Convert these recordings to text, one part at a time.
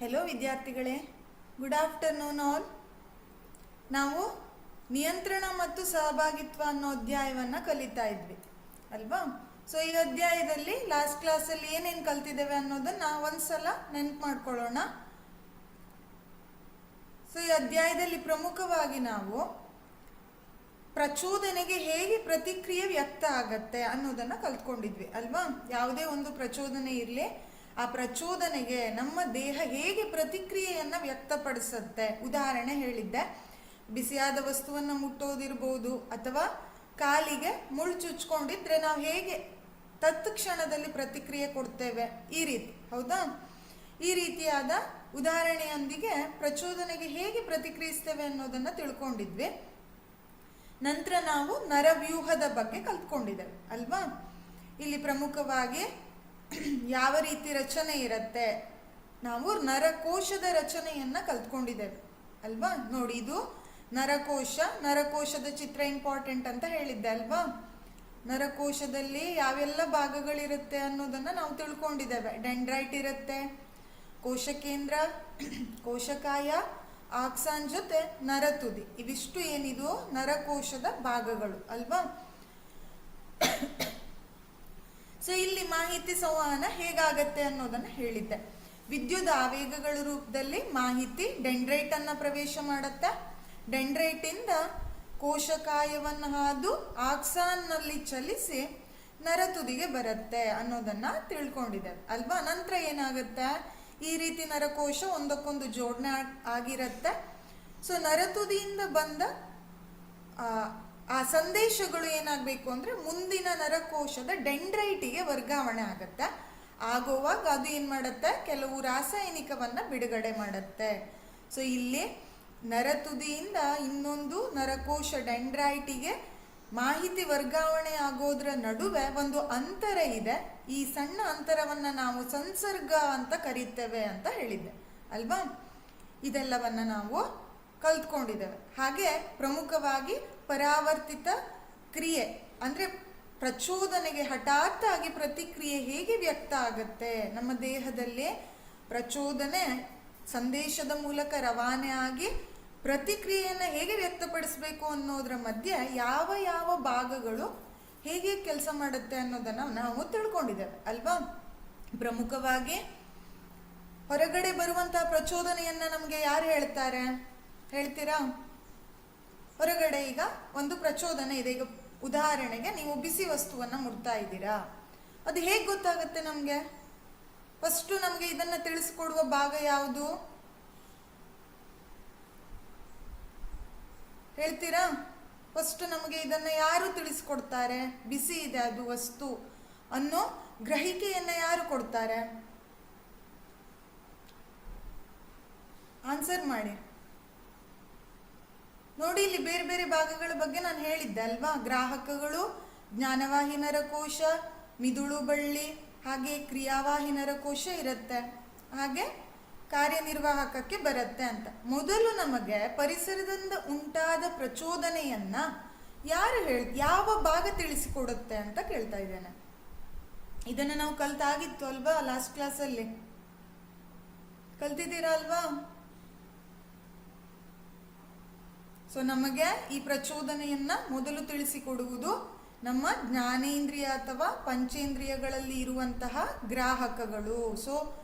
Hello ವಿದ್ಯಾರ್ಥಿಗಳೇ, good afternoon all. ನಾವು ನಿಯಂತ್ರಣ ಮತ್ತು ಸಹಭಾಗಿತ್ವ ಅನ್ನೋ ಅಧ್ಯಾಯವನ್ನು ಕಲಿತಾ ಇದ್ವಿ ಅಲ್ವಾ? ಸೊ ಈ ಅಧ್ಯಾಯದಲ್ಲಿ ಲಾಸ್ಟ್ ಕ್ಲಾಸಲ್ಲಿ ಏನೇನು ಕಲ್ತಿದ್ದೇವೆ ಅನ್ನೋದನ್ನ ಒಂದ್ಸಲ ನೆನ್ಪು ಮಾಡ್ಕೊಳ್ಳೋಣ. ಸೊ ಈ ಅಧ್ಯಾಯದಲ್ಲಿ ಪ್ರಮುಖವಾಗಿ ನಾವು ಪ್ರಚೋದನೆಗೆ ಹೇಗೆ ಪ್ರತಿಕ್ರಿಯೆ ವ್ಯಕ್ತ ಆಗತ್ತೆ ಅನ್ನೋದನ್ನ ಕಲ್ತ್ಕೊಂಡಿದ್ವಿ ಅಲ್ವಾ? ಯಾವುದೇ ಒಂದು ಪ್ರಚೋದನೆ ಇರಲಿ, ಆ ಪ್ರಚೋದನೆಗೆ ನಮ್ಮ ದೇಹ ಹೇಗೆ ಪ್ರತಿಕ್ರಿಯೆಯನ್ನ ವ್ಯಕ್ತಪಡಿಸುತ್ತೆ. ಉದಾಹರಣೆ ಹೇಳಿದ್ದೆ, ಬಿಸಿಯಾದ ವಸ್ತುವನ್ನು ಮುಟ್ಟೋದಿರ್ಬೋದು, ಅಥವಾ ಕಾಲಿಗೆ ಮುಳ್ಳು ಚುಚ್ಕೊಂಡಿದ್ರೆ ನಾವು ಹೇಗೆ ತತ್ಕ್ಷಣದಲ್ಲಿ ಪ್ರತಿಕ್ರಿಯೆ ಕೊಡ್ತೇವೆ, ಈ ರೀತಿ. ಹೌದಾ? ಈ ರೀತಿಯಾದ ಉದಾಹರಣೆಯೊಂದಿಗೆ ಪ್ರಚೋದನೆಗೆ ಹೇಗೆ ಪ್ರತಿಕ್ರಿಯಿಸ್ತೇವೆ ಅನ್ನೋದನ್ನ ತಿಳ್ಕೊಂಡಿದ್ವಿ. ನಂತರ ನಾವು ನರವ್ಯೂಹದ ಬಗ್ಗೆ ಕಲ್ತ್ಕೊಂಡಿದ್ದೇವೆ ಅಲ್ವಾ? ಇಲ್ಲಿ ಪ್ರಮುಖವಾಗಿ ಯಾವ ರೀತಿ ರಚನೆ ಇರುತ್ತೆ, ನಾವು ನರಕೋಶದ ರಚನೆಯನ್ನ ಕಲ್ತ್ಕೊಂಡಿದ್ದೇವೆ ಅಲ್ವಾ? ನೋಡಿ, ಇದು ನರಕೋಶದ ಚಿತ್ರ ಇಂಪಾರ್ಟೆಂಟ್ ಅಂತ ಹೇಳಿದ್ದೆ ಅಲ್ವಾ? ನರಕೋಶದಲ್ಲಿ ಯಾವೆಲ್ಲ ಭಾಗಗಳಿರುತ್ತೆ ಅನ್ನೋದನ್ನ ನಾವು ತಿಳ್ಕೊಂಡಿದ್ದೇವೆ. ಡೆಂಡ್ರೈಟ್ ಇರುತ್ತೆ, ಕೋಶಕೇಂದ್ರ, ಕೋಶಕಾಯ, ಆಕ್ಸಾನ್ ಜೊತೆ ನರತುದಿ. ಇವಿಷ್ಟು ಏನಿದು ನರಕೋಶದ ಭಾಗಗಳು ಅಲ್ವಾ? ಸೊ ಇಲ್ಲಿ ಮಾಹಿತಿ ಸಂವಹನ ಹೇಗಾಗತ್ತೆ ಅನ್ನೋದನ್ನ ಹೇಳಿದ್ದೆ. ವಿದ್ಯುತ್ ಆವೇಗಗಳ ರೂಪದಲ್ಲಿ ಮಾಹಿತಿ ಡೆಂಡ್ರೈಟ್ ಅನ್ನ ಪ್ರವೇಶ ಮಾಡುತ್ತೆ. ಡೆಂಡ್ರೈಟ್ ಇಂದ ಕೋಶಕಾಯವನ್ನು ಹಾದು ಆಕ್ಸಾನ್ ನಲ್ಲಿ ಚಲಿಸಿ ನರತುದಿಗೆ ಬರುತ್ತೆ ಅನ್ನೋದನ್ನ ತಿಳ್ಕೊಂಡಿದ್ದೇವೆ ಅಲ್ವಾ? ನಂತರ ಏನಾಗುತ್ತೆ, ಈ ರೀತಿ ನರಕೋಶ ಒಂದಕ್ಕೊಂದು ಜೋಡಣೆ ಆಗಿರುತ್ತೆ. ಸೊ ನರತುದಿಯಿಂದ ಬಂದ ಆ ಸಂದೇಶಗಳು ಏನಾಗಬೇಕು ಅಂದ್ರೆ ಮುಂದಿನ ನರಕೋಶದ ಡೆಂಡ್ರೈಟಿಗೆ ವರ್ಗಾವಣೆ ಆಗತ್ತೆ. ಆಗುವಾಗ ಅದು ಏನ್ ಮಾಡುತ್ತೆ, ಕೆಲವು ರಾಸಾಯನಿಕವನ್ನ ಬಿಡುಗಡೆ ಮಾಡುತ್ತೆ. ಸೊ ಇಲ್ಲಿ ನರತುದಿಯಿಂದ ಇನ್ನೊಂದು ನರಕೋಶ ಡೆಂಡ್ರೈಟಿಗೆ ಮಾಹಿತಿ ವರ್ಗಾವಣೆ ಆಗೋದ್ರ ನಡುವೆ ಒಂದು ಅಂತರ ಇದೆ. ಈ ಸಣ್ಣ ಅಂತರವನ್ನ ನಾವು ಸಂಸರ್ಗ ಅಂತ ಕರೀತೇವೆ ಅಂತ ಹೇಳಿದ್ದೆ ಅಲ್ವಾ? ಇದೆಲ್ಲವನ್ನ ನಾವು ಕಲ್ತ್ಕೊಂಡಿದ್ದೇವೆ. ಹಾಗೆ ಪ್ರಮುಖವಾಗಿ ಪರಾವರ್ತಿತ ಕ್ರಿಯೆ ಅಂದ್ರೆ ಪ್ರಚೋದನೆಗೆ ಹಠಾತ್ ಆಗಿ ಪ್ರತಿಕ್ರಿಯೆ ಹೇಗೆ ವ್ಯಕ್ತ ಆಗತ್ತೆ, ನಮ್ಮ ದೇಹದಲ್ಲಿ ಪ್ರಚೋದನೆ ಸಂದೇಶದ ಮೂಲಕ ರವಾನೆ ಆಗಿ ಪ್ರತಿಕ್ರಿಯೆಯನ್ನು ಹೇಗೆ ವ್ಯಕ್ತಪಡಿಸಬೇಕು ಅನ್ನೋದ್ರ ಮಧ್ಯೆ ಯಾವ ಯಾವ ಭಾಗಗಳು ಹೇಗೆ ಕೆಲಸ ಮಾಡುತ್ತೆ ಅನ್ನೋದನ್ನ ನಾವು ತಿಳ್ಕೊಂಡಿದ್ದೇವೆ ಅಲ್ವಾ? ಪ್ರಮುಖವಾಗಿ ಹೊರಗಡೆ ಬರುವಂತಹ ಪ್ರಚೋದನೆಯನ್ನ ನಮ್ಗೆ ಯಾರು ಹೇಳ್ತಾರೆ, ಹೇಳ್ತೀರಾ? ಹೊರಗಡೆ ಈಗ ಒಂದು ಪ್ರಚೋದನೆ ಇದೆ. ಈಗ ಉದಾಹರಣೆಗೆ ನೀವು ಬಿಸಿ ವಸ್ತುವನ್ನ ಮುಟ್ತಾ ಇದ್ದೀರಾ, ಅದು ಹೇಗೆ ಗೊತ್ತಾಗುತ್ತೆ ನಮ್ಗೆ? ಫಸ್ಟ್ ನಮ್ಗೆ ಇದನ್ನ ತಿಳಿಸ್ಕೊಡುವ ಭಾಗ ಯಾವುದು ಹೇಳ್ತೀರಾ? ಫಸ್ಟ್ ನಮಗೆ ಇದನ್ನ ಯಾರು ತಿಳಿಸ್ಕೊಡ್ತಾರೆ? ಬಿಸಿ ಇದೆ ಅದು ವಸ್ತು ಅನ್ನೋ ಗ್ರಹಿಕೆಯನ್ನ ಯಾರು ಕೊಡ್ತಾರೆ? ಆನ್ಸರ್ ಮಾಡಿ ನೋಡಿ. ಇಲ್ಲಿ ಬೇರೆ ಬೇರೆ ಭಾಗಗಳ ಬಗ್ಗೆ ನಾನು ಹೇಳಿದ್ದೆ ಅಲ್ವಾ? ಗ್ರಾಹಕಗಳು, ಜ್ಞಾನವಾಹಿ ನರಕೋಶ, ಮಿದುಳು ಬಳ್ಳಿ, ಹಾಗೆ ಕ್ರಿಯಾವಾಹಿ ನರಕೋಶ ಇರುತ್ತೆ, ಹಾಗೆ ಕಾರ್ಯನಿರ್ವಾಹಕಕ್ಕೆ ಬರುತ್ತೆ ಅಂತ. ಮೊದಲು ನಮಗೆ ಪರಿಸರದಿಂದ ಉಂಟಾದ ಪ್ರಚೋದನೆಯನ್ನ ಯಾವ ಭಾಗ ತಿಳಿಸಿಕೊಡುತ್ತೆ ಅಂತ ಕೇಳ್ತಾ ಇದ್ದೇನೆ. ಇದನ್ನ ನಾವು ಕಲ್ತಾಗಿತ್ತು ಅಲ್ವಾ? ಲಾಸ್ಟ್ ಕ್ಲಾಸಲ್ಲಿ ಕಲ್ತಿದ್ದೀರಾ ಅಲ್ವಾ? ಸೊ ನಮಗೆ ಈ ಪ್ರಚೋದನೆಯನ್ನ ಮೊದಲು ತಿಳಿಸಿಕೊಡುವುದು ನಮ್ಮ ಜ್ಞಾನೇಂದ್ರಿಯ ಅಥವಾ ಪಂಚೇಂದ್ರಿಯಗಳಲ್ಲಿ ಇರುವಂತಹ ಗ್ರಾಹಕಗಳು. ಸೊ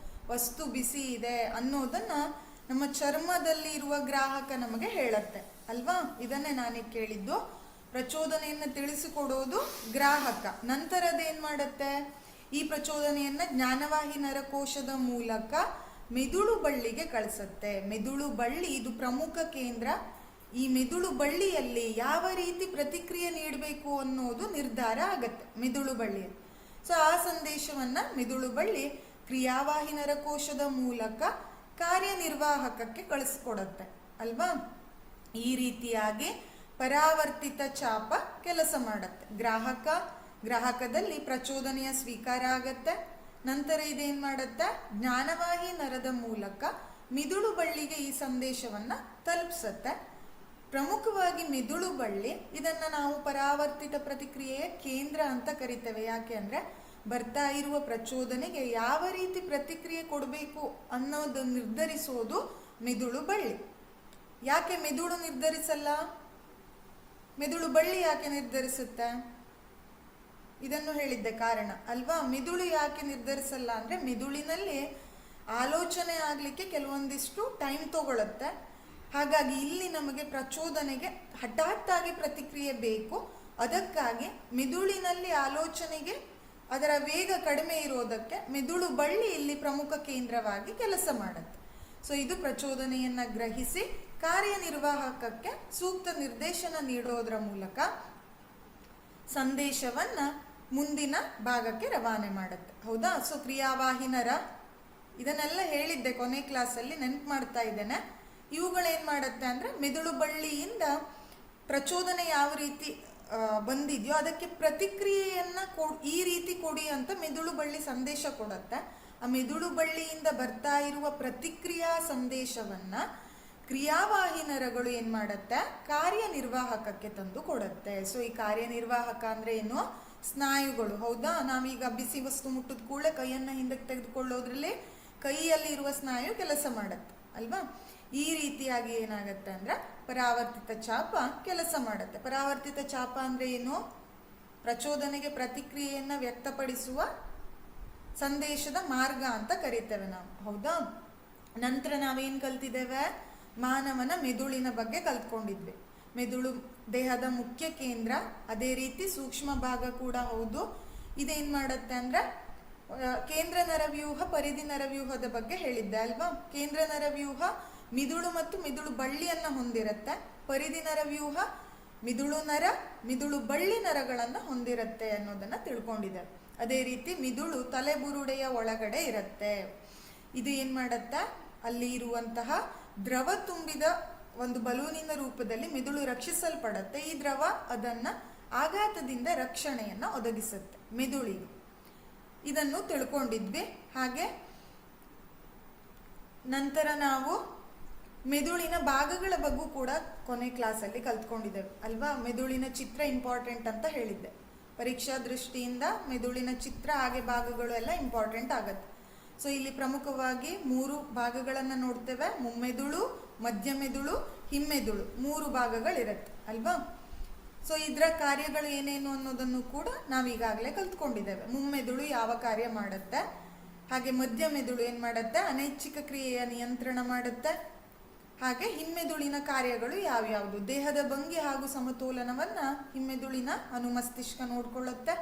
ವಸ್ತು ಬಿಸಿ ಇದೆ ಅನ್ನೋದನ್ನ ನಮ್ಮ ಚರ್ಮದಲ್ಲಿ ಇರುವ ಗ್ರಾಹಕ ನಮಗೆ ಹೇಳತ್ತೆ ಅಲ್ವಾ? ಇದನ್ನೇ ನಾನೇ ಕೇಳಿದ್ದು. ಪ್ರಚೋದನೆಯನ್ನು ತಿಳಿಸಿಕೊಡೋದು ಗ್ರಾಹಕ. ನಂತರ ಅದೇನ್ ಮಾಡತ್ತೆ, ಈ ಪ್ರಚೋದನೆಯನ್ನ ಜ್ಞಾನವಾಹಿ ನರಕೋಶದ ಮೂಲಕ ಮೆದುಳು ಬಳ್ಳಿಗೆ ಕಳಿಸುತ್ತೆ. ಮೆದುಳು ಬಳ್ಳಿ ಇದು ಪ್ರಮುಖ ಕೇಂದ್ರ. ಈ ಮೆದುಳು ಬಳ್ಳಿಯಲ್ಲಿ ಯಾವ ರೀತಿ ಪ್ರತಿಕ್ರಿಯೆ ನೀಡಬೇಕು ಅನ್ನೋದು ನಿರ್ಧಾರ ಆಗತ್ತೆ ಮೆದುಳು ಬಳ್ಳಿಯಲ್ಲಿ. ಸೊ ಆ ಸಂದೇಶವನ್ನ ಮೆದುಳು ಬಳ್ಳಿ ಕ್ರಿಯಾವಾಹಿ ನರಕೋಶದ ಮೂಲಕ ಕಾರ್ಯನಿರ್ವಾಹಕಕ್ಕೆ ಕಳಿಸ್ಕೊಡತ್ತೆ ಅಲ್ವಾ? ಈ ರೀತಿಯಾಗಿ ಪರಾವರ್ತಿತ ಚಾಪ ಕೆಲಸ ಮಾಡತ್ತೆ. ಗ್ರಾಹಕದಲ್ಲಿ ಪ್ರಚೋದನೆಯ ಸ್ವೀಕಾರ ಆಗತ್ತೆ. ನಂತರ ಇದೇನ್ ಮಾಡತ್ತೆ, ಜ್ಞಾನವಾಹಿ ನರದ ಮೂಲಕ ಮಿದುಳು ಬಳ್ಳಿಗೆ ಈ ಸಂದೇಶವನ್ನ ತಲುಪಿಸತ್ತೆ. ಪ್ರಮುಖವಾಗಿ ಮಿದುಳು ಬಳ್ಳಿ ಇದನ್ನ ನಾವು ಪರಾವರ್ತಿತ ಪ್ರತಿಕ್ರಿಯೆಯ ಕೇಂದ್ರ ಅಂತ ಕರಿತೇವೆ. ಯಾಕೆ ಅಂದ್ರೆ ಬರ್ತಾ ಇರುವ ಪ್ರಚೋದನೆಗೆ ಯಾವ ರೀತಿ ಪ್ರತಿಕ್ರಿಯೆ ಕೊಡಬೇಕು ಅನ್ನೋದು ನಿರ್ಧರಿಸೋದು ಮೆದುಳು ಬಳ್ಳಿ. ಯಾಕೆ ಮೆದುಳು ನಿರ್ಧರಿಸಲ್ಲ? ಮೆದುಳು ಬಳ್ಳಿ ಯಾಕೆ ನಿರ್ಧರಿಸುತ್ತೆ? ಇದನ್ನು ಹೇಳಿದ್ದೆ ಕಾರಣ ಅಲ್ವಾ. ಮೆದುಳು ಯಾಕೆ ನಿರ್ಧರಿಸಲ್ಲ ಅಂದ್ರೆ ಮೆದುಳಿನಲ್ಲಿ ಆಲೋಚನೆ ಆಗ್ಲಿಕ್ಕೆ ಕೆಲವೊಂದಿಷ್ಟು ಟೈಮ್ ತಗೊಳುತ್ತೆ. ಹಾಗಾಗಿ ಇಲ್ಲಿ ನಮಗೆ ಪ್ರಚೋದನೆಗೆ ಹಠಾತ್ ಆಗಿ ಪ್ರತಿಕ್ರಿಯೆ ಬೇಕು. ಅದಕ್ಕಾಗಿ ಮೆದುಳಿನಲ್ಲಿ ಆಲೋಚನೆಗೆ ಅದರ ವೇಗ ಕಡಿಮೆ ಇರೋದಕ್ಕೆ ಮೆದುಳು ಬಳ್ಳಿ ಇಲ್ಲಿ ಪ್ರಮುಖ ಕೇಂದ್ರವಾಗಿ ಕೆಲಸ ಮಾಡುತ್ತೆ. ಸೊ ಇದು ಪ್ರಚೋದನೆಯನ್ನ ಗ್ರಹಿಸಿ ಕಾರ್ಯನಿರ್ವಾಹಕಕ್ಕೆ ಸೂಕ್ತ ನಿರ್ದೇಶನ ನೀಡೋದರ ಮೂಲಕ ಸಂದೇಶವನ್ನ ಮುಂದಿನ ಭಾಗಕ್ಕೆ ರವಾನೆ ಮಾಡುತ್ತೆ. ಹೌದಾ? ಸೊ ಕ್ರಿಯಾವಾಹಿ ನರ ಇದನ್ನೆಲ್ಲ ಹೇಳಿದ್ದೆ ಕೊನೆ ಕ್ಲಾಸಲ್ಲಿ, ನೆನ್ಪು ಮಾಡ್ತಾ ಇದ್ದೇನೆ. ಇವುಗಳೇನ್ ಮಾಡುತ್ತೆ ಅಂದ್ರೆ ಮೆದುಳು ಬಳ್ಳಿಯಿಂದ ಪ್ರಚೋದನೆ ಯಾವ ರೀತಿ ಬಂದಿದೆಯೋ ಅದಕ್ಕೆ ಪ್ರತಿಕ್ರಿಯೆಯನ್ನ ಈ ರೀತಿ ಕೊಡಿ ಅಂತ ಮೆದುಳು ಬಳ್ಳಿ ಸಂದೇಶ ಕೊಡುತ್ತೆ. ಆ ಮೆದುಳು ಬಳ್ಳಿಯಿಂದ ಬರ್ತಾ ಇರುವ ಪ್ರತಿಕ್ರಿಯಾ ಸಂದೇಶವನ್ನ ಕ್ರಿಯಾವಾಹಿ ನರಗಳು ಏನ್ ಮಾಡುತ್ತೆ? ಕಾರ್ಯನಿರ್ವಾಹಕಕ್ಕೆ ತಂದು ಕೊಡುತ್ತೆ. ಸೊ ಈ ಕಾರ್ಯನಿರ್ವಾಹಕ ಅಂದ್ರೆ ಏನು? ಸ್ನಾಯುಗಳು. ಹೌದಾ? ನಾವೀಗ ಬಿಸಿ ವಸ್ತು ಮುಟ್ಟಿದ ಕೂಡಲೇ ಕೈಯನ್ನ ಹಿಂದಕ್ಕೆ ತೆಗೆದುಕೊಳ್ಳೋದ್ರಲ್ಲಿ ಕೈಯಲ್ಲಿ ಇರುವ ಸ್ನಾಯು ಕೆಲಸ ಮಾಡುತ್ತೆ ಅಲ್ವಾ. ಈ ರೀತಿಯಾಗಿ ಏನಾಗತ್ತೆ ಅಂದ್ರೆ ಪರಾವರ್ತಿತ ಚಾಪ ಕೆಲಸ ಮಾಡುತ್ತೆ. ಪರಾವರ್ತಿತ ಚಾಪ ಅಂದ್ರೆ ಏನು? ಪ್ರಚೋದನೆಗೆ ಪ್ರತಿಕ್ರಿಯೆಯನ್ನ ವ್ಯಕ್ತಪಡಿಸುವ ಸಂದೇಶದ ಮಾರ್ಗ ಅಂತ ಕರಿತೇವೆ ನಾವು. ಹೌದಾ? ನಂತರ ನಾವೇನ್ ಕಲ್ತಿದ್ದೇವೆ? ಮಾನವನ ಮೆದುಳಿನ ಬಗ್ಗೆ ಕಲ್ತ್ಕೊಂಡಿದ್ವಿ. ಮೆದುಳು ದೇಹದ ಮುಖ್ಯ ಕೇಂದ್ರ, ಅದೇ ರೀತಿ ಸೂಕ್ಷ್ಮ ಭಾಗ ಕೂಡ ಹೌದು. ಇದೇನ್ ಮಾಡುತ್ತೆ ಅಂದ್ರೆ ಕೇಂದ್ರ ನರವ್ಯೂಹ, ಪರಿಧಿ ನರವ್ಯೂಹದ ಬಗ್ಗೆ ಹೇಳಿದ್ದೆ ಅಲ್ವಾ. ಕೇಂದ್ರ ನರವ್ಯೂಹ ಮಿದುಳು ಮತ್ತು ಮಿದುಳು ಬಳ್ಳಿಯನ್ನ ಹೊಂದಿರುತ್ತೆ. ಪರಿಧಿ ನರವ್ಯೂಹ ಮಿದುಳು ನರ, ಮಿದುಳು ಬಳ್ಳಿ ನರಗಳನ್ನ ಹೊಂದಿರುತ್ತೆ ಅನ್ನೋದನ್ನ ತಿಳ್ಕೊಂಡಿದ್ದಾರೆ. ಅದೇ ರೀತಿ ಮಿದುಳು ತಲೆಬುರುಡೆಯ ಒಳಗಡೆ ಇರುತ್ತೆ. ಇದು ಏನ್ ಮಾಡತ್ತೆ? ಅಲ್ಲಿ ಇರುವಂತಹ ದ್ರವ ತುಂಬಿದ ಒಂದು ಬಲೂನಿನ ರೂಪದಲ್ಲಿ ಮಿದುಳು ರಕ್ಷಿಸಲ್ಪಡತ್ತೆ. ಈ ದ್ರವ ಅದನ್ನ ಆಘಾತದಿಂದ ರಕ್ಷಣೆಯನ್ನ ಒದಗಿಸುತ್ತೆ ಮೆದುಳಿಗೆ. ಇದನ್ನು ತಿಳ್ಕೊಂಡಿದ್ವಿ. ಹಾಗೆ ನಂತರ ನಾವು ಮೆದುಳಿನ ಭಾಗಗಳ ಬಗ್ಗೆ ಕೂಡ ಕೊನೆ ಕ್ಲಾಸಲ್ಲಿ ಕಲ್ತ್ಕೊಂಡಿದ್ದೇವೆ ಅಲ್ವಾ. ಮೆದುಳಿನ ಚಿತ್ರ ಇಂಪಾರ್ಟೆಂಟ್ ಅಂತ ಹೇಳಿದ್ದೆ. ಪರೀಕ್ಷಾ ದೃಷ್ಟಿಯಿಂದ ಮೆದುಳಿನ ಚಿತ್ರ ಹಾಗೆ ಭಾಗಗಳು ಎಲ್ಲ ಇಂಪಾರ್ಟೆಂಟ್ ಆಗತ್ತೆ. ಸೊ ಇಲ್ಲಿ ಪ್ರಮುಖವಾಗಿ 3 ಭಾಗಗಳನ್ನ ನೋಡ್ತೇವೆ. ಮುಮ್ಮೆದುಳು, ಮಧ್ಯ ಮೆದುಳು, ಹಿಮ್ಮೆದುಳು, 3 ಭಾಗಗಳಿರುತ್ತೆ ಅಲ್ವಾ. ಸೊ ಇದರ ಕಾರ್ಯಗಳು ಏನೇನು ಅನ್ನೋದನ್ನು ಕೂಡ ನಾವೀಗಾಗಲೇ ಕಲ್ತ್ಕೊಂಡಿದ್ದೇವೆ. ಮುಮ್ಮೆದುಳು ಯಾವ ಕಾರ್ಯ ಮಾಡುತ್ತೆ, ಹಾಗೆ ಮಧ್ಯ ಮೆದುಳು ಏನ್ ಮಾಡುತ್ತೆ? ಅನೈಚ್ಛಿಕ ಕ್ರಿಯೆಯ ನಿಯಂತ್ರಣ ಮಾಡುತ್ತೆ. ಹಾಗೆ ಹಿಮ್ಮೆದುಳಿನ ಕಾರ್ಯಗಳು ಯಾವ್ಯಾವುದು? ದೇಹದ ಭಂಗಿ ಹಾಗೂ ಸಮತೋಲನವನ್ನ ಹಿಮ್ಮೆದುಳಿನ ಅನುಮಸ್ತಿಷ್ಕ ನೋಡ್ಕೊಳ್ಳುತ್ತೆ.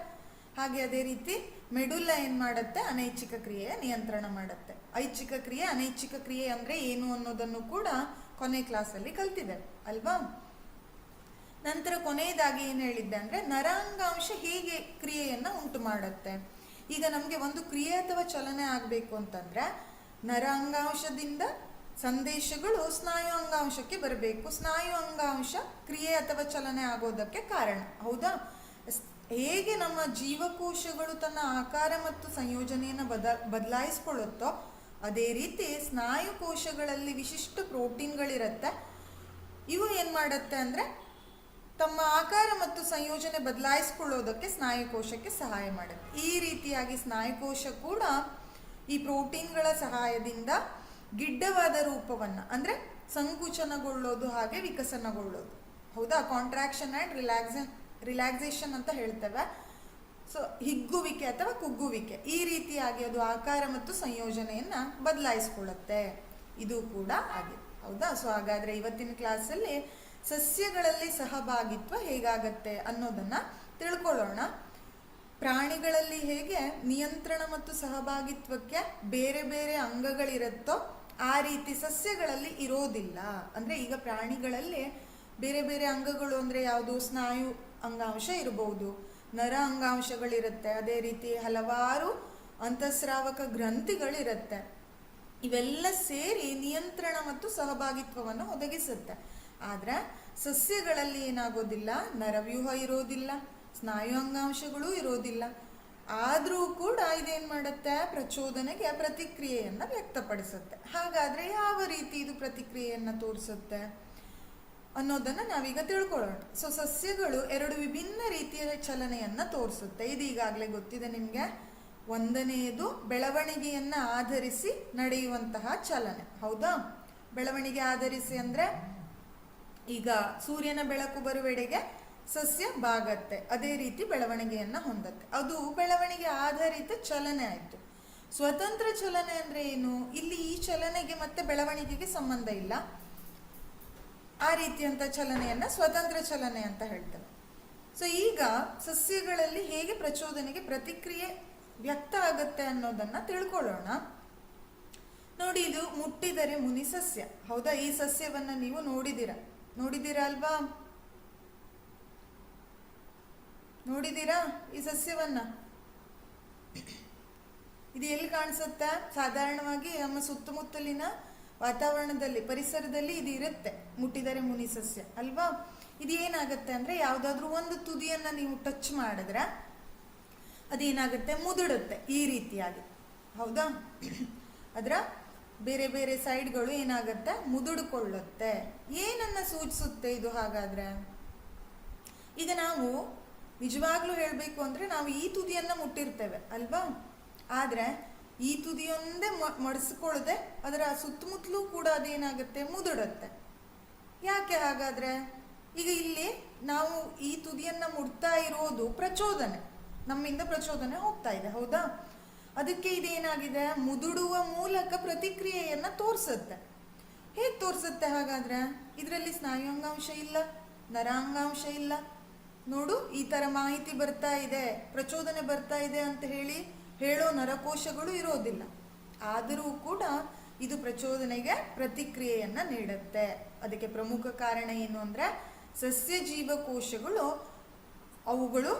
ಹಾಗೆ ಅದೇ ರೀತಿ ಮೆಡುಲ್ಲ ಏನ್ ಮಾಡುತ್ತೆ? ಅನೈಚ್ಛಿಕ ಕ್ರಿಯೆಯ ನಿಯಂತ್ರಣ ಮಾಡುತ್ತೆ. ಐಚ್ಛಿಕ ಕ್ರಿಯೆ, ಅನೈಚ್ಛಿಕ ಕ್ರಿಯೆ ಅಂದ್ರೆ ಏನು ಅನ್ನೋದನ್ನು ಕೂಡ ಕೊನೆ ಕ್ಲಾಸಲ್ಲಿ ಕಲ್ತಿದೆ ಅಲ್ವಾ. ನಂತರ ಕೊನೆಯದಾಗಿ ಏನ್ ಹೇಳಿದ್ದೆ ಅಂದ್ರೆ ನರಾಂಗಾಂಶ ಹೇಗೆ ಕ್ರಿಯೆಯನ್ನ ಉಂಟು ಮಾಡುತ್ತೆ. ಈಗ ನಮ್ಗೆ ಒಂದು ಕ್ರಿಯೆ ಅಥವಾ ಚಲನೆ ಆಗ್ಬೇಕು ಅಂತಂದ್ರೆ ನರಾಂಗಾಂಶದಿಂದ ಸಂದೇಶಗಳು ಸ್ನಾಯು ಅಂಗಾಂಶಕ್ಕೆ ಬರಬೇಕು. ಸ್ನಾಯು ಅಂಗಾಂಶ ಕ್ರಿಯೆ ಅಥವಾ ಚಲನೆ ಆಗೋದಕ್ಕೆ ಕಾರಣ. ಹೌದಾ? ಹೇಗೆ ನಮ್ಮ ಜೀವಕೋಶಗಳು ತನ್ನ ಆಕಾರ ಮತ್ತು ಸಂಯೋಜನೆಯನ್ನು ಬದಲಾಯಿಸ್ಕೊಳ್ಳುತ್ತೋ ಅದೇ ರೀತಿ ಸ್ನಾಯು ಕೋಶಗಳಲ್ಲಿ ವಿಶಿಷ್ಟ ಪ್ರೋಟೀನ್ಗಳಿರುತ್ತೆ. ಇವು ಏನ್ ಮಾಡುತ್ತೆ ಅಂದ್ರೆ ತಮ್ಮ ಆಕಾರ ಮತ್ತು ಸಂಯೋಜನೆ ಬದಲಾಯಿಸ್ಕೊಳ್ಳೋದಕ್ಕೆ ಸ್ನಾಯುಕೋಶಕ್ಕೆ ಸಹಾಯ ಮಾಡುತ್ತೆ. ಈ ರೀತಿಯಾಗಿ ಸ್ನಾಯುಕೋಶ ಕೂಡ ಈ ಪ್ರೋಟೀನ್ಗಳ ಸಹಾಯದಿಂದ ಗಿಡ್ಡವಾದ ರೂಪವನ್ನ ಅಂದ್ರೆ ಸಂಕುಚನಗೊಳ್ಳೋದು ಹಾಗೆ ವಿಕಸನಗೊಳ್ಳೋದು. ಹೌದಾ? ಕಾಂಟ್ರಾಕ್ಷನ್ ಅಂಡ್ ರಿಲ್ಯಾಕ್ಸೇಷನ್ ಅಂತ ಹೇಳ್ತೇವೆ. ಸೊ ಹಿಗ್ಗುವಿಕೆ ಅಥವಾ ಕುಗ್ಗುವಿಕೆ, ಈ ರೀತಿಯಾಗಿ ಅದು ಆಕಾರ ಮತ್ತು ಸಂಯೋಜನೆಯನ್ನ ಬದಲಾಯಿಸ್ಕೊಳ್ಳುತ್ತೆ. ಇದು ಕೂಡ ಹಾಗೆ. ಹೌದಾ? ಸೊ ಹಾಗಾದ್ರೆ ಇವತ್ತಿನ ಕ್ಲಾಸಲ್ಲಿ ಸಸ್ಯಗಳಲ್ಲಿ ಸಹಭಾಗಿತ್ವ ಹೇಗಾಗತ್ತೆ ಅನ್ನೋದನ್ನ ತಿಳ್ಕೊಳ್ಳೋಣ. ಪ್ರಾಣಿಗಳಲ್ಲಿ ಹೇಗೆ ನಿಯಂತ್ರಣ ಮತ್ತು ಸಹಭಾಗಿತ್ವಕ್ಕೆ ಬೇರೆ ಬೇರೆ ಅಂಗಗಳಿರುತ್ತೋ ಆ ರೀತಿ ಸಸ್ಯಗಳಲ್ಲಿ ಇರೋದಿಲ್ಲ. ಅಂದ್ರೆ ಈಗ ಪ್ರಾಣಿಗಳಲ್ಲಿ ಬೇರೆ ಬೇರೆ ಅಂಗಗಳು ಅಂದ್ರೆ ಯಾವುದು? ಸ್ನಾಯು ಅಂಗಾಂಶ ಇರಬಹುದು, ನರ ಅಂಗಾಂಶಗಳಿರುತ್ತೆ, ಅದೇ ರೀತಿ ಹಲವಾರು ಅಂತಸ್ರಾವಕ ಗ್ರಂಥಿಗಳಿರುತ್ತೆ. ಇವೆಲ್ಲ ಸೇರಿ ನಿಯಂತ್ರಣ ಮತ್ತು ಸಹಭಾಗಿತ್ವವನ್ನು ಒದಗಿಸುತ್ತೆ. ಆದ್ರೆ ಸಸ್ಯಗಳಲ್ಲಿ ಏನಾಗೋದಿಲ್ಲ? ನರವ್ಯೂಹ ಇರೋದಿಲ್ಲ, ಸ್ನಾಯು ಅಂಗಾಂಶಗಳು ಇರೋದಿಲ್ಲ. ಆದ್ರೂ ಕೂಡ ಇದೇನ್ ಮಾಡುತ್ತೆ? ಪ್ರಚೋದನೆಗೆ ಪ್ರತಿಕ್ರಿಯೆಯನ್ನ ವ್ಯಕ್ತಪಡಿಸುತ್ತೆ. ಹಾಗಾದ್ರೆ ಯಾವ ರೀತಿ ಇದು ಪ್ರತಿಕ್ರಿಯೆಯನ್ನ ತೋರಿಸುತ್ತೆ ಅನ್ನೋದನ್ನ ನಾವೀಗ ತಿಳ್ಕೊಳ್ಳೋಣ. ಸಸ್ಯಗಳು 2 ವಿಭಿನ್ನ ರೀತಿಯ ಚಲನೆಯನ್ನ ತೋರಿಸುತ್ತೆ. ಇದು ಈಗಾಗಲೇ ಗೊತ್ತಿದೆ ನಿಮ್ಗೆ. ಒಂದನೆಯದು ಬೆಳವಣಿಗೆಯನ್ನ ಆಧರಿಸಿ ನಡೆಯುವಂತಹ ಚಲನೆ. ಹೌದಾ? ಬೆಳವಣಿಗೆ ಆಧರಿಸಿ ಅಂದ್ರೆ ಈಗ ಸೂರ್ಯನ ಬೆಳಕು ಬರುವೆಡೆಗೆ ಸಸ್ಯ ಬಾಗತ್ತೆ, ಅದೇ ರೀತಿ ಬೆಳವಣಿಗೆಯನ್ನ ಹೊಂದತ್ತೆ. ಅದು ಬೆಳವಣಿಗೆ ಆಧಾರಿತ ಚಲನೆ ಆಯ್ತು. ಸ್ವತಂತ್ರ ಚಲನೆ ಅಂದ್ರೆ ಏನು? ಇಲ್ಲಿ ಈ ಚಲನೆಗೆ ಮತ್ತೆ ಬೆಳವಣಿಗೆಗೆ ಸಂಬಂಧ ಇಲ್ಲ. ಆ ರೀತಿಯಂತ ಚಲನೆಯನ್ನ ಸ್ವತಂತ್ರ ಚಲನೆ ಅಂತ ಹೇಳ್ತೇವೆ. ಸೊ ಈಗ ಸಸ್ಯಗಳಲ್ಲಿ ಹೇಗೆ ಪ್ರಚೋದನೆಗೆ ಪ್ರತಿಕ್ರಿಯೆ ವ್ಯಕ್ತ ಆಗತ್ತೆ ಅನ್ನೋದನ್ನ ತಿಳ್ಕೊಳ್ಳೋಣ. ನೋಡಿ, ಇದು ಮುಟ್ಟಿದರೆ ಮುನಿ ಸಸ್ಯ. ಹೌದಾ? ಈ ಸಸ್ಯವನ್ನ ನೀವು ನೋಡಿದ್ದೀರಾ ಅಲ್ವಾ? ನೋಡಿದ್ದೀರಾ ಈ ಸಸ್ಯವನ್ನ? ಇದು ಎಲ್ಲಿ ಕಾಣಿಸುತ್ತೆ? ಸಾಧಾರಣವಾಗಿ ನಮ್ಮ ಸುತ್ತಮುತ್ತಲಿನ ವಾತಾವರಣದಲ್ಲಿ, ಪರಿಸರದಲ್ಲಿ ಇದು ಇರುತ್ತೆ, ಮುಟ್ಟಿದರೆ ಮುನಿ ಸಸ್ಯ ಅಲ್ವಾ? ಇದು ಏನಾಗುತ್ತೆ ಅಂದ್ರೆ, ಯಾವ್ದಾದ್ರು ಒಂದು ತುದಿಯನ್ನ ನೀವು ಟಚ್ ಮಾಡಿದ್ರೆ ಅದೇನಾಗುತ್ತೆ? ಮುದುಡುತ್ತೆ ಈ ರೀತಿಯಾಗಿ. ಹೌದಾ? ಅದರ ಬೇರೆ ಬೇರೆ ಸೈಡ್ಗಳು ಏನಾಗುತ್ತೆ? ಮುದುಡಿಕೊಳ್ಳುತ್ತೆ. ಏನನ್ನ ಸೂಚಿಸುತ್ತೆ ಇದು ಹಾಗಾದ್ರೆ? ಈಗ ನಾವು ನಿಜವಾಗ್ಲೂ ಹೇಳ್ಬೇಕು ಅಂದ್ರೆ ನಾವು ಈ ತುದಿಯನ್ನ ಮುಟ್ಟಿರ್ತೇವೆ ಅಲ್ವಾ? ಆದ್ರೆ ಈ ತುದಿಯೊಂದೇ ಮಡಿಸ್ಕೊಳ್ಳದೆ ಅದರ ಸುತ್ತಮುತ್ತಲೂ ಕೂಡ ಅದೇನಾಗುತ್ತೆ? ಮುದುಡುತ್ತೆ. ಯಾಕೆ ಹಾಗಾದ್ರೆ? ಈಗ ಇಲ್ಲಿ ನಾವು ಈ ತುದಿಯನ್ನ ಮುಟ್ತಾ ಇರೋದು ಪ್ರಚೋದನೆ, ನಮ್ಮಿಂದ ಪ್ರಚೋದನೆ ಹೋಗ್ತಾ ಇದೆ. ಹೌದಾ? ಅದಕ್ಕೆ ಇದೇನಾಗಿದೆ? ಮುದುಡುವ ಮೂಲಕ ಪ್ರತಿಕ್ರಿಯೆಯನ್ನ ತೋರಿಸುತ್ತೆ. ಹೇಗೆ ತೋರಿಸುತ್ತೆ ಹಾಗಾದ್ರೆ? ಇದರಲ್ಲಿ ಸ್ನಾಯುಂಗಾಂಶ ಇಲ್ಲ, ನರಾಂಗಾಂಶ ಇಲ್ಲ. ನೋಡು, ಈ ತರ ಮಾಹಿತಿ ಬರ್ತಾ ಇದೆ, ಪ್ರಚೋದನೆ ಬರ್ತಾ ಇದೆ ಅಂತ ಹೇಳೋ ನರಕೋಶಗಳು ಇರೋದಿಲ್ಲ. ಆದರೂ ಕೂಡ ಇದು ಪ್ರಚೋದನೆಗೆ ಪ್ರತಿಕ್ರಿಯೆಯನ್ನ ನೀಡುತ್ತೆ. ಅದಕ್ಕೆ ಪ್ರಮುಖ ಕಾರಣ ಏನು ಅಂದ್ರೆ, ಸಸ್ಯ ಜೀವಕೋಶಗಳು ಅವುಗಳು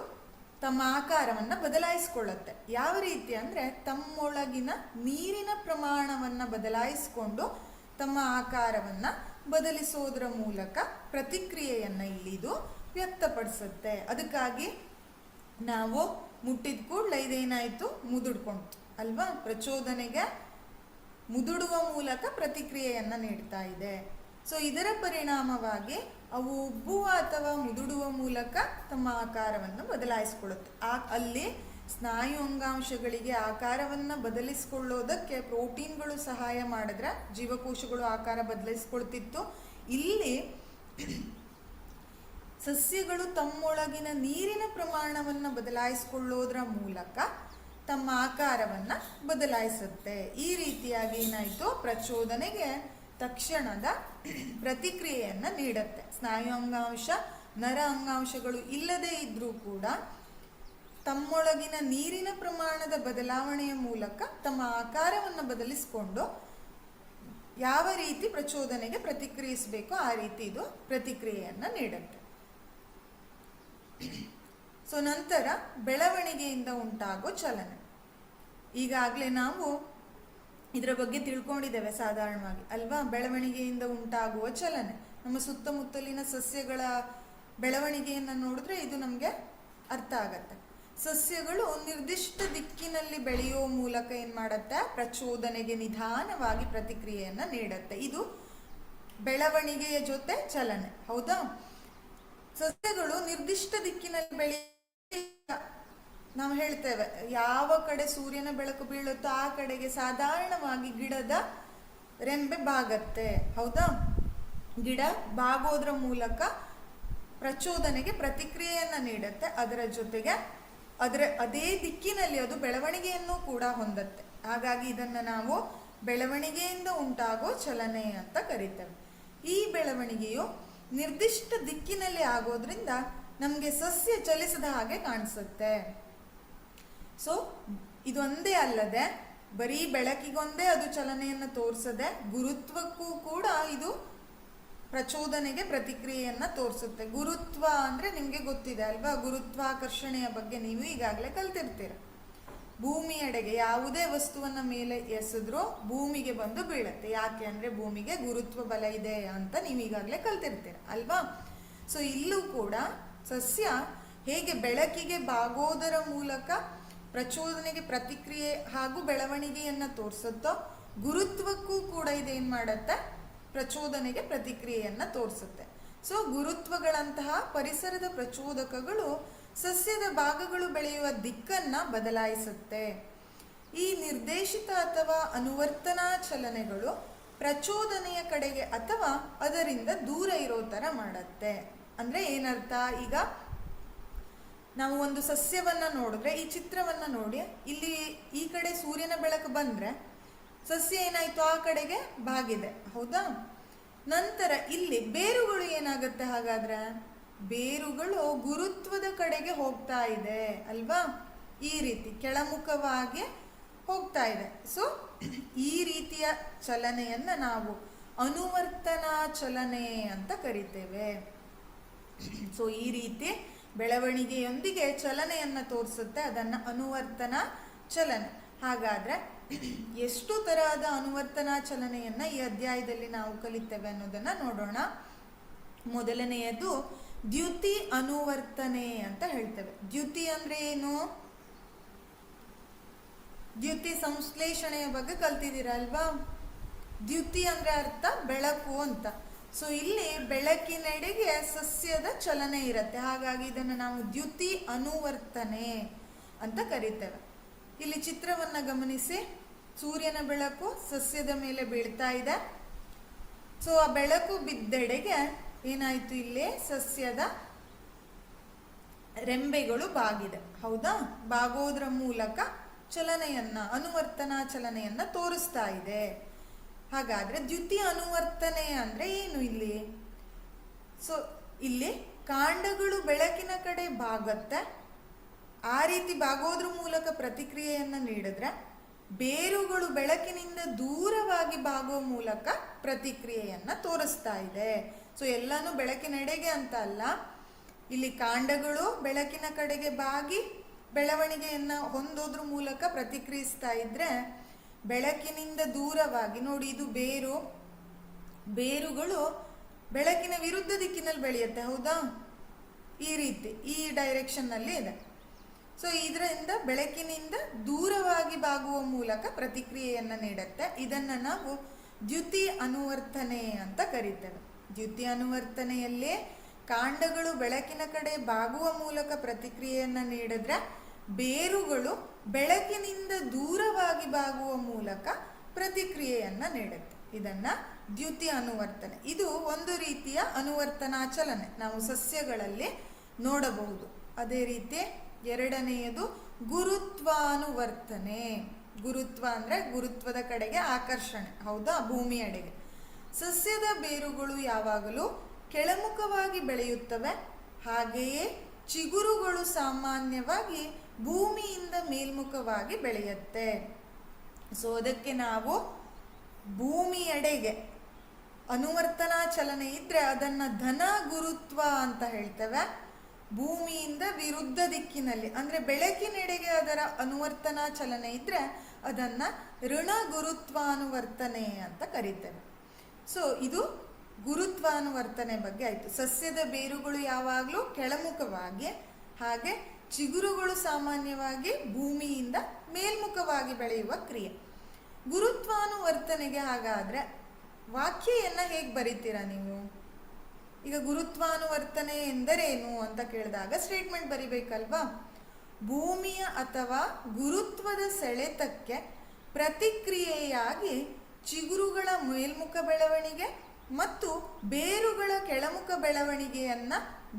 ತಮ್ಮ ಆಕಾರವನ್ನ ಬದಲಾಯಿಸಿಕೊಳ್ಳುತ್ತೆ. ಯಾವ ರೀತಿ ಅಂದ್ರೆ, ತಮ್ಮೊಳಗಿನ ನೀರಿನ ಪ್ರಮಾಣವನ್ನ ಬದಲಾಯಿಸಿಕೊಂಡು ತಮ್ಮ ಆಕಾರವನ್ನ ಬದಲಿಸೋದ್ರ ಮೂಲಕ ಪ್ರತಿಕ್ರಿಯೆಯನ್ನ ಇಲ್ಲಿದು ವ್ಯಕ್ತಪಡಿಸುತ್ತೆ. ಅದಕ್ಕಾಗಿ ನಾವು ಮುಟ್ಟಿದ ಕೂಡಲೇ ಇದೇನಾಯ್ತು? ಮುದುಡ್ಕೊಂತು ಅಲ್ವಾ? ಪ್ರಚೋದನೆಗೆ ಮುದುಡುವ ಮೂಲಕ ಪ್ರತಿಕ್ರಿಯೆಯನ್ನ ನೀಡ್ತಾ ಇದೆ. ಸೊ ಇದರ ಪರಿಣಾಮವಾಗಿ ಅವು ಉಬ್ಬುವ ಅಥವಾ ಮುದುಡುವ ಮೂಲಕ ತಮ್ಮ ಆಕಾರವನ್ನು ಬದಲಾಯಿಸಿಕೊಳ್ಳುತ್ತೆ. ಅಲ್ಲಿ ಸ್ನಾಯು ಅಂಗಾಂಶಗಳಿಗೆ ಆಕಾರವನ್ನ ಬದಲಿಸಿಕೊಳ್ಳೋದಕ್ಕೆ ಪ್ರೋಟೀನ್ಗಳು ಸಹಾಯ ಮಾಡಿದ್ರೆ ಜೀವಕೋಶಗಳು ಆಕಾರ ಬದಲಿಸಿಕೊಳ್ತಿತ್ತು. ಇಲ್ಲಿ ಸಸ್ಯಗಳು ತಮ್ಮೊಳಗಿನ ನೀರಿನ ಪ್ರಮಾಣವನ್ನು ಬದಲಾಯಿಸಿಕೊಳ್ಳೋದ್ರ ಮೂಲಕ ತಮ್ಮ ಆಕಾರವನ್ನ ಬದಲಾಯಿಸುತ್ತೆ. ಈ ರೀತಿಯಾಗಿ ಏನಾಯ್ತು? ಪ್ರಚೋದನೆಗೆ ತಕ್ಷಣದ ಪ್ರತಿಕ್ರಿಯೆಯನ್ನ ನೀಡುತ್ತೆ. ಸ್ನಾಯು ಅಂಗಾಂಶ, ನರ ಅಂಗಾಂಶಗಳು ಇಲ್ಲದೇ ಇದ್ರೂ ಕೂಡ ತಮ್ಮೊಳಗಿನ ನೀರಿನ ಪ್ರಮಾಣದ ಬದಲಾವಣೆಯ ಮೂಲಕ ತಮ್ಮ ಆಕಾರವನ್ನು ಬದಲಿಸಿಕೊಂಡು ಯಾವ ರೀತಿ ಪ್ರಚೋದನೆಗೆ ಪ್ರತಿಕ್ರಿಯಿಸಬೇಕೋ ಆ ರೀತಿ ಇದು ಪ್ರತಿಕ್ರಿಯೆಯನ್ನ ನೀಡುತ್ತೆ. ಸೊ ನಂತರ ಬೆಳವಣಿಗೆಯಿಂದ ಉಂಟಾಗೋ ಚಲನೆ. ಈಗಾಗಲೇ ನಾವು ಇದರ ಬಗ್ಗೆ ತಿಳ್ಕೊಂಡಿದ್ದೇವೆ ಸಾಧಾರಣವಾಗಿ ಅಲ್ವಾ? ಬೆಳವಣಿಗೆಯಿಂದ ಉಂಟಾಗುವ ಚಲನೆ. ನಮ್ಮ ಸುತ್ತಮುತ್ತಲಿನ ಸಸ್ಯಗಳ ಬೆಳವಣಿಗೆಯನ್ನು ನೋಡಿದ್ರೆ ಇದು ನಮಗೆ ಅರ್ಥ ಆಗತ್ತೆ. ಸಸ್ಯಗಳು ನಿರ್ದಿಷ್ಟ ದಿಕ್ಕಿನಲ್ಲಿ ಬೆಳೆಯುವ ಮೂಲಕ ಏನ್ ಮಾಡತ್ತೆ? ಪ್ರಚೋದನೆಗೆ ನಿಧಾನವಾಗಿ ಪ್ರತಿಕ್ರಿಯೆಯನ್ನ ನೀಡುತ್ತೆ. ಇದು ಬೆಳವಣಿಗೆಯ ಜೊತೆ ಚಲನೆ. ಹೌದಾ? ಸಸ್ಯಗಳು ನಿರ್ದಿಷ್ಟ ದಿಕ್ಕಿನಲ್ಲಿ ಬೆಳೆಯ, ನಾವು ಹೇಳ್ತೇವೆ ಯಾವ ಕಡೆ ಸೂರ್ಯನ ಬೆಳಕು ಬೀಳುತ್ತೋ ಆ ಕಡೆಗೆ ಸಾಧಾರಣವಾಗಿ ಗಿಡದ ರೆಂಬೆ ಬಾಗತ್ತೆ. ಹೌದಾ? ಗಿಡ ಬಾಗೋದ್ರ ಮೂಲಕ ಪ್ರಚೋದನೆಗೆ ಪ್ರತಿಕ್ರಿಯೆಯನ್ನ ನೀಡುತ್ತೆ. ಅದರ ಜೊತೆಗೆ ಅದೇ ದಿಕ್ಕಿನಲ್ಲಿ ಅದು ಬೆಳವಣಿಗೆಯನ್ನು ಕೂಡ ಹೊಂದತ್ತೆ. ಹಾಗಾಗಿ ಇದನ್ನ ನಾವು ಬೆಳವಣಿಗೆಯಿಂದ ಉಂಟಾಗೋ ಚಲನೆ ಅಂತ ಕರೀತೇವೆ. ಈ ಬೆಳವಣಿಗೆಯು ನಿರ್ದಿಷ್ಟ ದಿಕ್ಕಿನಲ್ಲಿ ಆಗೋದ್ರಿಂದ ನಮ್ಗೆ ಸಸ್ಯ ಚಲಿಸದ ಹಾಗೆ ಕಾಣಿಸುತ್ತೆ. ಸೊ ಇದೊಂದೇ ಅಲ್ಲದೆ ಬರೀ ಬೆಳಕಿಗೊಂದೇ ಅದು ಚಲನೆಯನ್ನ ತೋರಿಸದೆ ಗುರುತ್ವಕ್ಕೂ ಕೂಡ ಇದು ಪ್ರಚೋದನೆಗೆ ಪ್ರತಿಕ್ರಿಯೆಯನ್ನ ತೋರಿಸುತ್ತೆ. ಗುರುತ್ವ ಅಂದ್ರೆ ನಿಮ್ಗೆ ಗೊತ್ತಿದೆ ಅಲ್ವಾ? ಗುರುತ್ವಾಕರ್ಷಣೆಯ ಬಗ್ಗೆ ನೀವು ಈಗಾಗಲೇ ಕಲ್ತಿರ್ತೀರ. ಭೂಮಿಯೆಡೆಗೆ ಯಾವುದೇ ವಸ್ತುವನ್ನ ಮೇಲೆ ಎಸೆದ್ರೂ ಭೂಮಿಗೆ ಬಂದು ಬೀಳತ್ತೆ. ಯಾಕೆ ಅಂದ್ರೆ ಭೂಮಿಗೆ ಗುರುತ್ವ ಬಲ ಇದೆ ಅಂತ ನೀವು ಈಗಾಗಲೇ ಕಲ್ತಿರ್ತೀರ ಅಲ್ವಾ? ಸೊ ಇಲ್ಲೂ ಕೂಡ ಸಸ್ಯ ಹೇಗೆ ಬೆಳಕಿಗೆ ಬಾಗೋದರ ಮೂಲಕ ಪ್ರಚೋದನೆಗೆ ಪ್ರತಿಕ್ರಿಯೆ ಹಾಗೂ ಬೆಳವಣಿಗೆಯನ್ನ ತೋರಿಸುತ್ತೋ, ಗುರುತ್ವಕ್ಕೂ ಕೂಡ ಇದೇನ್ ಮಾಡತ್ತೆ? ಪ್ರಚೋದನೆಗೆ ಪ್ರತಿಕ್ರಿಯೆಯನ್ನ ತೋರಿಸುತ್ತೆ. ಸೊ ಗುರುತ್ವಗಳಂತಹ ಪರಿಸರದ ಪ್ರಚೋದಕಗಳು ಸಸ್ಯದ ಭಾಗಗಳು ಬೆಳೆಯುವ ದಿಕ್ಕನ್ನ ಬದಲಾಯಿಸುತ್ತೆ. ಈ ನಿರ್ದೇಶಿತ ಅಥವಾ ಅನುವರ್ತನಾ ಚಲನೆಗಳು ಪ್ರಚೋದನೆಯ ಕಡೆಗೆ ಅಥವಾ ಅದರಿಂದ ದೂರ ಇರೋ ತರ ಮಾಡತ್ತೆ. ಅಂದ್ರೆ ಏನರ್ಥ, ಈಗ ನಾವು ಒಂದು ಸಸ್ಯವನ್ನ ನೋಡಿದ್ರೆ, ಈ ಚಿತ್ರವನ್ನ ನೋಡಿ, ಇಲ್ಲಿ ಈ ಕಡೆ ಸೂರ್ಯನ ಬೆಳಕು ಬಂದ್ರೆ ಸಸ್ಯ ಏನಾಯ್ತು, ಆ ಕಡೆಗೆ ಬಾಗಿದೆ, ಹೌದಾ? ನಂತರ ಇಲ್ಲಿ ಬೇರುಗಳು ಏನಾಗುತ್ತೆ, ಹಾಗಾದ್ರೆ ಬೇರುಗಳು ಗುರುತ್ವದ ಕಡೆಗೆ ಹೋಗ್ತಾ ಇದೆ ಅಲ್ವಾ, ಈ ರೀತಿ ಕೆಳಮುಖವಾಗಿ ಹೋಗ್ತಾ ಇದೆ. ಸೊ ಈ ರೀತಿಯ ಚಲನೆಯನ್ನ ನಾವು ಅನುವರ್ತನಾ ಚಲನೆ ಅಂತ ಕರಿತೇವೆ. ಸೊ ಈ ರೀತಿ ಬೆಳವಣಿಗೆಯೊಂದಿಗೆ ಚಲನೆಯನ್ನ ತೋರಿಸುತ್ತೆ, ಅದನ್ನ ಅನುವರ್ತನಾ ಚಲನೆ. ಹಾಗಾದ್ರೆ ಎಷ್ಟು ತರಹದ ಅನುವರ್ತನಾ ಚಲನೆಯನ್ನ ಈ ಅಧ್ಯಾಯದಲ್ಲಿ ನಾವು ಕಲಿತೇವೆ ಅನ್ನೋದನ್ನ ನೋಡೋಣ. ಮೊದಲನೆಯದು ದ್ಯುತಿ ಅನುವರ್ತನೆ ಅಂತ ಹೇಳ್ತೇವೆ. ದ್ಯುತಿ ಅಂದ್ರೆ ಏನು? ದ್ಯುತಿ ಸಂಶ್ಲೇಷಣೆಯ ಬಗ್ಗೆ ಕಲ್ತಿದ್ದೀರಾ ಅಲ್ವಾ? ದ್ಯುತಿ ಅಂದ್ರೆ ಅರ್ಥ ಬೆಳಕು ಅಂತ. ಸೊ ಇಲ್ಲಿ ಬೆಳಕಿನೆಡೆಗೆ ಸಸ್ಯದ ಚಲನೆ ಇರುತ್ತೆ, ಹಾಗಾಗಿ ಇದನ್ನು ನಾವು ದ್ಯುತಿ ಅನುವರ್ತನೆ ಅಂತ ಕರಿತೇವೆ. ಇಲ್ಲಿ ಚಿತ್ರವನ್ನ ಗಮನಿಸಿ, ಸೂರ್ಯನ ಬೆಳಕು ಸಸ್ಯದ ಮೇಲೆ ಬೀಳ್ತಾ ಇದೆ. ಸೊ ಆ ಬೆಳಕು ಬಿದ್ದೆಡೆಗೆ ಏನಾಯ್ತು, ಇಲ್ಲಿ ಸಸ್ಯದ ರೆಂಬೆಗಳು ಬಾಗಿದೆ, ಹೌದಾ? ಬಾಗೋದ್ರ ಮೂಲಕ ಚಲನೆಯನ್ನ, ಅನುವರ್ತನಾ ಚಲನೆಯನ್ನ ತೋರಿಸ್ತಾ ಇದೆ. ಹಾಗಾದ್ರೆ ದ್ಯುತಿ ಅನುವರ್ತನೆ ಅಂದ್ರೆ ಏನು ಇಲ್ಲಿ? ಸೊ ಇಲ್ಲಿ ಕಾಂಡಗಳು ಬೆಳಕಿನ ಕಡೆ ಬಾಗತ್ತೆ, ಆ ರೀತಿ ಬಾಗೋದ್ರ ಮೂಲಕ ಪ್ರತಿಕ್ರಿಯೆಯನ್ನ ನೀಡಿದ್ರೆ ಬೇರುಗಳು ಬೆಳಕಿನಿಂದ ದೂರವಾಗಿ ಬಾಗೋ ಮೂಲಕ ಪ್ರತಿಕ್ರಿಯೆಯನ್ನ ತೋರಿಸ್ತಾ ಇದೆ. ಸೊ ಎಲ್ಲಾನು ಬೆಳಕಿನೆಡೆಗೆ ಅಂತ ಅಲ್ಲ, ಇಲ್ಲಿ ಕಾಂಡಗಳು ಬೆಳಕಿನ ಕಡೆಗೆ ಬಾಗಿ ಬೆಳವಣಿಗೆಯನ್ನ ಹೊಂದೋದ್ರ ಮೂಲಕ ಪ್ರತಿಕ್ರಿಯಿಸ್ತಾ ಇದ್ರೆ, ಬೆಳಕಿನಿಂದ ದೂರವಾಗಿ ನೋಡಿ, ಇದು ಬೇರುಗಳು ಬೆಳಕಿನ ವಿರುದ್ಧ ದಿಕ್ಕಿನಲ್ಲಿ ಬೆಳೆಯುತ್ತೆ, ಹೌದಾ? ಈ ರೀತಿ ಈ ಡೈರೆಕ್ಷನ್ ನಲ್ಲಿ ಇದೆ. ಸೊ ಇದರಿಂದ ಬೆಳಕಿನಿಂದ ದೂರವಾಗಿ ಬಾಗುವ ಮೂಲಕ ಪ್ರತಿಕ್ರಿಯೆಯನ್ನ ನೀಡುತ್ತೆ. ಇದನ್ನ ನಾವು ದ್ಯುತಿ ಅನುವರ್ತನೆ ಅಂತ ಕರಿತೇವೆ. ದ್ಯುತಿ ಅನುವರ್ತನೆಯಲ್ಲಿ ಕಾಂಡಗಳು ಬೆಳಕಿನ ಕಡೆ ಬಾಗುವ ಮೂಲಕ ಪ್ರತಿಕ್ರಿಯೆಯನ್ನ ನೀಡಿದ್ರೆ ಬೇರುಗಳು ಬೆಳಕಿನಿಂದ ದೂರವಾಗಿ ಬಾಗುವ ಮೂಲಕ ಪ್ರತಿಕ್ರಿಯೆಯನ್ನ ನೀಡುತ್ತೆ. ಇದನ್ನ ದ್ಯುತಿ ಅನುವರ್ತನೆ. ಇದು ಒಂದು ರೀತಿಯ ಅನುವರ್ತನಾ ಚಲನೆ ನಾವು ಸಸ್ಯಗಳಲ್ಲಿ ನೋಡಬಹುದು. ಅದೇ ರೀತಿ ಎರಡನೆಯದು ಗುರುತ್ವಾನುವರ್ತನೆ. ಗುರುತ್ವ ಅಂದ್ರೆ ಗುರುತ್ವದ ಕಡೆಗೆ ಆಕರ್ಷಣೆ, ಹೌದಾ? ಭೂಮಿಯೆಡೆಗೆ. ಸಸ್ಯದ ಬೇರುಗಳು ಯಾವಾಗಲೂ ಕೆಳಮುಖವಾಗಿ ಬೆಳೆಯುತ್ತವೆ, ಹಾಗೆಯೇ ಚಿಗುರುಗಳು ಸಾಮಾನ್ಯವಾಗಿ ಭೂಮಿಯಿಂದ ಮೇಲ್ಮುಖವಾಗಿ ಬೆಳೆಯುತ್ತೆ. ಸೊ ಅದಕ್ಕೆ ನಾವು ಭೂಮಿಯೆಡೆಗೆ ಅನುವರ್ತನಾ ಚಲನೆ ಇದ್ರೆ ಅದನ್ನ ಧನ ಗುರುತ್ವ ಅಂತ ಹೇಳ್ತೇವೆ. ಭೂಮಿಯಿಂದ ವಿರುದ್ಧ ದಿಕ್ಕಿನಲ್ಲಿ ಅಂದ್ರೆ ಬೆಳಕಿನೆಡೆಗೆ ಅದರ ಅನುವರ್ತನಾ ಚಲನೆ ಇದ್ರೆ ಅದನ್ನ ಋಣ ಗುರುತ್ವಾನುವರ್ತನೆ ಅಂತ ಕರೀತೇವೆ. ಸೊ ಇದು ಗುರುತ್ವಾನುವರ್ತನೆ ಬಗ್ಗೆ ಆಯ್ತು. ಸಸ್ಯದ ಬೇರುಗಳು ಯಾವಾಗಲೂ ಕೆಳಮುಖವಾಗಿ, ಹಾಗೆ ಚಿಗುರುಗಳು ಸಾಮಾನ್ಯವಾಗಿ ಭೂಮಿಯಿಂದ ಮೇಲ್ಮುಖವಾಗಿ ಬೆಳೆಯುವ ಕ್ರಿಯೆ. ಗುರುತ್ವಾನುವರ್ತನೆಗೆ ಹಾಗಾದ್ರೆ ವಾಕ್ಯೆಯನ್ನ ಹೇಗೆ ಬರೀತೀರಾ ನೀವು? ಈಗ ಗುರುತ್ವಾನುವರ್ತನೆ ಎಂದರೇನು ಅಂತ ಕೇಳಿದಾಗ ಸ್ಟೇಟ್ಮೆಂಟ್ ಬರಿಬೇಕಲ್ವಾ? ಭೂಮಿಯ ಅಥವಾ ಗುರುತ್ವದ ಸೆಳೆತಕ್ಕೆ ಪ್ರತಿಕ್ರಿಯೆಯಾಗಿ ಚಿಗುರುಗಳ ಮೇಲ್ಮುಖ ಬೆಳವಣಿಗೆ ಮತ್ತು ಬೇರುಗಳ ಕೆಳಮುಖ ಬೆಳವಣಿಗೆಯನ್ನ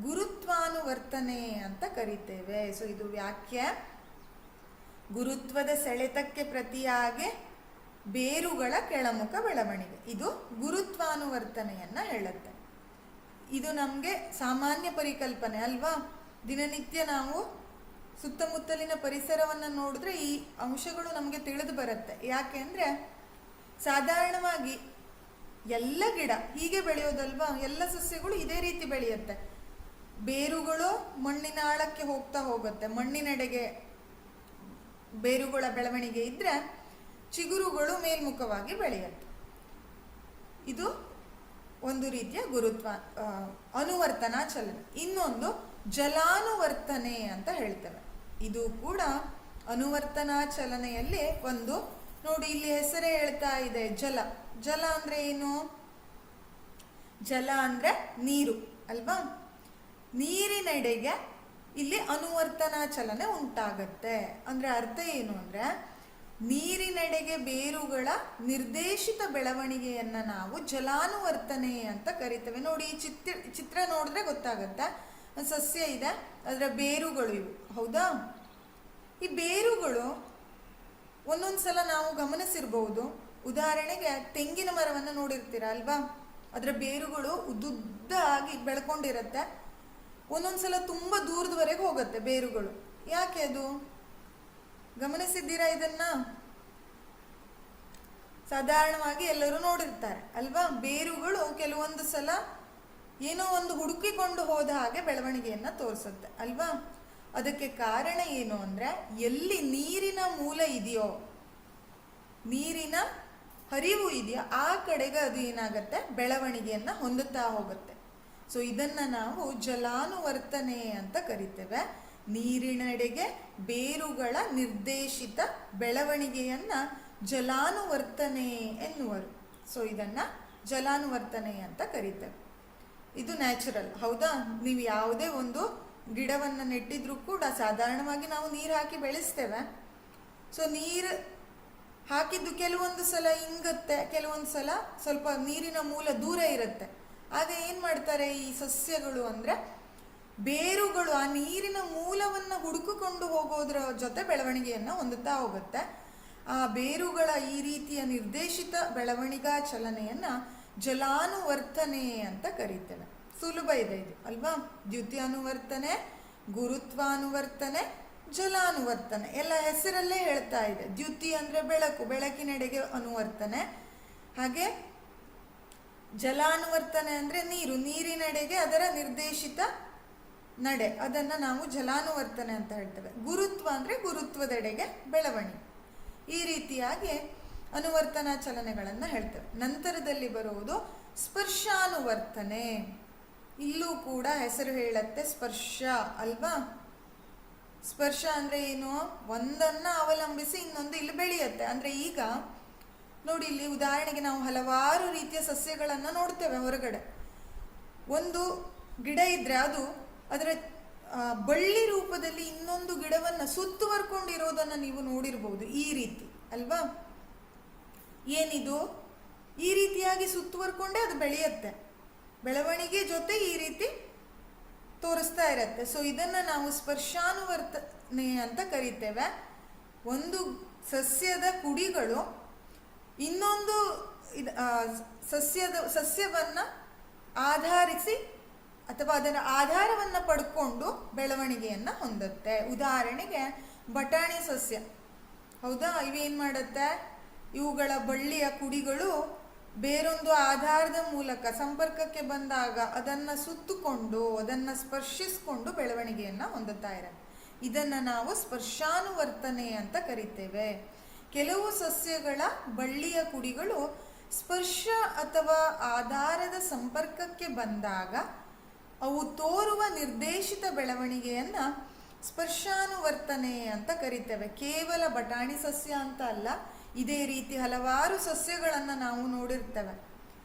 ಗುರುತ್ವಾನುವರ್ತನೆ ಅಂತ ಕರಿತೇವೆ. ಸೊ ಇದು ವ್ಯಾಖ್ಯೆ. ಗುರುತ್ವದ ಸೆಳೆತಕ್ಕೆ ಪ್ರತಿಯಾಗಿ ಬೇರುಗಳ ಕೆಳಮುಖ ಬೆಳವಣಿಗೆ, ಇದು ಗುರುತ್ವಾನುವರ್ತನೆಯನ್ನ ಹೇಳುತ್ತೆ. ಇದು ನಮಗೆ ಸಾಮಾನ್ಯ ಪರಿಕಲ್ಪನೆ ಅಲ್ವಾ? ದಿನನಿತ್ಯ ನಾವು ಸುತ್ತಮುತ್ತಲಿನ ಪರಿಸರವನ್ನು ನೋಡಿದ್ರೆ ಈ ಅಂಶಗಳು ನಮಗೆ ತಿಳಿದು ಬರುತ್ತೆ. ಯಾಕೆ ಅಂದರೆ ಸಾಧಾರಣವಾಗಿ ಎಲ್ಲ ಗಿಡ ಹೀಗೆ ಬೆಳೆಯೋದಲ್ವಾ, ಎಲ್ಲ ಸಸ್ಯಗಳು ಇದೇ ರೀತಿ ಬೆಳೆಯುತ್ತೆ. ಬೇರುಗಳು ಮಣ್ಣಿನ ಆಳಕ್ಕೆ ಹೋಗ್ತಾ ಹೋಗುತ್ತೆ, ಮಣ್ಣಿನೆಡೆಗೆ ಬೇರುಗಳ ಬೆಳವಣಿಗೆ ಇದ್ರೆ ಚಿಗುರುಗಳು ಮೇಲ್ಮುಖವಾಗಿ ಬೆಳೆಯುತ್ತೆ. ಇದು ಒಂದು ರೀತಿಯ ಅನುವರ್ತನಾ ಚಲನೆ. ಇನ್ನೊಂದು ಜಲಾನುವರ್ತನೆ ಅಂತ ಹೇಳ್ತೇವೆ. ಇದು ಕೂಡ ಅನುವರ್ತನಾ ಚಲನೆಯಲ್ಲಿ ಒಂದು. ನೋಡಿ ಇಲ್ಲಿ ಹೆಸರೇ ಹೇಳ್ತಾ ಇದೆ ಜಲ. ಜಲ ಅಂದ್ರೆ ಏನು? ಜಲ ಅಂದ್ರೆ ನೀರು ಅಲ್ವಾ? ನೀರಿನೆಡೆಗೆ ಇಲ್ಲಿ ಅನುವರ್ತನಾ ಚಲನೆ ಉಂಟಾಗತ್ತೆ. ಅಂದ್ರೆ ಅರ್ಥ ಏನು ಅಂದ್ರೆ ನೀರಿನೆಡೆಗೆ ಬೇರುಗಳ ನಿರ್ದೇಶಿತ ಬೆಳವಣಿಗೆಯನ್ನ ನಾವು ಜಲಾನುವರ್ತನೆ ಅಂತ ಕರಿತೇವೆ. ನೋಡಿ, ಈ ಚಿತ್ರ ನೋಡಿದ್ರೆ ಗೊತ್ತಾಗತ್ತೆ. ಸಸ್ಯ ಇದೆ, ಅದರ ಬೇರುಗಳು ಇವು, ಹೌದಾ? ಈ ಬೇರುಗಳು ಒಂದೊಂದ್ಸಲ ನಾವು ಗಮನಿಸಿರ್ಬಹುದು. ಉದಾಹರಣೆಗೆ ತೆಂಗಿನ ಮರವನ್ನು ನೋಡಿರ್ತೀರ ಅಲ್ವಾ? ಅದರ ಬೇರುಗಳು ಉದ್ದುದ್ದ ಆಗಿ ಬೆಳ್ಕೊಂಡಿರತ್ತೆ. ಒಂದೊಂದ್ಸಲ ತುಂಬಾ ದೂರದವರೆಗೆ ಹೋಗುತ್ತೆ ಬೇರುಗಳು. ಯಾಕೆ ಅದು? ಗಮನಿಸಿದ್ದೀರಾ ಇದನ್ನ? ಸಾಧಾರಣವಾಗಿ ಎಲ್ಲರೂ ನೋಡಿರ್ತಾರೆ ಅಲ್ವಾ? ಬೇರುಗಳು ಕೆಲವೊಂದು ಸಲ ಏನೋ ಒಂದು ಹುಡುಕಿಕೊಂಡು ಹೋದ ಹಾಗೆ ಬೆಳವಣಿಗೆಯನ್ನ ತೋರಿಸುತ್ತೆ ಅಲ್ವಾ? ಅದಕ್ಕೆ ಕಾರಣ ಏನು ಅಂದ್ರೆ, ಎಲ್ಲಿ ನೀರಿನ ಮೂಲ ಇದೆಯೋ, ನೀರಿನ ಹರಿವು ಇದೆಯೋ, ಆ ಕಡೆಗೆ ಅದು ಏನಾಗತ್ತೆ, ಬೆಳವಣಿಗೆಯನ್ನ ಹೊಂದುತ್ತಾ ಹೋಗುತ್ತೆ. ಸೊ ಇದನ್ನ ನಾವು ಜಲಾನುವರ್ತನೆ ಅಂತ ಕರಿತೇವೆ. ನೀರಿನೆಡೆಗೆ ಬೇರುಗಳ ನಿರ್ದೇಶಿತ ಬೆಳವಣಿಗೆಯನ್ನ ಜಲಾನುವರ್ತನೆ ಎನ್ನುವರು. ಸೊ ಇದನ್ನ ಜಲಾನುವರ್ತನೆ ಅಂತ ಕರಿತೇವೆ. ಇದು ನ್ಯಾಚುರಲ್, ಹೌದಾ? ನೀವು ಯಾವುದೇ ಒಂದು ಗಿಡವನ್ನು ನೆಟ್ಟಿದ್ರೂ ಕೂಡ ಸಾಧಾರಣವಾಗಿ ನಾವು ನೀರು ಹಾಕಿ ಬೆಳೆಸ್ತೇವೆ. ಸೊ ನೀರು ಹಾಕಿದ್ದು ಕೆಲವೊಂದು ಸಲ ಇಂಗುತ್ತೆ, ಕೆಲವೊಂದು ಸಲ ಸ್ವಲ್ಪ ನೀರಿನ ಮೂಲ ದೂರ ಇರುತ್ತೆ. ಆಗ ಏನು ಮಾಡ್ತಾರೆ ಈ ಸಸ್ಯಗಳು ಅಂದರೆ, ಬೇರುಗಳು ಆ ನೀರಿನ ಮೂಲವನ್ನು ಹುಡುಕಿಕೊಂಡು ಹೋಗೋದ್ರ ಜೊತೆ ಬೆಳವಣಿಗೆಯನ್ನು ಹೊಂದುತ್ತಾ ಹೋಗುತ್ತೆ. ಆ ಬೇರುಗಳ ಈ ರೀತಿಯ ನಿರ್ದೇಶಿತ ಬೆಳವಣಿಗಾ ಚಲನೆಯನ್ನು ಜಲಾನುವರ್ತನೆ ಅಂತ ಕರೀತೇವೆ. ಸುಲಭ ಇದೆ ಇದು ಅಲ್ವಾ? ದ್ಯುತಿಯಾನುವರ್ತನೆ, ಗುರುತ್ವಾನುವರ್ತನೆ, ಜಲಾನುವರ್ತನೆ ಎಲ್ಲ ಹೆಸರಲ್ಲೇ ಹೇಳ್ತಾ ಇದೆ. ದ್ಯುತಿ ಅಂದರೆ ಬೆಳಕು, ಬೆಳಕಿನೆಡೆಗೆ ಅನುವರ್ತನೆ. ಹಾಗೆ ಜಲಾನುವರ್ತನೆ ಅಂದರೆ ನೀರು, ನೀರಿನೆಡೆಗೆ ಅದರ ನಿರ್ದೇಶಿತ ನಡೆ, ಅದನ್ನು ನಾವು ಜಲಾನುವರ್ತನೆ ಅಂತ ಹೇಳ್ತೇವೆ. ಗುರುತ್ವ ಅಂದರೆ ಗುರುತ್ವದೆಡೆಗೆ ಬೆಳವಣಿಗೆ. ಈ ರೀತಿಯಾಗಿ ಅನುವರ್ತನಾ ಚಲನೆಗಳನ್ನು ಹೇಳ್ತೇವೆ. ನಂತರದಲ್ಲಿ ಬರುವುದು ಸ್ಪರ್ಶಾನುವರ್ತನೆ. ಇಲ್ಲೂ ಕೂಡ ಹೆಸರು ಹೇಳುತ್ತೆ ಸ್ಪರ್ಶ ಅಲ್ವಾ? ಸ್ಪರ್ಶ ಅಂದರೆ ಏನು? ಒಂದನ್ನು ಅವಲಂಬಿಸಿ ಇನ್ನೊಂದು ಇಲ್ಲಿ ಬೆಳೆಯುತ್ತೆ. ಅಂದರೆ ಈಗ ನೋಡಿ, ಇಲ್ಲಿ ಉದಾಹರಣೆಗೆ ನಾವು ಹಲವಾರು ರೀತಿಯ ಸಸ್ಯಗಳನ್ನು ನೋಡ್ತೇವೆ ಹೊರಗಡೆ. ಒಂದು ಗಿಡ ಇದ್ರೆ ಅದು ಅದರ ಬಳ್ಳಿ ರೂಪದಲ್ಲಿ ಇನ್ನೊಂದು ಗಿಡವನ್ನು ಸುತ್ತುವರ್ಕೊಂಡಿರೋದನ್ನು ನೀವು ನೋಡಿರ್ಬೋದು. ಈ ರೀತಿ ಅಲ್ವಾ? ಏನಿದು? ಈ ರೀತಿಯಾಗಿ ಸುತ್ತುವರ್ಕೊಂಡೇ ಅದು ಬೆಳೆಯುತ್ತೆ. ಬೆಳವಣಿಗೆ ಜೊತೆ ಈ ರೀತಿ ತೋರಿಸ್ತಾ ಇರತ್ತೆ. ಸೊ ಇದನ್ನು ನಾವು ಸ್ಪರ್ಶಾನುವರ್ತನೆ ಅಂತ ಕರಿತೇವೆ. ಒಂದು ಕುಡಿಗಳು ಇನ್ನೊಂದು ಸಸ್ಯವನ್ನು ಆಧರಿಸಿ ಅಥವಾ ಅದರ ಆಧಾರವನ್ನು ಪಡ್ಕೊಂಡು ಬೆಳವಣಿಗೆಯನ್ನು ಹೊಂದುತ್ತೆ. ಉದಾಹರಣೆಗೆ ಬಟಾಣಿ ಸಸ್ಯ, ಹೌದಾ? ಇವೇನು ಮಾಡುತ್ತೆ? ಇವುಗಳ ಬಳ್ಳಿಯ ಕುಡಿಗಳು ಬೇರೊಂದು ಆಧಾರದ ಮೂಲಕ ಸಂಪರ್ಕಕ್ಕೆ ಬಂದಾಗ ಅದನ್ನು ಸುತ್ತುಕೊಂಡು ಅದನ್ನು ಸ್ಪರ್ಶಿಸಿಕೊಂಡು ಬೆಳವಣಿಗೆಯನ್ನು ಹೊಂದುತ್ತಾ ಇರುತ್ತೆ. ಇದನ್ನು ನಾವು ಸ್ಪರ್ಶಾನುವರ್ತನೆ ಅಂತ ಕರಿತೇವೆ. ಕೆಲವು ಸಸ್ಯಗಳ ಬಳ್ಳಿಯ ಕುಡಿಗಳು ಸ್ಪರ್ಶ ಅಥವಾ ಆಧಾರದ ಸಂಪರ್ಕಕ್ಕೆ ಬಂದಾಗ ಅವು ತೋರುವ ನಿರ್ದೇಶಿತ ಬೆಳವಣಿಗೆಯನ್ನು ಸ್ಪರ್ಶಾನುವರ್ತನೆ ಅಂತ ಕರಿತೇವೆ. ಕೇವಲ ಬಟಾಣಿ ಸಸ್ಯ ಅಂತ ಅಲ್ಲ, ಇದೇ ರೀತಿ ಹಲವಾರು ಸಸ್ಯಗಳನ್ನು ನಾವು ನೋಡಿರ್ತೇವೆ.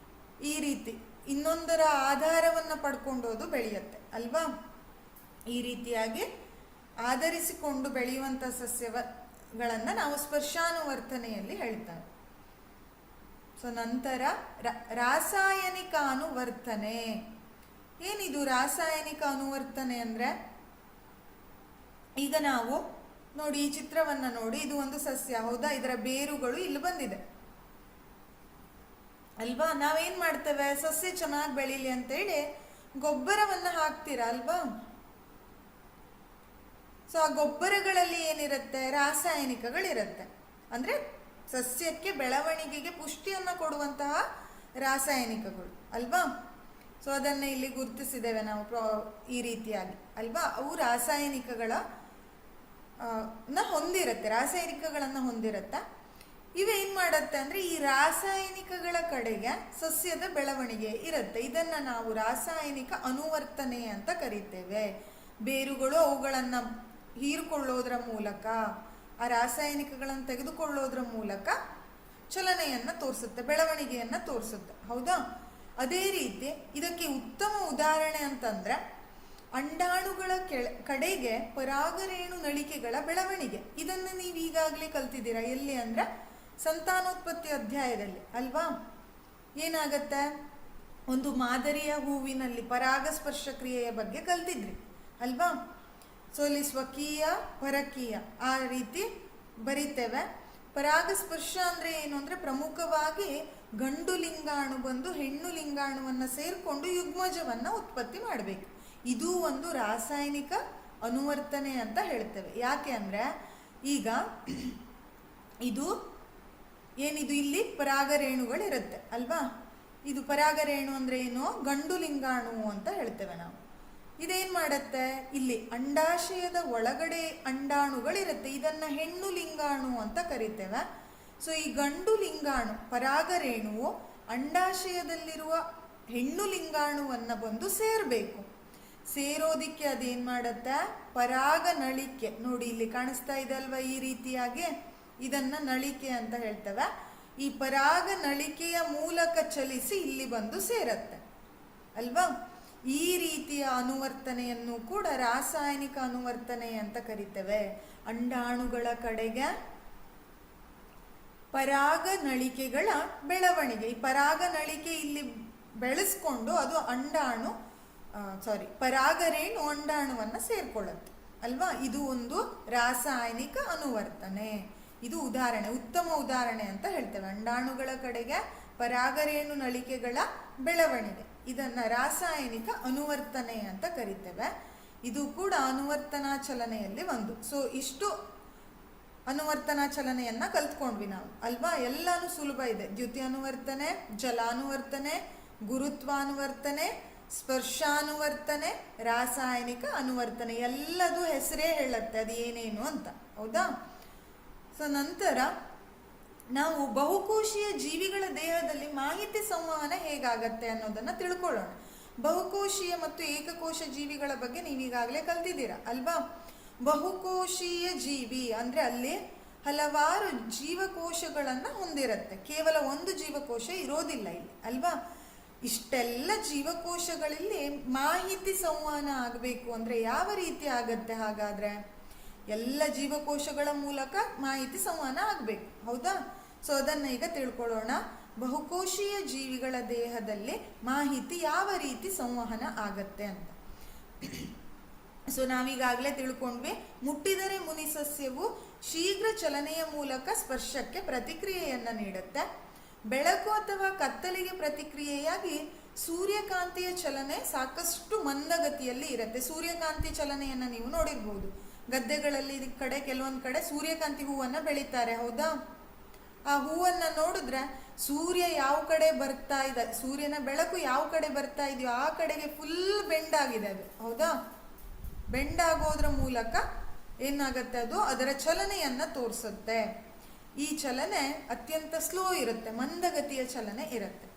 ಈ ರೀತಿ ಇನ್ನೊಂದರ ಆಧಾರವನ್ನು ಪಡ್ಕೊಂಡೋದು ಬೆಳೆಯುತ್ತೆ ಅಲ್ವಾ? ಈ ರೀತಿಯಾಗಿ ಆಧರಿಸಿಕೊಂಡು ಬೆಳೆಯುವಂಥ ಸಸ್ಯಗಳನ್ನು ನಾವು ಸ್ಪರ್ಶಾನುವರ್ತನೆಯಲ್ಲಿ ಹೇಳ್ತೇವೆ. ಸೊ ನಂತರ ರಾಸಾಯನಿಕ ಅನುವರ್ತನೆ. ಏನಿದು ರಾಸಾಯನಿಕ ಅನುವರ್ತನೆ ಅಂದರೆ? ಈಗ ನಾವು ನೋಡಿ, ಈ ಚಿತ್ರವನ್ನು ನೋಡಿ, ಇದು ಒಂದು ಸಸ್ಯ, ಹೌದಾ? ಇದರ ಬೇರುಗಳು ಇಲ್ಲಿ ಬಂದಿದೆ ಅಲ್ವಾ? ನಾವೇನ್ ಮಾಡ್ತೇವೆ? ಸಸ್ಯ ಚೆನ್ನಾಗಿ ಬೆಳೀಲಿ ಅಂತೇಳಿ ಗೊಬ್ಬರವನ್ನು ಹಾಕ್ತೀರಾ ಅಲ್ವಾ? ಸೊ ಆ ಗೊಬ್ಬರಗಳಲ್ಲಿ ಏನಿರುತ್ತೆ? ರಾಸಾಯನಿಕಗಳಿರುತ್ತೆ. ಅಂದರೆ ಸಸ್ಯಕ್ಕೆ ಬೆಳವಣಿಗೆಗೆ ಪುಷ್ಟಿಯನ್ನು ಕೊಡುವಂತಹ ರಾಸಾಯನಿಕಗಳು ಅಲ್ವಾ? ಸೊ ಅದನ್ನು ಇಲ್ಲಿ ಗುರುತಿಸಿದ್ದೇವೆ ನಾವು ಈ ರೀತಿಯಾಗಿ ಅಲ್ವಾ? ಅವು ರಾಸಾಯನಿಕಗಳನ್ನು ಹೊಂದಿರುತ್ತೆ. ಇವೇನು ಮಾಡುತ್ತೆ ಅಂದರೆ, ಈ ರಾಸಾಯನಿಕಗಳ ಕಡೆಗೆ ಸಸ್ಯದ ಬೆಳವಣಿಗೆ ಇರುತ್ತೆ. ಇದನ್ನು ನಾವು ರಾಸಾಯನಿಕ ಅನುವರ್ತನೆ ಅಂತ ಕರಿತೇವೆ. ಬೇರುಗಳು ಅವುಗಳನ್ನು ಹೀರಿಕೊಳ್ಳೋದ್ರ ಮೂಲಕ, ಆ ರಾಸಾಯನಿಕಗಳನ್ನು ತೆಗೆದುಕೊಳ್ಳೋದ್ರ ಮೂಲಕ ಚಲನೆಯನ್ನು ತೋರಿಸುತ್ತೆ, ಬೆಳವಣಿಗೆಯನ್ನು ತೋರಿಸುತ್ತೆ, ಹೌದಾ? ಅದೇ ರೀತಿ ಇದಕ್ಕೆ ಉತ್ತಮ ಉದಾಹರಣೆ ಅಂತಂದರೆ ಅಂಡಾಣುಗಳ ಕಡೆಗೆ ಪರಾಗರೇಣು ನಳಿಕೆಗಳ ಬೆಳವಣಿಗೆ. ಇದನ್ನು ನೀವು ಈಗಾಗಲೇ ಕಲ್ತಿದ್ದೀರಾ. ಎಲ್ಲಿ ಅಂದ್ರೆ ಸಂತಾನೋತ್ಪತ್ತಿ ಅಧ್ಯಾಯದಲ್ಲಿ ಅಲ್ವಾ. ಏನಾಗತ್ತೆ, ಒಂದು ಮಾದರಿಯ ಹೂವಿನಲ್ಲಿ ಪರಾಗಸ್ಪರ್ಶ ಕ್ರಿಯೆಯ ಬಗ್ಗೆ ಕಲ್ತಿದ್ರಿ ಅಲ್ವಾ. ಸೊ ಇಲ್ಲಿ ಸ್ವಕೀಯ ಪರಕೀಯ ಆ ರೀತಿ ಬರಿತೇವೆ. ಪರಾಗಸ್ಪರ್ಶ ಅಂದ್ರೆ ಏನು ಅಂದ್ರೆ ಪ್ರಮುಖವಾಗಿ ಗಂಡು ಲಿಂಗಾಣು ಬಂದು ಹೆಣ್ಣು ಲಿಂಗಾಣುವನ್ನ ಸೇರ್ಕೊಂಡು ಯುಗ್ಮಜವನ್ನ ಉತ್ಪತ್ತಿ ಮಾಡಬೇಕು. ಇದು ಒಂದು ರಾಸಾಯನಿಕ ಅನುವರ್ತನೆ ಅಂತ ಹೇಳ್ತೇವೆ. ಯಾಕೆ ಅಂದ್ರೆ ಈಗ ಇದು ಏನಿದು ಇಲ್ಲಿ ಪರಾಗರೇಣುಗಳಿರುತ್ತೆ ಅಲ್ವಾ. ಇದು ಪರಾಗರೇಣು ಅಂದ್ರೆ ಏನು, ಗಂಡು ಲಿಂಗಾಣು ಅಂತ ಹೇಳ್ತೇವೆ ನಾವು. ಇದೇನ್ ಮಾಡತ್ತೆ, ಇಲ್ಲಿ ಅಂಡಾಶಯದ ಒಳಗಡೆ ಅಂಡಾಣುಗಳಿರುತ್ತೆ, ಇದನ್ನ ಹೆಣ್ಣು ಲಿಂಗಾಣು ಅಂತ ಕರಿತೇವೆ. ಸೊ ಈ ಗಂಡು ಲಿಂಗಾಣು ಪರಾಗರೇಣುವು ಅಂಡಾಶಯದಲ್ಲಿರುವ ಹೆಣ್ಣು ಲಿಂಗಾಣುವನ್ನ ಬಂದು ಸೇರ್ಬೇಕು. ಸೇರೋದಿಕ್ಕೆ ಅದೇನ್ ಮಾಡತ್ತೆ, ಪರಾಗ ನಳಿಕೆ ನೋಡಿ ಇಲ್ಲಿ ಕಾಣಿಸ್ತಾ ಇದೆ ಅಲ್ವಾ, ಈ ರೀತಿಯಾಗಿ ಇದನ್ನ ನಳಿಕೆ ಅಂತ ಹೇಳ್ತೇವೆ. ಈ ಪರಾಗ ನಳಿಕೆಯ ಮೂಲಕ ಚಲಿಸಿ ಇಲ್ಲಿ ಬಂದು ಸೇರತ್ತೆ ಅಲ್ವಾ. ಈ ರೀತಿಯ ಅನುವರ್ತನೆಯನ್ನು ಕೂಡ ರಾಸಾಯನಿಕ ಅನುವರ್ತನೆ ಅಂತ ಕರಿತೇವೆ. ಅಂಡಾಣುಗಳ ಕಡೆಗೆ ಪರಾಗ ನಳಿಕೆಗಳ ಬೆಳವಣಿಗೆ. ಈ ಪರಾಗ ನಳಿಕೆ ಇಲ್ಲಿ ಬೆಳೆಸ್ಕೊಂಡು ಅದು ಪರಾಗರೇಣು ಅಂಡಾಣುವನ್ನ ಸೇರ್ಕೊಳ್ಳುತ್ತೆ ಅಲ್ವಾ. ಇದು ಒಂದು ರಾಸಾಯನಿಕ ಅನುವರ್ತನೆ. ಇದು ಉದಾಹರಣೆ, ಉತ್ತಮ ಉದಾಹರಣೆ ಅಂತ ಹೇಳ್ತೇವೆ. ಅಂಡಾಣುಗಳ ಕಡೆಗೆ ಪರಾಗರೇಣು ನಳಿಕೆಗಳ ಬೆಳವಣಿಗೆ, ಇದನ್ನ ರಾಸಾಯನಿಕ ಅನುವರ್ತನೆ ಅಂತ ಕರಿತೇವೆ. ಇದು ಕೂಡ ಅನುವರ್ತನಾ ಚಲನೆಯಲ್ಲಿ ಒಂದು. ಸೊ ಇಷ್ಟು ಅನುವರ್ತನಾ ಚಲನೆಯನ್ನ ಕಲ್ತ್ಕೊಂಡ್ವಿ ನಾವು ಅಲ್ವಾ. ಎಲ್ಲಾನು ಸುಲಭ ಇದೆ. ದ್ಯುತಿಯನುವರ್ತನೆ, ಜಲಾನುವರ್ತನೆ, ಗುರುತ್ವಾನುವರ್ತನೆ, ಸ್ಪರ್ಶಾನುವರ್ತನೆ, ರಾಸಾಯನಿಕ ಅನುವರ್ತನೆ, ಎಲ್ಲದೂ ಹೆಸರೇ ಹೇಳುತ್ತೆ ಅದು ಏನೇನು ಅಂತ. ಹೌದಾ. ಸೊ ನಂತರ ನಾವು ಬಹುಕೋಶೀಯ ಜೀವಿಗಳ ದೇಹದಲ್ಲಿ ಮಾಹಿತಿ ಸಂವಹನ ಹೇಗಾಗತ್ತೆ ಅನ್ನೋದನ್ನ ತಿಳ್ಕೊಳ್ಳೋಣ. ಬಹುಕೋಶೀಯ ಮತ್ತು ಏಕಕೋಶ ಜೀವಿಗಳ ಬಗ್ಗೆ ನೀವೀಗಾಗಲೇ ಕಲ್ತಿದ್ದೀರಾ ಅಲ್ವಾ. ಬಹುಕೋಶೀಯ ಜೀವಿ ಅಂದ್ರೆ ಅಲ್ಲಿ ಹಲವಾರು ಜೀವಕೋಶಗಳನ್ನ ಹೊಂದಿರುತ್ತೆ, ಕೇವಲ ಒಂದು ಜೀವಕೋಶ ಇರೋದಿಲ್ಲ ಇಲ್ಲಿ ಅಲ್ವಾ. ಇಷ್ಟೆಲ್ಲ ಜೀವಕೋಶಗಳಲ್ಲಿ ಮಾಹಿತಿ ಸಂವಹನ ಆಗಬೇಕು ಅಂದ್ರೆ ಯಾವ ರೀತಿ ಆಗತ್ತೆ ಹಾಗಾದ್ರೆ, ಎಲ್ಲ ಜೀವಕೋಶಗಳ ಮೂಲಕ ಮಾಹಿತಿ ಸಂವಹನ ಆಗಬೇಕು. ಹೌದಾ. ಸೊ ಅದನ್ನ ಈಗ ತಿಳ್ಕೊಳ್ಳೋಣ. ಬಹುಕೋಶೀಯ ಜೀವಿಗಳ ದೇಹದಲ್ಲಿ ಮಾಹಿತಿ ಯಾವ ರೀತಿ ಸಂವಹನ ಆಗತ್ತೆ ಅಂತ. ಸೊ ನಾವೀಗಾಗಲೇ ತಿಳ್ಕೊಂಡ್ವಿ, ಮುಟ್ಟಿದರೆ ಮುನಿ ಸಸ್ಯವು ಶೀಘ್ರ ಚಲನೆಯ ಮೂಲಕ ಸ್ಪರ್ಶಕ್ಕೆ ಪ್ರತಿಕ್ರಿಯೆಯನ್ನ ನೀಡುತ್ತೆ. ಬೆಳಕು ಅಥವಾ ಕತ್ತಲಿಗೆ ಪ್ರತಿಕ್ರಿಯೆಯಾಗಿ ಸೂರ್ಯಕಾಂತಿಯ ಚಲನೆ ಸಾಕಷ್ಟು ಮಂದಗತಿಯಲ್ಲಿ ಇರುತ್ತೆ. ಸೂರ್ಯಕಾಂತಿ ಚಲನೆಯನ್ನ ನೀವು ನೋಡಿರ್ಬೋದು. ಗದ್ದೆಗಳಲ್ಲಿ ಕೆಲವೊಂದ್ ಕಡೆ ಸೂರ್ಯಕಾಂತಿ ಹೂವನ್ನ ಬೆಳೀತಾರೆ. ಹೌದಾ. ಆ ಹೂವನ್ನ ನೋಡಿದ್ರೆ ಸೂರ್ಯ ಯಾವ ಕಡೆ ಬರ್ತಾ ಇದೆ, ಸೂರ್ಯನ ಬೆಳಕು ಯಾವ ಕಡೆ ಬರ್ತಾ ಇದೆಯೋ ಆ ಕಡೆಗೆ ಫುಲ್ ಬೆಂಡ್ ಆಗಿದೆ ಅದು. ಹೌದಾ. ಬೆಂಡ್ ಆಗೋದ್ರ ಮೂಲಕ ಏನಾಗತ್ತೆ, ಅದು ಅದರ ಚಲನೆಯನ್ನ ತೋರಿಸುತ್ತೆ. ಈ ಚಲನೆ ಅತ್ಯಂತ ಸ್ಲೋ ಇರುತ್ತೆ, ಮಂದಗತಿಯ ಚಲನೆ ಇರುತ್ತೆ.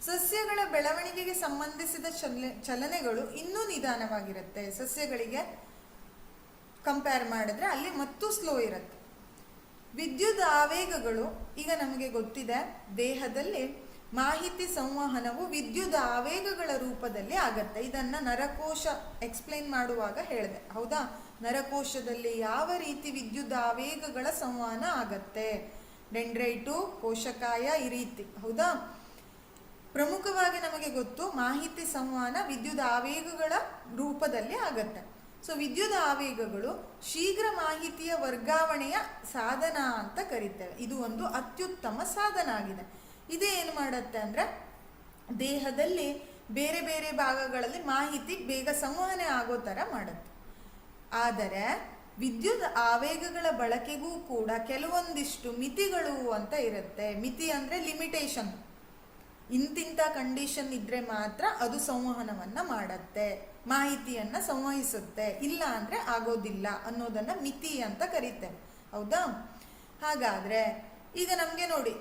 ಸಸ್ಯಗಳ ಬೆಳವಣಿಗೆಗೆ ಸಂಬಂಧಿಸಿದ ಚಲನೆಗಳು ಇನ್ನೂ ನಿಧಾನವಾಗಿರುತ್ತೆ. ಸಸ್ಯಗಳಿಗೆ ಕಂಪೇರ್ ಮಾಡಿದ್ರೆ ಅಲ್ಲಿ ಮತ್ತೂ ಸ್ಲೋ ಇರುತ್ತೆ. ವಿದ್ಯುತ್ ಆವೇಗಗಳು, ಈಗ ನಮಗೆ ಗೊತ್ತಿದೆ ದೇಹದಲ್ಲಿ ಮಾಹಿತಿ ಸಂವಹನವು ವಿದ್ಯುತ್ ಆವೇಗಗಳ ರೂಪದಲ್ಲಿ ಆಗತ್ತೆ. ಇದನ್ನ ನರಕೋಶ ಎಕ್ಸ್ಪ್ಲೈನ್ ಮಾಡುವಾಗ ಹೇಳಿದೆ. ಹೌದಾ. ನರಕೋಶದಲ್ಲಿ ಯಾವ ರೀತಿ ವಿದ್ಯುತ್ ಆವೇಗಗಳ ಸಂವಹನ ಆಗತ್ತೆ, ಡೆಂಡ್ರೈಟು, ಕೋಶಕಾಯ, ಈ ರೀತಿ. ಹೌದಾ. ಪ್ರಮುಖವಾಗಿ ನಮಗೆ ಗೊತ್ತು ಮಾಹಿತಿ ಸಂವಹನ ವಿದ್ಯುತ್ ಆವೇಗಗಳ ರೂಪದಲ್ಲಿ ಆಗತ್ತೆ. ಸೊ ವಿದ್ಯುತ್ ಆವೇಗಗಳು ಶೀಘ್ರ ಮಾಹಿತಿಯ ವರ್ಗಾವಣೆಯ ಸಾಧನ ಅಂತ ಕರಿತೇವೆ. ಇದು ಒಂದು ಅತ್ಯುತ್ತಮ ಸಾಧನ ಆಗಿದೆ. ಇದೇ ಏನು ಮಾಡುತ್ತೆ ಅಂದ್ರೆ ದೇಹದಲ್ಲಿ ಬೇರೆ ಬೇರೆ ಭಾಗಗಳಲ್ಲಿ ಮಾಹಿತಿ ಬೇಗ ಸಂವಹನ ಆಗೋ ತರ ಮಾಡುತ್ತೆ. ಆದರೆ ವಿದ್ಯುತ್ ಆವೇಗಗಳ ಬಳಕೆಗೂ ಕೂಡ ಕೆಲವೊಂದಿಷ್ಟು ಮಿತಿಗಳು ಅಂತ ಇರುತ್ತೆ. ಮಿತಿ ಅಂದ್ರೆ ಲಿಮಿಟೇಷನ್. ಇಂತಿಂತ ಕಂಡೀಷನ್ ಇದ್ರೆ ಮಾತ್ರ ಅದು ಸಂವಹನವನ್ನ ಮಾಡತ್ತೆ, ಮಾಹಿತಿಯನ್ನ ಸಂವಹಿಸುತ್ತೆ, ಇಲ್ಲ ಅಂದ್ರೆ ಆಗೋದಿಲ್ಲ ಅನ್ನೋದನ್ನ ಮಿತಿ ಅಂತ ಕರೀತೇವೆ. ಹೌದಾ. ಹಾಗಾದ್ರೆ ಈಗ ನಮ್ಗೆ ನೋಡಿ,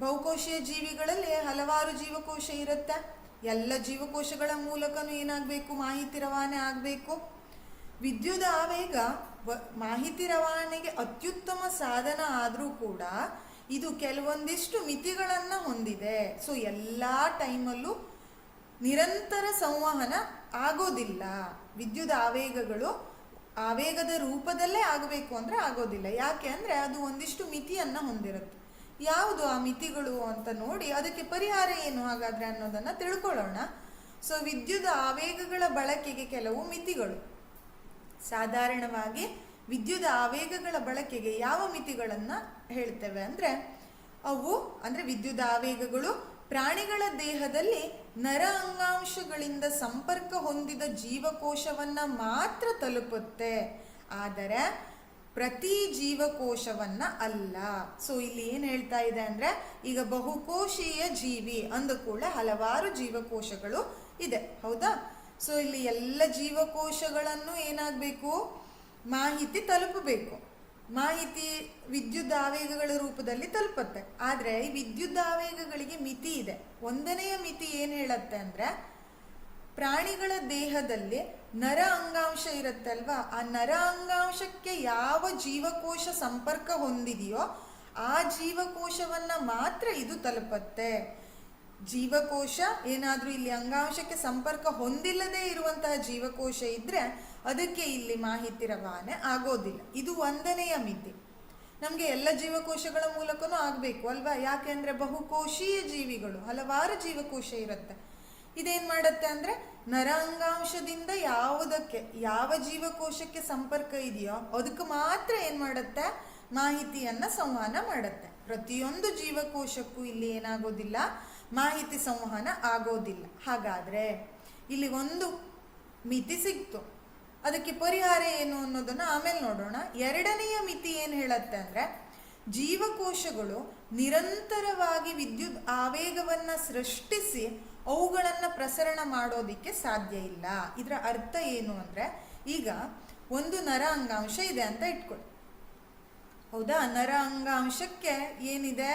ಬಹುಕೋಶೀಯ ಜೀವಿಗಳಲ್ಲಿ ಹಲವಾರು ಜೀವಕೋಶ ಇರುತ್ತೆ. ಎಲ್ಲ ಜೀವಕೋಶಗಳ ಮೂಲಕನೂ ಏನಾಗಬೇಕು, ಮಾಹಿತಿ ರವಾನೆ ಆಗಬೇಕು. ವಿದ್ಯುತ್ ಆವೇಗ ಮಾಹಿತಿ ರವಾನೆಗೆ ಅತ್ಯುತ್ತಮ ಸಾಧನ ಆದರೂ ಕೂಡ ಇದು ಕೆಲವೊಂದಿಷ್ಟು ಮಿತಿಗಳನ್ನ ಹೊಂದಿದೆ. ಸೊ ಎಲ್ಲಾ ಟೈಮಲ್ಲೂ ನಿರಂತರ ಸಂವಹನ ಆಗೋದಿಲ್ಲ. ವಿದ್ಯುತ್ ಆವೇಗಗಳು ಆವೇಗದ ರೂಪದಲ್ಲೇ ಆಗಬೇಕು ಅಂದರೆ ಆಗೋದಿಲ್ಲ. ಯಾಕೆ ಅಂದರೆ ಅದು ಒಂದಿಷ್ಟು ಮಿತಿಯನ್ನು ಹೊಂದಿರುತ್ತೆ. ಯಾವುದು ಆ ಮಿತಿಗಳು ಅಂತ ನೋಡಿ ಅದಕ್ಕೆ ಪರಿಹಾರ ಏನು ಹಾಗಾದರೆ ಅನ್ನೋದನ್ನು ತಿಳ್ಕೊಳ್ಳೋಣ. ಸೊ ವಿದ್ಯುತ್ ಆವೇಗಗಳ ಬಳಕೆಗೆ ಕೆಲವು ಮಿತಿಗಳು. ಸಾಧಾರಣವಾಗಿ ವಿದ್ಯುತ್ ಆವೇಗಗಳ ಬಳಕೆಗೆ ಯಾವ ಮಿತಿಗಳನ್ನು ಹೇಳ್ತೇವೆ ಅಂದರೆ ಅವು ಅಂದರೆ ವಿದ್ಯುತ್ ಆವೇಗಗಳು ಪ್ರಾಣಿಗಳ ದೇಹದಲ್ಲಿ ನರ ಅಂಗಾಂಶಗಳಿಂದ ಸಂಪರ್ಕ ಹೊಂದಿದ ಜೀವಕೋಶವನ್ನು ಮಾತ್ರ ತಲುಪುತ್ತೆ, ಆದರೆ ಪ್ರತಿ ಜೀವಕೋಶವನ್ನ ಅಲ್ಲ. ಸೊ ಇಲ್ಲಿ ಏನು ಹೇಳ್ತಾ ಇದೆ ಅಂದರೆ ಈಗ ಬಹುಕೋಶೀಯ ಜೀವಿ ಅಂದ ಕೂಡ ಹಲವಾರು ಜೀವಕೋಶಗಳು ಇದೆ, ಹೌದಾ? ಸೊ ಇಲ್ಲಿ ಎಲ್ಲ ಜೀವಕೋಶಗಳನ್ನು ಏನಾಗಬೇಕು, ಮಾಹಿತಿ ತಲುಪಬೇಕು. ಮಾಹಿತಿ ವಿದ್ಯುತ್ ಆವೇಗಗಳ ರೂಪದಲ್ಲಿ ತಲುಪುತ್ತೆ. ಆದರೆ ಈ ವಿದ್ಯುತ್ ಆವೇಗಗಳಿಗೆ ಮಿತಿ ಇದೆ. ಒಂದನೆಯ ಮಿತಿ ಏನು ಹೇಳುತ್ತೆ ಅಂದರೆ ಪ್ರಾಣಿಗಳ ದೇಹದಲ್ಲಿ ನರ ಅಂಗಾಂಶ ಇರುತ್ತೆ ಅಲ್ವಾ, ಆ ನರ ಅಂಗಾಂಶಕ್ಕೆ ಯಾವ ಜೀವಕೋಶ ಸಂಪರ್ಕ ಹೊಂದಿದೆಯೋ ಆ ಜೀವಕೋಶವನ್ನ ಮಾತ್ರ ಇದು ತಲುಪತ್ತೆ. ಜೀವಕೋಶ ಏನಾದರೂ ಇಲ್ಲಿ ಅಂಗಾಂಶಕ್ಕೆ ಸಂಪರ್ಕ ಹೊಂದಿಲ್ಲದೆ ಇರುವಂತಹ ಜೀವಕೋಶ ಇದ್ರೆ ಅದಕ್ಕೆ ಇಲ್ಲಿ ಮಾಹಿತಿ ರವಾನೆ ಆಗೋದಿಲ್ಲ. ಇದು ಒಂದನೆಯ ಮಿತಿ. ನಮಗೆ ಎಲ್ಲ ಜೀವಕೋಶಗಳ ಮೂಲಕನೂ ಆಗಬೇಕು ಅಲ್ವಾ, ಯಾಕೆಂದ್ರೆ ಬಹುಕೋಶೀಯ ಜೀವಿಗಳು, ಹಲವಾರು ಜೀವಕೋಶ ಇರುತ್ತೆ. ಇದೇನು ಮಾಡುತ್ತೆ ಅಂದರೆ ನರ ಅಂಗಾಂಶದಿಂದ ಯಾವ ಜೀವಕೋಶಕ್ಕೆ ಸಂಪರ್ಕ ಇದೆಯೋ ಅದಕ್ಕೆ ಮಾತ್ರ ಏನು ಮಾಡುತ್ತೆ, ಮಾಹಿತಿಯನ್ನು ಸಂವಹನ ಮಾಡುತ್ತೆ. ಪ್ರತಿಯೊಂದು ಜೀವಕೋಶಕ್ಕೂ ಇಲ್ಲಿ ಏನಾಗೋದಿಲ್ಲ, ಮಾಹಿತಿ ಸಂವಹನ ಆಗೋದಿಲ್ಲ. ಹಾಗಾದರೆ ಇಲ್ಲಿ ಒಂದು ಮಿತಿ ಸಿಕ್ತು. ಅದಕ್ಕೆ ಪರಿಹಾರ ಏನು ಅನ್ನೋದನ್ನು ಆಮೇಲೆ ನೋಡೋಣ. ಎರಡನೆಯ ಮಿತಿ ಏನು ಹೇಳುತ್ತೆ ಅಂದರೆ ಜೀವಕೋಶಗಳು ನಿರಂತರವಾಗಿ ವಿದ್ಯುತ್ ಆವೇಗವನ್ನು ಸೃಷ್ಟಿಸಿ ಅವುಗಳನ್ನು ಪ್ರಸರಣ ಮಾಡೋದಿಕ್ಕೆ ಸಾಧ್ಯ ಇಲ್ಲ. ಇದರ ಅರ್ಥ ಏನು ಅಂದರೆ ಈಗ ಒಂದು ನರ ಅಂಗಾಂಶ ಇದೆ ಅಂತ ಇಟ್ಕೊಳ್ಳಿ, ಹೌದಾ? ನರ ಅಂಗಾಂಶಕ್ಕೆ ಏನಿದೆ,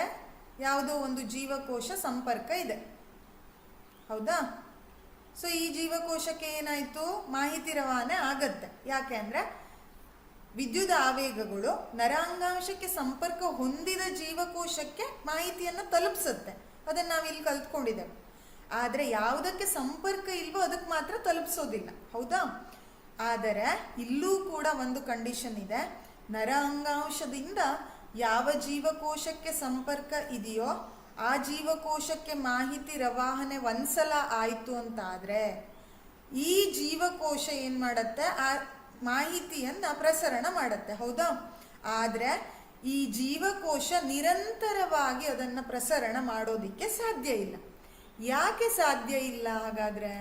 ಯಾವುದೋ ಒಂದು ಜೀವಕೋಶ ಸಂಪರ್ಕ ಇದೆ, ಹೌದಾ? ಸೊ ಈ ಜೀವಕೋಶಕ್ಕೆ ಏನಾಯಿತು, ಮಾಹಿತಿ ರವಾನೆ ಆಗತ್ತೆ. ಯಾಕೆ ಅಂದರೆ ವಿದ್ಯುತ್ ಆವೇಗಗಳು ನರ ಅಂಗಾಂಶಕ್ಕೆ ಸಂಪರ್ಕ ಹೊಂದಿದ ಜೀವಕೋಶಕ್ಕೆ ಮಾಹಿತಿಯನ್ನು ತಲುಪಿಸುತ್ತೆ. ಅದನ್ನು ನಾವಿಲ್ಲಿ ಕಲ್ತ್ಕೊಂಡಿದ್ದೇವೆ. ಆದರೆ ಯಾವುದಕ್ಕೆ ಸಂಪರ್ಕ ಇಲ್ವೋ ಅದಕ್ಕೆ ಮಾತ್ರ ತಲುಪಿಸೋದಿಲ್ಲ, ಹೌದಾ? ಆದರೆ ಇಲ್ಲೂ ಕೂಡ ಒಂದು ಕಂಡೀಷನ್ ಇದೆ. ನರ ಅಂಗಾಂಶದಿಂದ ಯಾವ ಜೀವಕೋಶಕ್ಕೆ ಸಂಪರ್ಕ ಇದೆಯೋ ಆ ಜೀವಕೋಶಕ್ಕೆ ಮಾಹಿತಿ ರವಾನೆ ಒಂದ್ಸಲ ಆಯಿತು ಅಂತ ಆದರೆ ಈ ಜೀವಕೋಶ ಏನು ಮಾಡುತ್ತೆ, ಆ ಮಾಹಿತಿಯನ್ನು ಪ್ರಸರಣ ಮಾಡುತ್ತೆ, ಹೌದಾ? ಆದರೆ ಈ ಜೀವಕೋಶ ನಿರಂತರವಾಗಿ ಅದನ್ನು ಪ್ರಸರಣ ಮಾಡೋದಿಕ್ಕೆ ಸಾಧ್ಯ ಇಲ್ಲ. ಯಾಕೆ ಸಾಧ್ಯ ಇಲ್ಲ ಹಾಗಾದರೆ?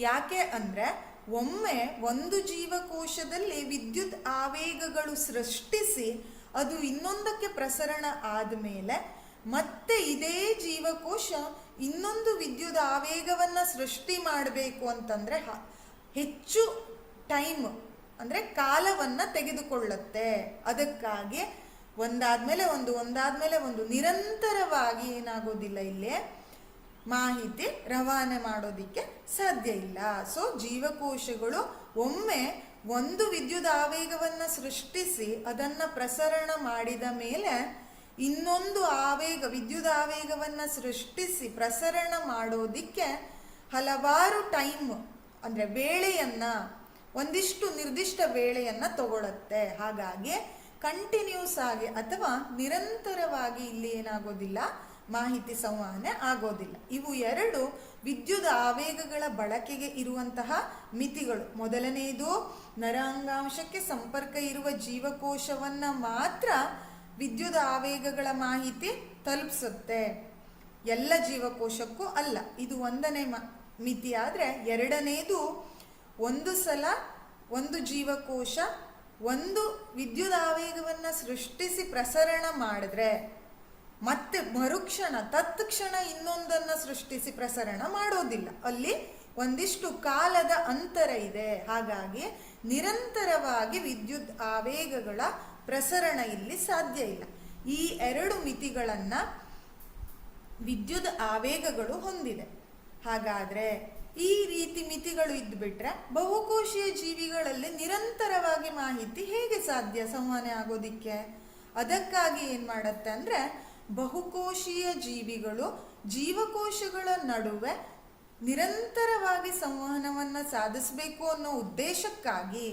ಯಾಕೆ ಅಂದರೆ ಒಮ್ಮೆ ಒಂದು ಜೀವಕೋಶದಲ್ಲಿ ವಿದ್ಯುತ್ ಆವೇಗಗಳು ಸೃಷ್ಟಿಸಿ ಅದು ಇನ್ನೊಂದಕ್ಕೆ ಪ್ರಸರಣ ಆದಮೇಲೆ ಮತ್ತೆ ಇದೇ ಜೀವಕೋಶ ಇನ್ನೊಂದು ವಿದ್ಯುತ್ ಆವೇಗವನ್ನು ಸೃಷ್ಟಿ ಮಾಡಬೇಕು ಅಂತಂದರೆ ಹೆಚ್ಚು ಟೈಮ್ ಅಂದರೆ ಕಾಲವನ್ನು ತೆಗೆದುಕೊಳ್ಳುತ್ತೆ. ಅದಕ್ಕಾಗಿ ಒಂದಾದ್ಮೇಲೆ ಒಂದು ನಿರಂತರವಾಗಿ ಏನಾಗೋದಿಲ್ಲ, ಇಲ್ಲೇ ಮಾಹಿತಿ ರವಾನೆ ಮಾಡೋದಿಕ್ಕೆ ಸಾಧ್ಯ ಇಲ್ಲ. ಸೊ ಜೀವಕೋಶಗಳು ಒಮ್ಮೆ ಒಂದು ವಿದ್ಯುತ್ ಆವೇಗವನ್ನು ಸೃಷ್ಟಿಸಿ ಅದನ್ನು ಪ್ರಸರಣ ಮಾಡಿದ ಮೇಲೆ ಇನ್ನೊಂದು ವಿದ್ಯುತ್ ಆವೇಗವನ್ನು ಸೃಷ್ಟಿಸಿ ಪ್ರಸರಣ ಮಾಡೋದಿಕ್ಕೆ ಹಲವಾರು ಟೈಮ್ ಅಂದರೆ ವೇಳೆಯನ್ನು, ಒಂದಿಷ್ಟು ನಿರ್ದಿಷ್ಟ ವೇಳೆಯನ್ನು ತಗೊಳುತ್ತೆ. ಹಾಗಾಗಿ ಕಂಟಿನ್ಯೂಸ್ ಆಗಿ ಅಥವಾ ನಿರಂತರವಾಗಿ ಇಲ್ಲಿ ಏನಾಗೋದಿಲ್ಲ, ಮಾಹಿತಿ ಸಂವಹನೆ ಆಗೋದಿಲ್ಲ. ಇವು ಎರಡು ವಿದ್ಯುತ್ ಆವೇಗಗಳ ಬಳಕೆಗೆ ಇರುವಂತಹ ಮಿತಿಗಳು. ಮೊದಲನೆಯದು, ನರ ಅಂಗಾಂಶಕ್ಕೆ ಸಂಪರ್ಕ ಇರುವ ಜೀವಕೋಶವನ್ನು ಮಾತ್ರ ವಿದ್ಯುತ್ ಆವೇಗಗಳ ಮಾಹಿತಿ ತಲುಪಿಸುತ್ತೆ, ಎಲ್ಲ ಜೀವಕೋಶಕ್ಕೂ ಅಲ್ಲ. ಇದು ಒಂದನೇ ಮಿತಿ. ಆದರೆ ಎರಡನೇದು, ಒಂದು ಸಲ ಒಂದು ಜೀವಕೋಶ ಒಂದು ವಿದ್ಯುತ್ ಆವೇಗವನ್ನು ಸೃಷ್ಟಿಸಿ ಪ್ರಸರಣ ಮಾಡಿದ್ರೆ ಮತ್ತೆ ಮರುಕ್ಷಣ ತತ್ಕ್ಷಣ ಇನ್ನೊಂದನ್ನು ಸೃಷ್ಟಿಸಿ ಪ್ರಸರಣ ಮಾಡೋದಿಲ್ಲ. ಅಲ್ಲಿ ಒಂದಿಷ್ಟು ಕಾಲದ ಅಂತರ ಇದೆ. ಹಾಗಾಗಿ ನಿರಂತರವಾಗಿ ವಿದ್ಯುತ್ ಆವೇಗಗಳ ಪ್ರಸರಣ ಇಲ್ಲಿ ಸಾಧ್ಯ ಇಲ್ಲ. ಈ ಎರಡು ಮಿತಿಗಳನ್ನು ವಿದ್ಯುತ್ ಆವೇಗಗಳು ಹೊಂದಿದೆ. ಹಾಗಾದರೆ ಈ ರೀತಿ ಮಿತಿಗಳು ಇದ್ದುಬಿಟ್ರೆ ಬಹುಕೋಶೀಯ ಜೀವಿಗಳಲ್ಲಿ ನಿರಂತರವಾಗಿ ಮಾಹಿತಿ ಹೇಗೆ ಸಾಧ್ಯ ಸಂವಹನೆ ಆಗೋದಿಕ್ಕೆ? ಅದಕ್ಕಾಗಿ ಏನು ಮಾಡುತ್ತೆ ಅಂದರೆ ಬಹುಕೋಶೀಯ ಜೀವಿಗಳು ಜೀವಕೋಶಗಳ ನಡುವೆ ನಿರಂತರವಾಗಿ ಸಂವಹನವನ್ನು ಸಾಧಿಸಬೇಕು ಅನ್ನೋ ಉದ್ದೇಶಕ್ಕಾಗಿ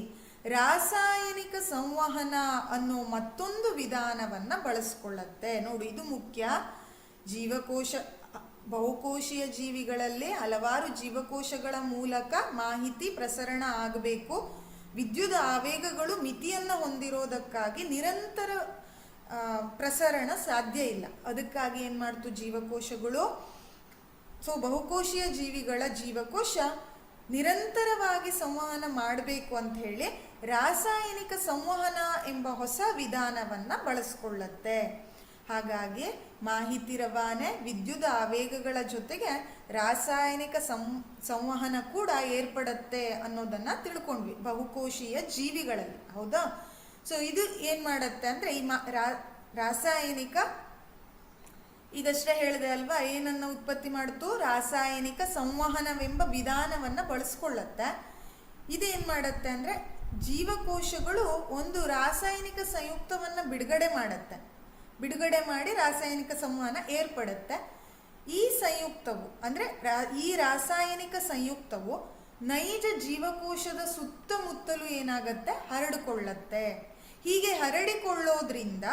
ರಾಸಾಯನಿಕ ಸಂವಹನ ಅನ್ನೋ ಮತ್ತೊಂದು ವಿಧಾನವನ್ನು ಬಳಸ್ಕೊಳ್ಳುತ್ತೆ. ನೋಡಿ, ಇದು ಮುಖ್ಯ. ಜೀವಕೋಶ ಬಹುಕೋಶೀಯ ಜೀವಿಗಳಲ್ಲಿ ಹಲವಾರು ಜೀವಕೋಶಗಳ ಮೂಲಕ ಮಾಹಿತಿ ಪ್ರಸರಣ ಆಗಬೇಕು. ವಿದ್ಯುತ್ ಆವೇಗಗಳು ಮಿತಿಯನ್ನು ಹೊಂದಿರೋದಕ್ಕಾಗಿ ನಿರಂತರ ಪ್ರಸರಣ ಸಾಧ್ಯ ಇಲ್ಲ. ಅದಕ್ಕಾಗಿ ಏನು ಮಾಡ್ತು ಜೀವಕೋಶಗಳು, ಬಹುಕೋಶೀಯ ಜೀವಿಗಳ ಜೀವಕೋಶ ನಿರಂತರವಾಗಿ ಸಂವಹನ ಮಾಡಬೇಕು ಅಂತ ಹೇಳಿ ರಾಸಾಯನಿಕ ಸಂವಹನ ಎಂಬ ಹೊಸ ವಿಧಾನವನ್ನು ಬಳಸ್ಕೊಳ್ಳುತ್ತೆ. ಹಾಗಾಗಿ ಮಾಹಿತಿ ರವಾನೆ ವಿದ್ಯುತ್ ಆವೇಗಗಳ ಜೊತೆಗೆ ರಾಸಾಯನಿಕ ಸಂವಹನ ಕೂಡ ಏರ್ಪಡುತ್ತೆ ಅನ್ನೋದನ್ನ ತಿಳ್ಕೊಂಡ್ವಿ ಬಹುಕೋಶೀಯ ಜೀವಿಗಳಲ್ಲಿ. ಹೌದಾ? ಇದು ಏನ್ ಮಾಡುತ್ತೆ ಅಂದ್ರೆ ಈ ರಾಸಾಯನಿಕ, ಈಗಷ್ಟೇ ಹೇಳಿದೆ ಅಲ್ವಾ, ಏನನ್ನ ಉತ್ಪತ್ತಿ ಮಾಡ್ತು? ರಾಸಾಯನಿಕ ಸಂವಹನವೆಂಬ ವಿಧಾನವನ್ನ ಬಳಸ್ಕೊಳ್ಳುತ್ತೆ. ಇದೇನ್ ಮಾಡುತ್ತೆ ಅಂದ್ರೆ ಜೀವಕೋಶಗಳು ಒಂದು ರಾಸಾಯನಿಕ ಸಂಯುಕ್ತವನ್ನ ಬಿಡುಗಡೆ ಮಾಡಿ ರಾಸಾಯನಿಕ ಸಂವಹನ ಏರ್ಪಡುತ್ತೆ. ಈ ಸಂಯುಕ್ತವು ಅಂದ್ರೆ ಈ ರಾಸಾಯನಿಕ ಸಂಯುಕ್ತವು ನೈಜ ಜೀವಕೋಶದ ಸುತ್ತಮುತ್ತಲೂ ಏನಾಗತ್ತೆ? ಹರಡಿಕೊಳ್ಳುತ್ತೆ. ಹೀಗೆ ಹರಡಿಕೊಳ್ಳೋದ್ರಿಂದ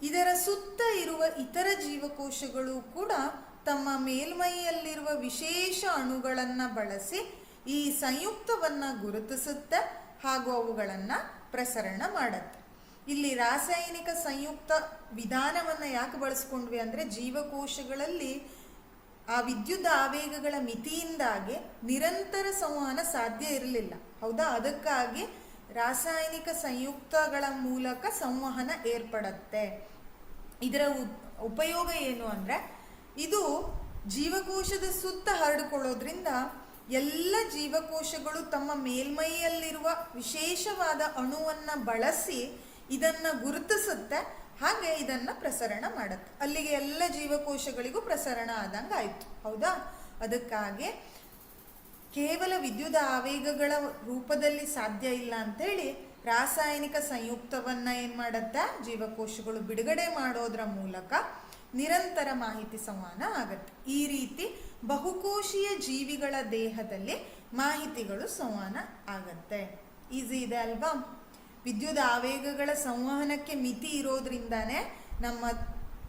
ಇದರ ಸುತ್ತ ಇರುವ ಇತರ ಜೀವಕೋಶಗಳು ಕೂಡ ತಮ್ಮ ಮೇಲ್ಮೈಯಲ್ಲಿರುವ ವಿಶೇಷ ಅಣುಗಳನ್ನ ಬಳಸಿ ಈ ಸಂಯುಕ್ತವನ್ನ ಗುರುತಿಸುತ್ತೆ ಹಾಗೂ ಅವುಗಳನ್ನ ಪ್ರಸರಣ ಮಾಡುತ್ತೆ. ಇಲ್ಲಿ ರಾಸಾಯನಿಕ ಸಂಯುಕ್ತ ವಿಧಾನವನ್ನ ಯಾಕೆ ಬಳಸ್ಕೊಂಡ್ವಿ ಅಂದ್ರೆ ಜೀವಕೋಶಗಳಲ್ಲಿ ಆ ವಿದ್ಯುತ್ ಆವೇಗಗಳ ಮಿತಿಯಿಂದಾಗಿ ನಿರಂತರ ಸಂವಹನ ಸಾಧ್ಯ ಇರಲಿಲ್ಲ. ಹೌದಾ? ಅದಕ್ಕಾಗಿ ರಾಸಾಯನಿಕ ಸಂಯುಕ್ತಗಳ ಮೂಲಕ ಸಂವಹನ ಏರ್ಪಡುತ್ತೆ. ಇದರ ಉಪಯೋಗ ಏನು ಅಂದ್ರೆ ಇದು ಜೀವಕೋಶದ ಸುತ್ತ ಹರಡಿಕೊಳ್ಳೋದ್ರಿಂದ ಎಲ್ಲ ಜೀವಕೋಶಗಳು ತಮ್ಮ ಮೇಲ್ಮೈಯಲ್ಲಿರುವ ವಿಶೇಷವಾದ ಅಣುವನ್ನ ಬಳಸಿ ಇದನ್ನ ಗುರುತಿಸುತ್ತೆ, ಹಾಗೆ ಇದನ್ನ ಪ್ರಸರಣ ಮಾಡುತ್ತೆ. ಅಲ್ಲಿಗೆ ಎಲ್ಲ ಜೀವಕೋಶಗಳಿಗೂ ಪ್ರಸರಣ ಆದಂಗ ಆಯ್ತು. ಹೌದಾ? ಅದಕ್ಕಾಗಿ ಕೇವಲ ವಿದ್ಯುತ್ ಆವೇಗಗಳ ರೂಪದಲ್ಲಿ ಸಾಧ್ಯ ಇಲ್ಲ ಅಂತೇಳಿ ರಾಸಾಯನಿಕ ಸಂಯುಕ್ತವನ್ನ ಏನ್ ಮಾಡುತ್ತೆ ಜೀವಕೋಶಗಳು ಬಿಡುಗಡೆ ಮಾಡೋದ್ರ ಮೂಲಕ ನಿರಂತರ ಮಾಹಿತಿ ಸಂವಹನ ಆಗತ್ತೆ. ಈ ರೀತಿ ಬಹುಕೋಶೀಯ ಜೀವಿಗಳ ದೇಹದಲ್ಲಿ ಮಾಹಿತಿಗಳು ಸಂವಹನ ಆಗತ್ತೆ. ಈಸಿ ಇದೆ ಅಲ್ವಾ? ವಿದ್ಯುತ್ ಆವೇಗಗಳ ಸಂವಹನಕ್ಕೆ ಮಿತಿ ಇರೋದ್ರಿಂದಾನೇ ನಮ್ಮ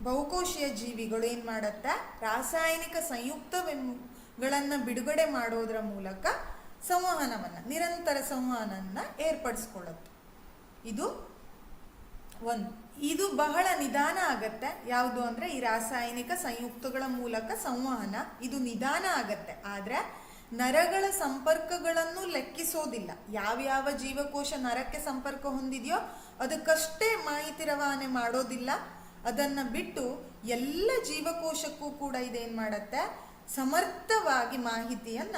ಬಹುಕೋಶೀಯ ಜೀವಿಗಳು ಏನ್ ಮಾಡತ್ತೆ ರಾಸಾಯನಿಕ ಸಂಯುಕ್ತಗಳನ್ನು ಬಿಡುಗಡೆ ಮಾಡೋದ್ರ ಮೂಲಕ ನಿರಂತರ ಸಂವಹನವನ್ನ ಏರ್ಪಡಿಸ್ಕೊಳ್ಳುತ್ತೆ. ಇದು ಬಹಳ ನಿಧಾನ ಆಗತ್ತೆ. ಯಾವುದು ಅಂದ್ರೆ ಈ ರಾಸಾಯನಿಕ ಸಂಯುಕ್ತಗಳ ಮೂಲಕ ಸಂವಹನ ಇದು ನಿಧಾನ ಆಗತ್ತೆ. ಆದ್ರೆ ನರಗಳ ಸಂಪರ್ಕಗಳನ್ನು ಲೆಕ್ಕಿಸೋದಿಲ್ಲ. ಯಾವ್ಯಾವ ಜೀವಕೋಶ ನರಕ್ಕೆ ಸಂಪರ್ಕ ಹೊಂದಿದೆಯೋ ಅದಕ್ಕಷ್ಟೇ ಮಾಹಿತಿ ರವಾನೆ ಮಾಡೋದಿಲ್ಲ. ಅದನ್ನ ಬಿಟ್ಟು ಎಲ್ಲ ಜೀವಕೋಶಕ್ಕೂ ಕೂಡ ಇದೇನ್ ಮಾಡತ್ತೆ ಸಮರ್ಥವಾಗಿ ಮಾಹಿತಿಯನ್ನ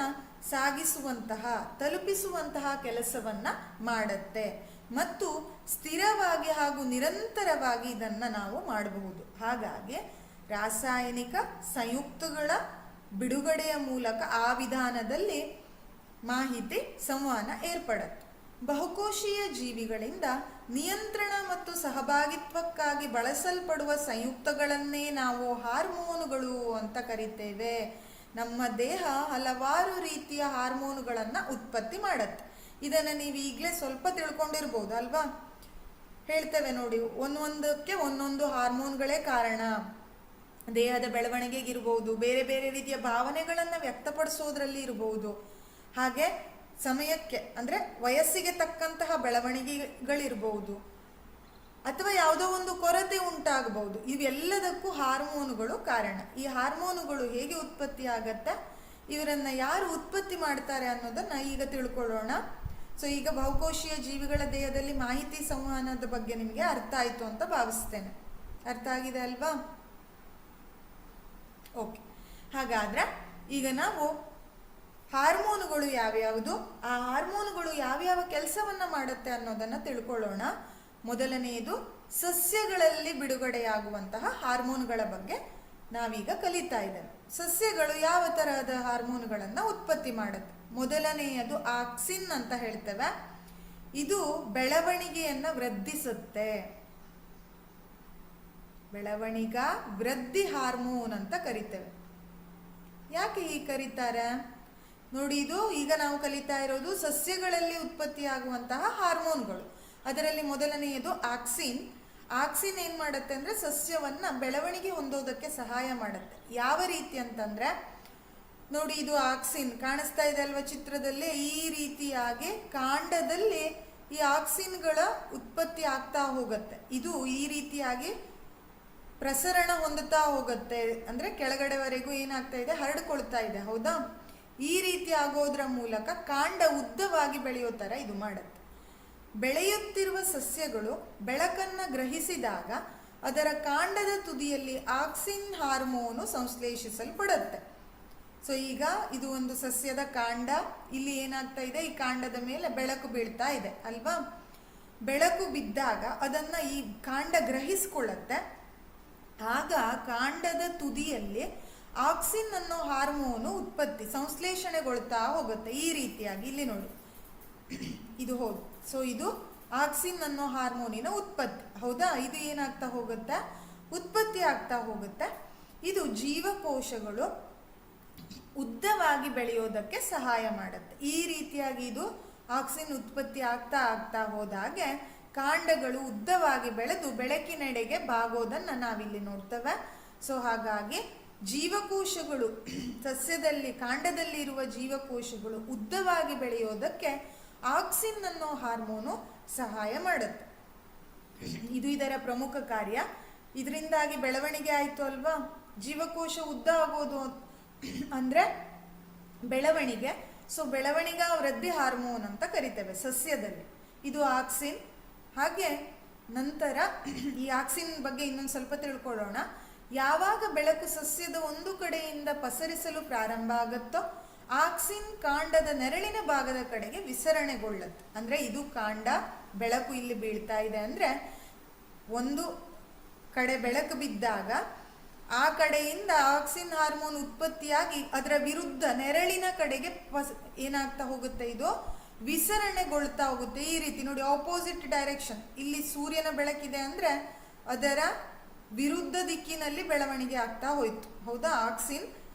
ತಲುಪಿಸುವಂತಹ ಕೆಲಸವನ್ನ ಮಾಡತ್ತೆ ಮತ್ತು ಸ್ಥಿರವಾಗಿ ಹಾಗೂ ನಿರಂತರವಾಗಿ ಇದನ್ನ ನಾವು ಮಾಡಬಹುದು. ಹಾಗಾಗಿ ರಾಸಾಯನಿಕ ಸಂಯುಕ್ತಗಳ ಬಿಡುಗಡೆಯ ಮೂಲಕ ಆ ವಿಧಾನದಲ್ಲಿ ಮಾಹಿತಿ ಸಂವಹನ ಏರ್ಪಡುತ್ತೆ. ಬಹುಕೋಶೀಯ ಜೀವಿಗಳಿಂದ ನಿಯಂತ್ರಣ ಮತ್ತು ಸಹಭಾಗಿತ್ವಕ್ಕಾಗಿ ಬಳಸಲ್ಪಡುವ ಸಂಯುಕ್ತಗಳನ್ನೇ ನಾವು ಹಾರ್ಮೋನುಗಳು ಅಂತ ಕರಿತೇವೆ. ನಮ್ಮ ದೇಹ ಹಲವಾರು ರೀತಿಯ ಹಾರ್ಮೋನುಗಳನ್ನು ಉತ್ಪತ್ತಿ ಮಾಡುತ್ತೆ. ಇದನ್ನು ನೀವು ಈಗಲೇ ಸ್ವಲ್ಪ ತಿಳ್ಕೊಂಡಿರ್ಬೋದು ಅಲ್ವಾ? ಹೇಳ್ತೇವೆ ನೋಡಿ, ಒಂದೊಂದಕ್ಕೆ ಒಂದೊಂದು ಹಾರ್ಮೋನ್ಗಳೇ ಕಾರಣ. ದೇಹದ ಬೆಳವಣಿಗೆಗಿರ್ಬೋದು, ಬೇರೆ ಬೇರೆ ರೀತಿಯ ಭಾವನೆಗಳನ್ನು ವ್ಯಕ್ತಪಡಿಸೋದ್ರಲ್ಲಿ ಇರಬಹುದು, ಹಾಗೆ ಸಮಯಕ್ಕೆ ಅಂದರೆ ವಯಸ್ಸಿಗೆ ತಕ್ಕಂತಹ ಬೆಳವಣಿಗೆಗಳಿರ್ಬೋದು, ಅಥವಾ ಯಾವುದೋ ಒಂದು ಕೊರತೆ ಉಂಟಾಗಬಹುದು. ಇವೆಲ್ಲದಕ್ಕೂ ಹಾರ್ಮೋನುಗಳು ಕಾರಣ. ಈ ಹಾರ್ಮೋನುಗಳು ಹೇಗೆ ಉತ್ಪತ್ತಿ ಆಗತ್ತೆ, ಇವರನ್ನ ಯಾರು ಉತ್ಪತ್ತಿ ಮಾಡ್ತಾರೆ ಅನ್ನೋದನ್ನ ಈಗ ತಿಳ್ಕೊಳ್ಳೋಣ. ಈಗ ಬಹುಕೋಶೀಯ ಜೀವಿಗಳ ದೇಹದಲ್ಲಿ ಮಾಹಿತಿ ಸಂವಹನದ ಬಗ್ಗೆ ನಿಮಗೆ ಅರ್ಥ ಆಯ್ತು ಅಂತ ಭಾವಿಸ್ತೇನೆ. ಅರ್ಥ ಆಗಿದೆ ಅಲ್ವಾ? ಓಕೆ, ಹಾಗಾದ್ರೆ ಈಗ ನಾವು ಹಾರ್ಮೋನುಗಳು ಯಾವ್ಯಾವುದು, ಆ ಹಾರ್ಮೋನುಗಳು ಯಾವ್ಯಾವ ಕೆಲಸವನ್ನ ಮಾಡುತ್ತೆ ಅನ್ನೋದನ್ನ ತಿಳ್ಕೊಳ್ಳೋಣ. ಮೊದಲನೆಯದು ಸಸ್ಯಗಳಲ್ಲಿ ಬಿಡುಗಡೆಯಾಗುವಂತಹ ಹಾರ್ಮೋನುಗಳ ಬಗ್ಗೆ ನಾವೀಗ ಕಲಿತಾ ಇದ್ದೇವೆ. ಸಸ್ಯಗಳು ಯಾವ ತರಹದ ಹಾರ್ಮೋನುಗಳನ್ನ ಉತ್ಪತ್ತಿ ಮಾಡುತ್ತೆ? ಮೊದಲನೆಯದು ಆಕ್ಸಿನ್ ಅಂತ ಹೇಳ್ತೇವೆ. ಇದು ಬೆಳವಣಿಗೆಯನ್ನ ವೃದ್ಧಿಸುತ್ತೆ. ಬೆಳವಣಿಗಾ ವೃದ್ಧಿ ಹಾರ್ಮೋನ್ ಅಂತ ಕರಿತೇವೆ. ಯಾಕೆ ಹೀಗೆ ಕರೀತಾರೆ ನೋಡಿ? ಇದು ಈಗ ನಾವು ಕಲಿತಾ ಇರೋದು ಸಸ್ಯಗಳಲ್ಲಿ ಉತ್ಪತ್ತಿಯಾಗುವಂತಹ ಹಾರ್ಮೋನ್ಗಳು. ಅದರಲ್ಲಿ ಮೊದಲನೆಯದು ಆಕ್ಸಿನ್. ಆಕ್ಸಿನ್ ಏನ್ ಮಾಡುತ್ತೆ ಅಂದ್ರೆ ಸಸ್ಯವನ್ನ ಬೆಳವಣಿಗೆ ಹೊಂದೋದಕ್ಕೆ ಸಹಾಯ ಮಾಡುತ್ತೆ. ಯಾವ ರೀತಿ ಅಂತಂದ್ರೆ ನೋಡಿ, ಇದು ಆಕ್ಸಿನ್ ಕಾಣಿಸ್ತಾ ಇದೆ ಅಲ್ವಾ ಚಿತ್ರದಲ್ಲಿ? ಈ ರೀತಿಯಾಗಿ ಕಾಂಡದಲ್ಲಿ ಈ ಆಕ್ಸಿನ್ಗಳ ಉತ್ಪತ್ತಿ ಆಗ್ತಾ ಹೋಗುತ್ತೆ. ಇದು ಈ ರೀತಿಯಾಗಿ ಪ್ರಸರಣ ಹೊಂದುತ್ತಾ ಹೋಗುತ್ತೆ, ಅಂದ್ರೆ ಕೆಳಗಡೆವರೆಗೂ ಏನಾಗ್ತಾ ಇದೆ, ಹರಡ್ಕೊಳ್ತಾ ಇದೆ. ಹೌದಾ? ಈ ರೀತಿ ಆಗೋದ್ರ ಮೂಲಕ ಕಾಂಡ ಉದ್ದವಾಗಿ ಬೆಳೆಯೋ ತರ ಇದು ಮಾಡುತ್ತೆ. ಬೆಳೆಯುತ್ತಿರುವ ಸಸ್ಯಗಳು ಬೆಳಕನ್ನ ಗ್ರಹಿಸಿದಾಗ ಅದರ ಕಾಂಡದ ತುದಿಯಲ್ಲಿ ಆಕ್ಸಿನ್ ಹಾರ್ಮೋನು ಸಂಶ್ಲೇಷಿಸಲ್ಪಡುತ್ತೆ. ಸೊ ಈಗ ಇದು ಒಂದು ಸಸ್ಯದ ಕಾಂಡ. ಇಲ್ಲಿ ಏನಾಗ್ತಾ ಇದೆ, ಈ ಕಾಂಡದ ಮೇಲೆ ಬೆಳಕು ಬೀಳ್ತಾ ಇದೆ ಅಲ್ವಾ? ಬೆಳಕು ಬಿದ್ದಾಗ ಅದನ್ನ ಈ ಕಾಂಡ ಗ್ರಹಿಸ್ಕೊಳ್ಳುತ್ತೆ. ಆಗ ಕಾಂಡದ ತುದಿಯಲ್ಲಿ ಆಕ್ಸಿನ್ ಅನ್ನೋ ಹಾರ್ಮೋನು ಸಂಶ್ಲೇಷಣೆಗೊಳ್ತಾ ಹೋಗುತ್ತೆ. ಈ ರೀತಿಯಾಗಿ ಇಲ್ಲಿ ನೋಡಿ, ಇದು ಹೋಗಿ. ಸೊ ಇದು ಆಕ್ಸಿನ್ ಅನ್ನೋ ಹಾರ್ಮೋನಿನ ಉತ್ಪತ್ತಿ. ಹೌದಾ? ಇದು ಏನಾಗ್ತಾ ಹೋಗುತ್ತೆ, ಉತ್ಪತ್ತಿ ಆಗ್ತಾ ಹೋಗುತ್ತೆ. ಇದು ಜೀವಕೋಶಗಳು ಉದ್ದವಾಗಿ ಬೆಳೆಯೋದಕ್ಕೆ ಸಹಾಯ ಮಾಡುತ್ತೆ. ಈ ರೀತಿಯಾಗಿ ಇದು ಆಕ್ಸಿನ್ ಉತ್ಪತ್ತಿ ಆಗ್ತಾ ಆಗ್ತಾ ಹೋದಾಗೆ ಕಾಂಡಗಳು ಉದ್ದವಾಗಿ ಬೆಳೆದು ಬೆಳಕಿನೆಡೆಗೆ ಬಾಗೋದನ್ನ ನಾವಿಲ್ಲಿ ನೋಡ್ತೇವೆ. ಸೊ ಹಾಗಾಗಿ ಜೀವಕೋಶಗಳು ಸಸ್ಯದಲ್ಲಿ ಕಾಂಡದಲ್ಲಿ ಇರುವ ಜೀವಕೋಶಗಳು ಉದ್ದವಾಗಿ ಬೆಳೆಯೋದಕ್ಕೆ ಆಕ್ಸಿನ್ ಅನ್ನೋ ಹಾರ್ಮೋನು ಸಹಾಯ ಮಾಡುತ್ತೆ. ಇದು ಇದರ ಪ್ರಮುಖ ಕಾರ್ಯ. ಇದರಿಂದಾಗಿ ಬೆಳವಣಿಗೆ ಆಯ್ತು ಅಲ್ವಾ? ಜೀವಕೋಶ ಉದ್ದ ಆಗೋದು ಅಂದ್ರೆ ಬೆಳವಣಿಗೆ. ಸೊ ಬೆಳವಣಿಗೆ ವೃದ್ಧಿ ಹಾರ್ಮೋನ್ ಅಂತ ಕರಿತೇವೆ ಸಸ್ಯದಲ್ಲಿ. ಇದು ಆಕ್ಸಿನ್. ಹಾಗೆ ನಂತರ ಈ ಆಕ್ಸಿನ್ ಬಗ್ಗೆ ಇನ್ನೊಂದು ಸ್ವಲ್ಪ ತಿಳ್ಕೊಳ್ಳೋಣ. ಯಾವಾಗ ಬೆಳಕು ಸಸ್ಯದ ಒಂದು ಕಡೆಯಿಂದ ಪಸರಿಸಲು ಪ್ರಾರಂಭ ಆಗುತ್ತೋ ಆಕ್ಸಿನ್ ಕಾಂಡದ ನೆರಳಿನ ಭಾಗದ ಕಡೆಗೆ ವಿಸರಣೆಗೊಳ್ಳುತ್ತೆ. ಅಂದ್ರೆ ಇದು ಕಾಂಡ, ಬೆಳಕು ಇಲ್ಲಿ ಬೀಳ್ತಾ ಇದೆ ಅಂದ್ರೆ ಒಂದು ಕಡೆ ಬೆಳಕು ಬಿದ್ದಾಗ ಆ ಕಡೆಯಿಂದ ಆಕ್ಸಿನ್ ಹಾರ್ಮೋನ್ ಉತ್ಪತ್ತಿಯಾಗಿ ಅದರ ವಿರುದ್ಧ ನೆರಳಿನ ಕಡೆಗೆ ಏನಾಗ್ತಾ ಹೋಗುತ್ತೆ, ಇದು ವಿಸರಣೆಗೊಳ್ತಾ ಹೋಗುತ್ತೆ. ಈ ರೀತಿ ನೋಡಿ, ಆಪೋಸಿಟ್ ಡೈರೆಕ್ಷನ್. ಇಲ್ಲಿ ಸೂರ್ಯನ ಬೆಳಕಿದೆ ಅಂದ್ರೆ ಅದರ ವಿರುದ್ಧ ದಿಕ್ಕಿನಲ್ಲಿ ಬೆಳವಣಿಗೆ ಆಗ್ತಾ ಹೋಯ್ತು. ಹೌದಾ? ಆಕ್ಸಿನ್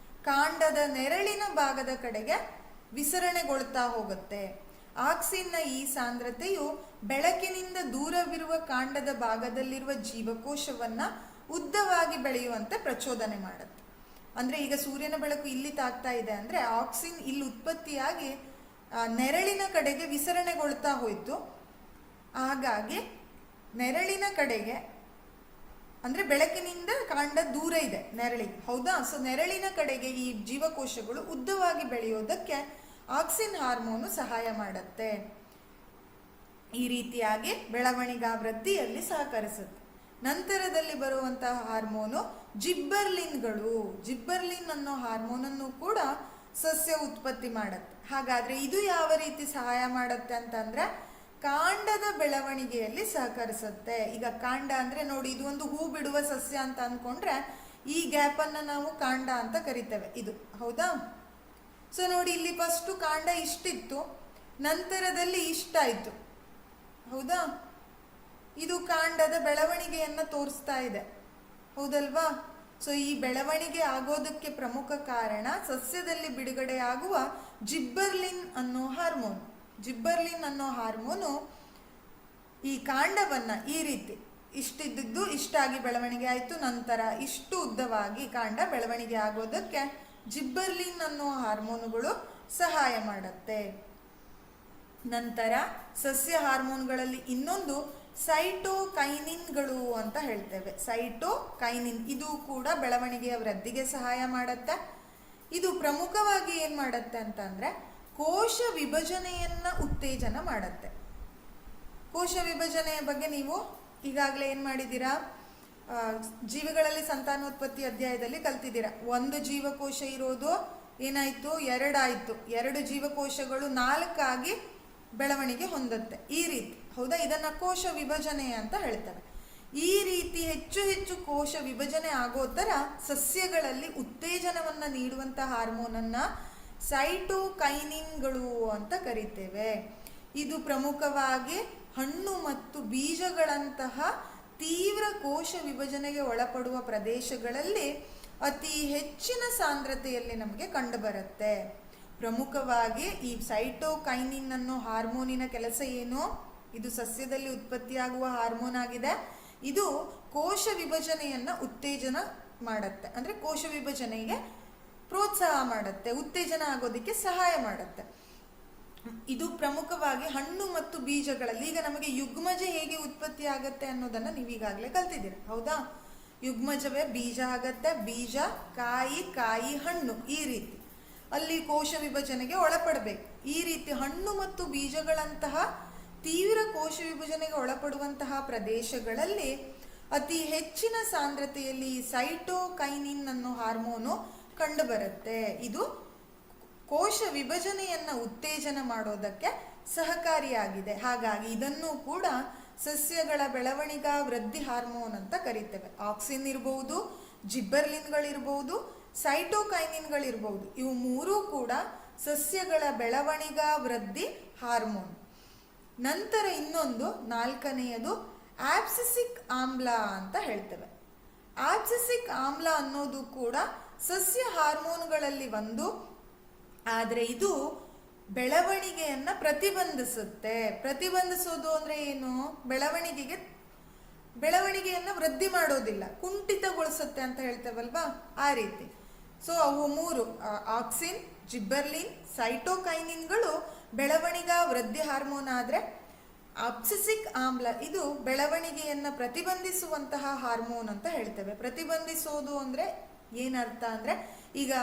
ಕಾಂಡದ ನೆರಳಿನ ಭಾಗದ ಕಡೆಗೆ ವಿಸರಣೆಗೊಳ್ತಾ ಹೋಗುತ್ತೆ. ಆಕ್ಸಿನ್ನ ಈ ಸಾಂದ್ರತೆಯು ಬೆಳಕಿನಿಂದ ದೂರವಿರುವ ಕಾಂಡದ ಭಾಗದಲ್ಲಿರುವ ಜೀವಕೋಶವನ್ನ ಉದ್ದವಾಗಿ ಬೆಳೆಯುವಂತೆ ಪ್ರಚೋದನೆ ಮಾಡುತ್ತೆ. ಅಂದ್ರೆ ಈಗ ಸೂರ್ಯನ ಬೆಳಕು ಇಲ್ಲಿ ತಾಗ್ತಾ ಇದೆ ಅಂದ್ರೆ ಆಕ್ಸಿನ್ ಇಲ್ಲಿ ಉತ್ಪತ್ತಿಯಾಗಿ ನೆರಳಿನ ಕಡೆಗೆ ವಿಸರಣೆಗೊಳ್ತಾ ಹೋಯ್ತು. ಹಾಗಾಗಿ ನೆರಳಿನ ಕಡೆಗೆ ಅಂದ್ರೆ ಬೆಳಕಿನಿಂದ ಕಾಂಡ ದೂರ ಇದೆ ನೆರಳಿಗೆ. ಹೌದಾ? ಸೊ ನೆರಳಿನ ಕಡೆಗೆ ಈ ಜೀವಕೋಶಗಳು ಉದ್ದವಾಗಿ ಬೆಳೆಯೋದಕ್ಕೆ ಆಕ್ಸಿನ್ ಹಾರ್ಮೋನು ಸಹಾಯ ಮಾಡುತ್ತೆ. ಈ ರೀತಿಯಾಗಿ ಬೆಳವಣಿಗೆ ವೃದ್ಧಿಯಲ್ಲಿ ಸಹಕರಿಸುತ್ತೆ. ನಂತರದಲ್ಲಿ ಬರುವಂತಹ ಹಾರ್ಮೋನು ಜಿಬ್ಬರ್ಲಿನ್ಗಳು. ಜಿಬ್ಬರ್ಲಿನ್ ಅನ್ನೋ ಹಾರ್ಮೋನನ್ನು ಕೂಡ ಸಸ್ಯ ಉತ್ಪತ್ತಿ ಮಾಡುತ್ತೆ. ಹಾಗಾದ್ರೆ ಇದು ಯಾವ ರೀತಿ ಸಹಾಯ ಮಾಡುತ್ತೆ ಅಂತಂದ್ರೆ ಕಾಂಡದ ಬೆಳವಣಿಗೆಯಲ್ಲಿ ಸಹಕರಿಸುತ್ತೆ. ಈಗ ಕಾಂಡ ಅಂದ್ರೆ ನೋಡಿ, ಇದು ಒಂದು ಹೂ ಬಿಡುವ ಸಸ್ಯ ಅಂತ ಅನ್ಕೊಂಡ್ರೆ ಈ ಗ್ಯಾಪ್ ಅನ್ನ ನಾವು ಕಾಂಡ ಅಂತ ಕರಿತೇವೆ. ಇದು ಹೌದಾ? ಸೊ ನೋಡಿ, ಇಲ್ಲಿ ಫಸ್ಟ್ ಕಾಂಡ ಇಷ್ಟಿತ್ತು, ನಂತರದಲ್ಲಿ ಇಷ್ಟಾಯ್ತು. ಹೌದಾ? ಇದು ಕಾಂಡದ ಬೆಳವಣಿಗೆಯನ್ನ ತೋರಿಸ್ತಾ ಇದೆ. ಹೌದಲ್ವಾ? ಸೊ ಈ ಬೆಳವಣಿಗೆ ಆಗೋದಕ್ಕೆ ಪ್ರಮುಖ ಕಾರಣ ಸಸ್ಯದಲ್ಲಿ ಬಿಡುಗಡೆಯಾಗುವ ಜಿಬ್ಬರ್ಲಿನ್ ಅನ್ನೋ ಹಾರ್ಮೋನ್. ಜಿಬ್ಬರ್ಲಿನ್ ಅನ್ನೋ ಹಾರ್ಮೋನು ಈ ಕಾಂಡವನ್ನ ಈ ರೀತಿ ಇಷ್ಟಿದ್ದು ಇಷ್ಟಾಗಿ ಬೆಳವಣಿಗೆ ಆಯಿತು, ನಂತರ ಇಷ್ಟು ಉದ್ದವಾಗಿ ಕಾಂಡ ಬೆಳವಣಿಗೆ ಆಗೋದಕ್ಕೆ ಜಿಬ್ಬರ್ಲಿನ್ ಅನ್ನೋ ಹಾರ್ಮೋನುಗಳು ಸಹಾಯ ಮಾಡುತ್ತೆ. ನಂತರ ಸಸ್ಯ ಹಾರ್ಮೋನ್ಗಳಲ್ಲಿ ಇನ್ನೊಂದು ಸೈಟೋಕೈನಿನ್ಗಳು ಅಂತ ಹೇಳ್ತೇವೆ. ಸೈಟೋಕೈನಿನ್ ಇದು ಕೂಡ ಬೆಳವಣಿಗೆಯ ವೃದ್ಧಿಗೆ ಸಹಾಯ ಮಾಡುತ್ತೆ. ಇದು ಪ್ರಮುಖವಾಗಿ ಏನ್ ಮಾಡುತ್ತೆ ಅಂತಂದ್ರೆ ಕೋಶ ವಿಭಜನೆಯನ್ನ ಉತ್ತೇಜನ ಮಾಡುತ್ತೆ. ಕೋಶ ವಿಭಜನೆಯ ಬಗ್ಗೆ ನೀವು ಈಗಾಗಲೇ ಏನ್ ಮಾಡಿದ್ದೀರಾ, ಜೀವಿಗಳಲ್ಲಿ ಸಂತಾನೋತ್ಪತ್ತಿ ಅಧ್ಯಾಯದಲ್ಲಿ ಕಲ್ತಿದ್ದೀರಾ. ಒಂದು ಜೀವಕೋಶ ಇರೋದು ಏನಾಯ್ತು, ಎರಡಾಯ್ತು. ಎರಡು ಜೀವಕೋಶಗಳು 4 ಬೆಳವಣಿಗೆ ಹೊಂದುತ್ತೆ. ಈ ರೀತಿ. ಹೌದಾ? ಇದನ್ನ ಕೋಶ ವಿಭಜನೆ ಅಂತ ಹೇಳ್ತಾರೆ. ಈ ರೀತಿ ಹೆಚ್ಚು ಹೆಚ್ಚು ಕೋಶ ವಿಭಜನೆ ಆಗೋ ತರ ಸಸ್ಯಗಳಲ್ಲಿ ಉತ್ತೇಜನವನ್ನ ನೀಡುವಂತಹ ಹಾರ್ಮೋನನ್ನ ಸೈಟೋಕೈನಿನ್ಗಳು ಅಂತ ಕರಿತೇವೆ. ಇದು ಪ್ರಮುಖವಾಗಿ ಹಣ್ಣು ಮತ್ತು ಬೀಜಗಳಂತಹ ತೀವ್ರ ಕೋಶ ವಿಭಜನೆಗೆ ಒಳಪಡುವ ಪ್ರದೇಶಗಳಲ್ಲಿ ಅತಿ ಹೆಚ್ಚಿನ ಸಾಂದ್ರತೆಯಲ್ಲಿ ನಮಗೆ ಕಂಡುಬರುತ್ತೆ. ಪ್ರಮುಖವಾಗಿ ಈ ಸೈಟೋಕೈನಿನ್ ಅನ್ನೋ ಹಾರ್ಮೋನಿನ ಕೆಲಸ ಏನು? ಇದು ಸಸ್ಯದಲ್ಲಿ ಉತ್ಪತ್ತಿಯಾಗುವ ಹಾರ್ಮೋನ್ ಆಗಿದೆ. ಇದು ಕೋಶ ವಿಭಜನೆಯನ್ನ ಉತ್ತೇಜನ ಮಾಡುತ್ತೆ, ಅಂದ್ರೆ ಕೋಶ ವಿಭಜನೆಗೆ ಪ್ರೋತ್ಸಾಹ ಮಾಡುತ್ತೆ, ಉತ್ತೇಜನ ಆಗೋದಕ್ಕೆ ಸಹಾಯ ಮಾಡುತ್ತೆ. ಇದು ಪ್ರಮುಖವಾಗಿ ಹಣ್ಣು ಮತ್ತು ಬೀಜಗಳಲ್ಲಿ. ಈಗ ನಮಗೆ ಯುಗ್ಮಜ ಹೇಗೆ ಉತ್ಪತ್ತಿ ಆಗತ್ತೆ ಅನ್ನೋದನ್ನ ನೀವೀಗಾಗಲೇ ಕಲ್ತಿದ್ದೀರಿ, ಹೌದಾ? ಯುಗ್ಮಜವೇ ಬೀಜ ಆಗತ್ತೆ, ಬೀಜ ಕಾಯಿ, ಕಾಯಿ ಹಣ್ಣು, ಈ ರೀತಿ ಅಲ್ಲಿ ಕೋಶ ವಿಭಜನೆಗೆ ಒಳಪಡಬೇಕು. ಈ ರೀತಿ ಹಣ್ಣು ಮತ್ತು ಬೀಜಗಳಂತಹ ತೀವ್ರ ಕೋಶ ವಿಭಜನೆಗೆ ಒಳಪಡುವಂತಹ ಪ್ರದೇಶಗಳಲ್ಲಿ ಅತಿ ಹೆಚ್ಚಿನ ಸಾಂದ್ರತೆಯಲ್ಲಿ ಸೈಟೋಕೈನಿನ್ ಅನ್ನೋ ಹಾರ್ಮೋನು ಕಂಡುಬರುತ್ತೆ. ಇದು ಕೋಶ ವಿಭಜನೆಯನ್ನ ಉತ್ತೇಜನ ಮಾಡೋದಕ್ಕೆ ಸಹಕಾರಿಯಾಗಿದೆ. ಹಾಗಾಗಿ ಇದನ್ನು ಕೂಡ ಸಸ್ಯಗಳ ಬೆಳವಣಿಗಾ ವೃದ್ಧಿ ಹಾರ್ಮೋನ್ ಅಂತ ಕರಿತೇವೆ. ಆಕ್ಸಿನ್ ಇರಬಹುದು, ಜಿಬ್ಬರ್ಲಿನ್ಗಳಿರ್ಬಹುದು, ಸೈಟೋಕೈನಿನ್ಗಳಿರ್ಬಹುದು. ಇವು ಮೂರೂ ಕೂಡ ಸಸ್ಯಗಳ ಬೆಳವಣಿಗಾ ವೃದ್ಧಿ ಹಾರ್ಮೋನ್. ನಂತರ ಇನ್ನೊಂದು ನಾಲ್ಕನೆಯದು ಆಬ್ಸಿಸಿಕ್ ಆಮ್ಲ ಅಂತ ಹೇಳ್ತೇವೆ. ಆಬ್ಸಿಸಿಕ್ ಆಮ್ಲ ಅನ್ನೋದು ಕೂಡ ಸಸ್ಯ ಹಾರ್ಮೋನ್ಗಳಲ್ಲಿ ಒಂದು, ಆದರೆ ಇದು ಬೆಳವಣಿಗೆಯನ್ನ ಪ್ರತಿಬಂಧಿಸುತ್ತೆ. ಪ್ರತಿಬಂಧಿಸೋದು ಅಂದ್ರೆ ಏನು? ಬೆಳವಣಿಗೆಯನ್ನ ವೃದ್ಧಿ ಮಾಡೋದಿಲ್ಲ, ಕುಂಠಿತಗೊಳಿಸುತ್ತೆ ಅಂತ ಹೇಳ್ತೇವಲ್ವಾ, ಆ ರೀತಿ. ಸೊ ಅವು ಮೂರು, ಆಕ್ಸಿನ್, ಜಿಬ್ಬರ್ಲಿನ್, ಸೈಟೋಕೈನಿನ್ಗಳು ಬೆಳವಣಿಗಾ ವೃದ್ಧಿ ಹಾರ್ಮೋನ್ ಆದ್ರೆ ಅಬ್ಸಿಸಿಕ್ ಆಮ್ಲ ಇದು ಬೆಳವಣಿಗೆಯನ್ನ ಪ್ರತಿಬಂಧಿಸುವಂತಹ ಹಾರ್ಮೋನ್ ಅಂತ ಹೇಳ್ತೇವೆ. ಪ್ರತಿಬಂಧಿಸೋದು ಅಂದ್ರೆ ಏನರ್ಥ ಅಂದ್ರೆ, ಈಗ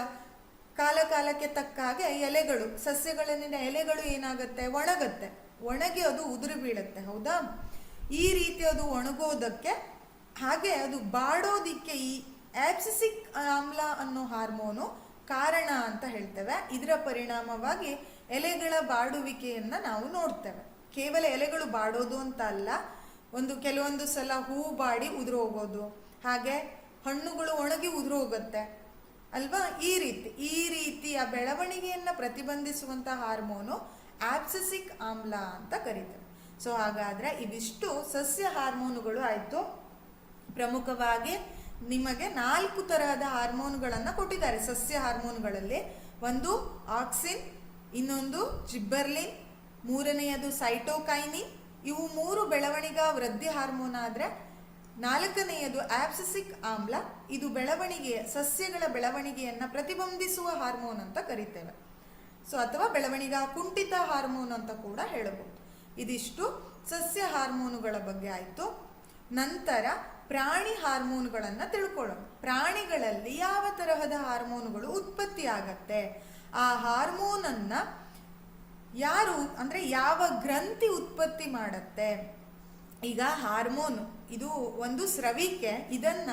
ಕಾಲ ಕಾಲಕ್ಕೆ ತಕ್ಕ ಹಾಗೆ ಎಲೆಗಳು, ಸಸ್ಯಗಳಲ್ಲಿನ ಎಲೆಗಳು ಏನಾಗುತ್ತೆ? ಒಣಗತ್ತೆ, ಒಣಗಿ ಅದು ಉದುರಿ ಬೀಳುತ್ತೆ, ಹೌದಾ? ಈ ರೀತಿ ಅದು ಒಣಗೋದಕ್ಕೆ, ಹಾಗೆ ಅದು ಬಾಡೋದಿಕ್ಕೆ ಈ ಆಬ್ಸಿಸಿಕ್ ಆಮ್ಲ ಅನ್ನೋ ಹಾರ್ಮೋನು ಕಾರಣ ಅಂತ ಹೇಳ್ತೇವೆ. ಇದರ ಪರಿಣಾಮವಾಗಿ ಎಲೆಗಳ ಬಾಡುವಿಕೆಯನ್ನ ನಾವು ನೋಡ್ತೇವೆ. ಕೇವಲ ಎಲೆಗಳು ಬಾಡೋದು ಅಂತ ಅಲ್ಲ, ಕೆಲವೊಂದು ಸಲ ಹೂ ಬಾಡಿ ಉದುರು ಹೋಗೋದು, ಹಾಗೆ ಹಣ್ಣುಗಳು ಒಣಗಿ ಉದುರು ಹೋಗುತ್ತೆ ಅಲ್ವಾ? ಈ ರೀತಿಯ ಬೆಳವಣಿಗೆಯನ್ನ ಪ್ರತಿಬಂಧಿಸುವಂತಹ ಹಾರ್ಮೋನು ಆಬ್ಸಿಸಿಕ್ ಆಮ್ಲ ಅಂತ ಕರೀತೇವೆ. ಸೊ ಹಾಗಾದ್ರೆ ಇವಿಷ್ಟು ಸಸ್ಯ ಹಾರ್ಮೋನುಗಳು ಆಯ್ತು. ಪ್ರಮುಖವಾಗಿ ನಿಮಗೆ 4 ತರಹದ ಹಾರ್ಮೋನ್ಗಳನ್ನ ಕೊಟ್ಟಿದ್ದಾರೆ ಸಸ್ಯ ಹಾರ್ಮೋನ್ಗಳಲ್ಲಿ. ಒಂದು ಆಕ್ಸಿನ್, ಇನ್ನೊಂದು ಜಿಬ್ಬರ್ಲಿನ್, ಮೂರನೆಯದು ಸೈಟೋಕೈನಿನ್. ಇವು 3 ಬೆಳವಣಿಗಾ ವೃದ್ಧಿ ಹಾರ್ಮೋನ್ ಆದ್ರೆ, 4ನೆಯದು ಆಬ್ಸಿಸಿಕ್ ಆಮ್ಲ. ಇದು ಸಸ್ಯಗಳ ಬೆಳವಣಿಗೆಯನ್ನ ಪ್ರತಿಬಂಧಿಸುವ ಹಾರ್ಮೋನ್ ಅಂತ ಕರಿತೇವೆ. ಸೊ ಅಥವಾ ಬೆಳವಣಿಗಾ ಕುಂಠಿತ ಹಾರ್ಮೋನ್ ಅಂತ ಕೂಡ ಹೇಳಬಹುದು. ಇದಿಷ್ಟು ಸಸ್ಯ ಹಾರ್ಮೋನುಗಳ ಬಗ್ಗೆ ಆಯ್ತು. ನಂತರ ಪ್ರಾಣಿ ಹಾರ್ಮೋನುಗಳನ್ನ ತಿಳ್ಕೊಳ್ಳೋಣ. ಪ್ರಾಣಿಗಳಲ್ಲಿ ಯಾವ ತರಹದ ಹಾರ್ಮೋನುಗಳು ಉತ್ಪತ್ತಿ ಆಗತ್ತೆ, ಆ ಹಾರ್ಮೋನ್ ಅನ್ನ ಯಾರು ಅಂದ್ರೆ ಯಾವ ಗ್ರಂಥಿ ಉತ್ಪತ್ತಿ ಮಾಡತ್ತೆ? ಈಗ ಹಾರ್ಮೋನ್ ಇದು ಒಂದು ಸ್ರವಿಕೆ, ಇದನ್ನ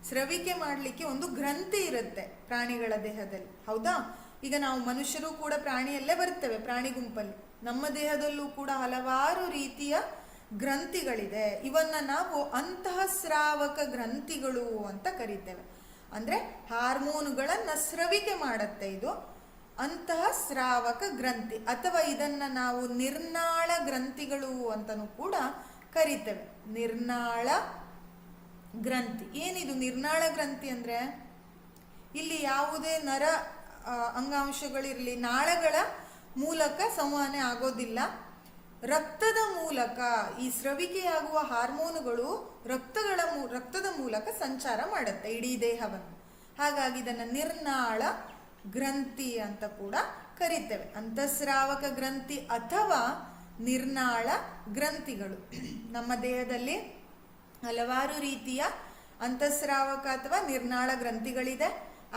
ಸ್ರವಿಕೆ ಮಾಡಲಿಕ್ಕೆ ಒಂದು ಗ್ರಂಥಿ ಇರುತ್ತೆ ಪ್ರಾಣಿಗಳ ದೇಹದಲ್ಲಿ, ಹೌದಾ? ಈಗ ನಾವು ಮನುಷ್ಯರು ಕೂಡ ಪ್ರಾಣಿಯಲ್ಲೇ ಬರ್ತೇವೆ, ಪ್ರಾಣಿ ಗುಂಪಲ್ಲಿ. ನಮ್ಮ ದೇಹದಲ್ಲೂ ಕೂಡ ಹಲವಾರು ರೀತಿಯ ಗ್ರಂಥಿಗಳಿದೆ. ಇವನ್ನ ನಾವು ಅಂತಃಸ್ರಾವಕ ಗ್ರಂಥಿಗಳು ಅಂತ ಕರಿತೇವೆ. ಅಂದ್ರೆ ಹಾರ್ಮೋನುಗಳನ್ನ ಸ್ರವಿಕೆ ಮಾಡತ್ತೆ ಇದು ಅಂತಃಸ್ರಾವಕ ಗ್ರಂಥಿ, ಅಥವಾ ಇದನ್ನ ನಾವು ನಿರ್ನಾಳ ಗ್ರಂಥಿಗಳು ಅಂತನೂ ಕೂಡ ಕರಿತೇವೆ. ನಿರ್ನಾಳ ಗ್ರಂಥಿ ಏನಿದು? ನಿರ್ನಾಳ ಗ್ರಂಥಿ ಅಂದ್ರೆ ಇಲ್ಲಿ ಯಾವುದೇ ನರ ಅಂಗಾಂಶಗಳಿರ್ಲಿ, ನಾಳಗಳ ಮೂಲಕ ಸಂವಹನೆ ಆಗೋದಿಲ್ಲ, ರಕ್ತದ ಮೂಲಕ ಈ ಸ್ರವಿಕೆಯಾಗುವ ಹಾರ್ಮೋನುಗಳು ರಕ್ತದ ಮೂಲಕ ಸಂಚಾರ ಮಾಡುತ್ತೆ ಇಡೀ ದೇಹವನ್ನು. ಹಾಗಾಗಿ ಇದನ್ನ ನಿರ್ನಾಳ ಗ್ರಂಥಿ ಅಂತ ಕೂಡ ಕರಿತೇವೆ. ಅಂತಃಸ್ರಾವಕ ಗ್ರಂಥಿ ಅಥವಾ ನಿರ್ನಾಳ ಗ್ರಂಥಿಗಳು. ನಮ್ಮ ದೇಹದಲ್ಲಿ ಹಲವಾರು ರೀತಿಯ ಅಂತಃಸ್ರಾವಕ ಅಥವಾ ನಿರ್ನಾಳ ಗ್ರಂಥಿಗಳಿದೆ.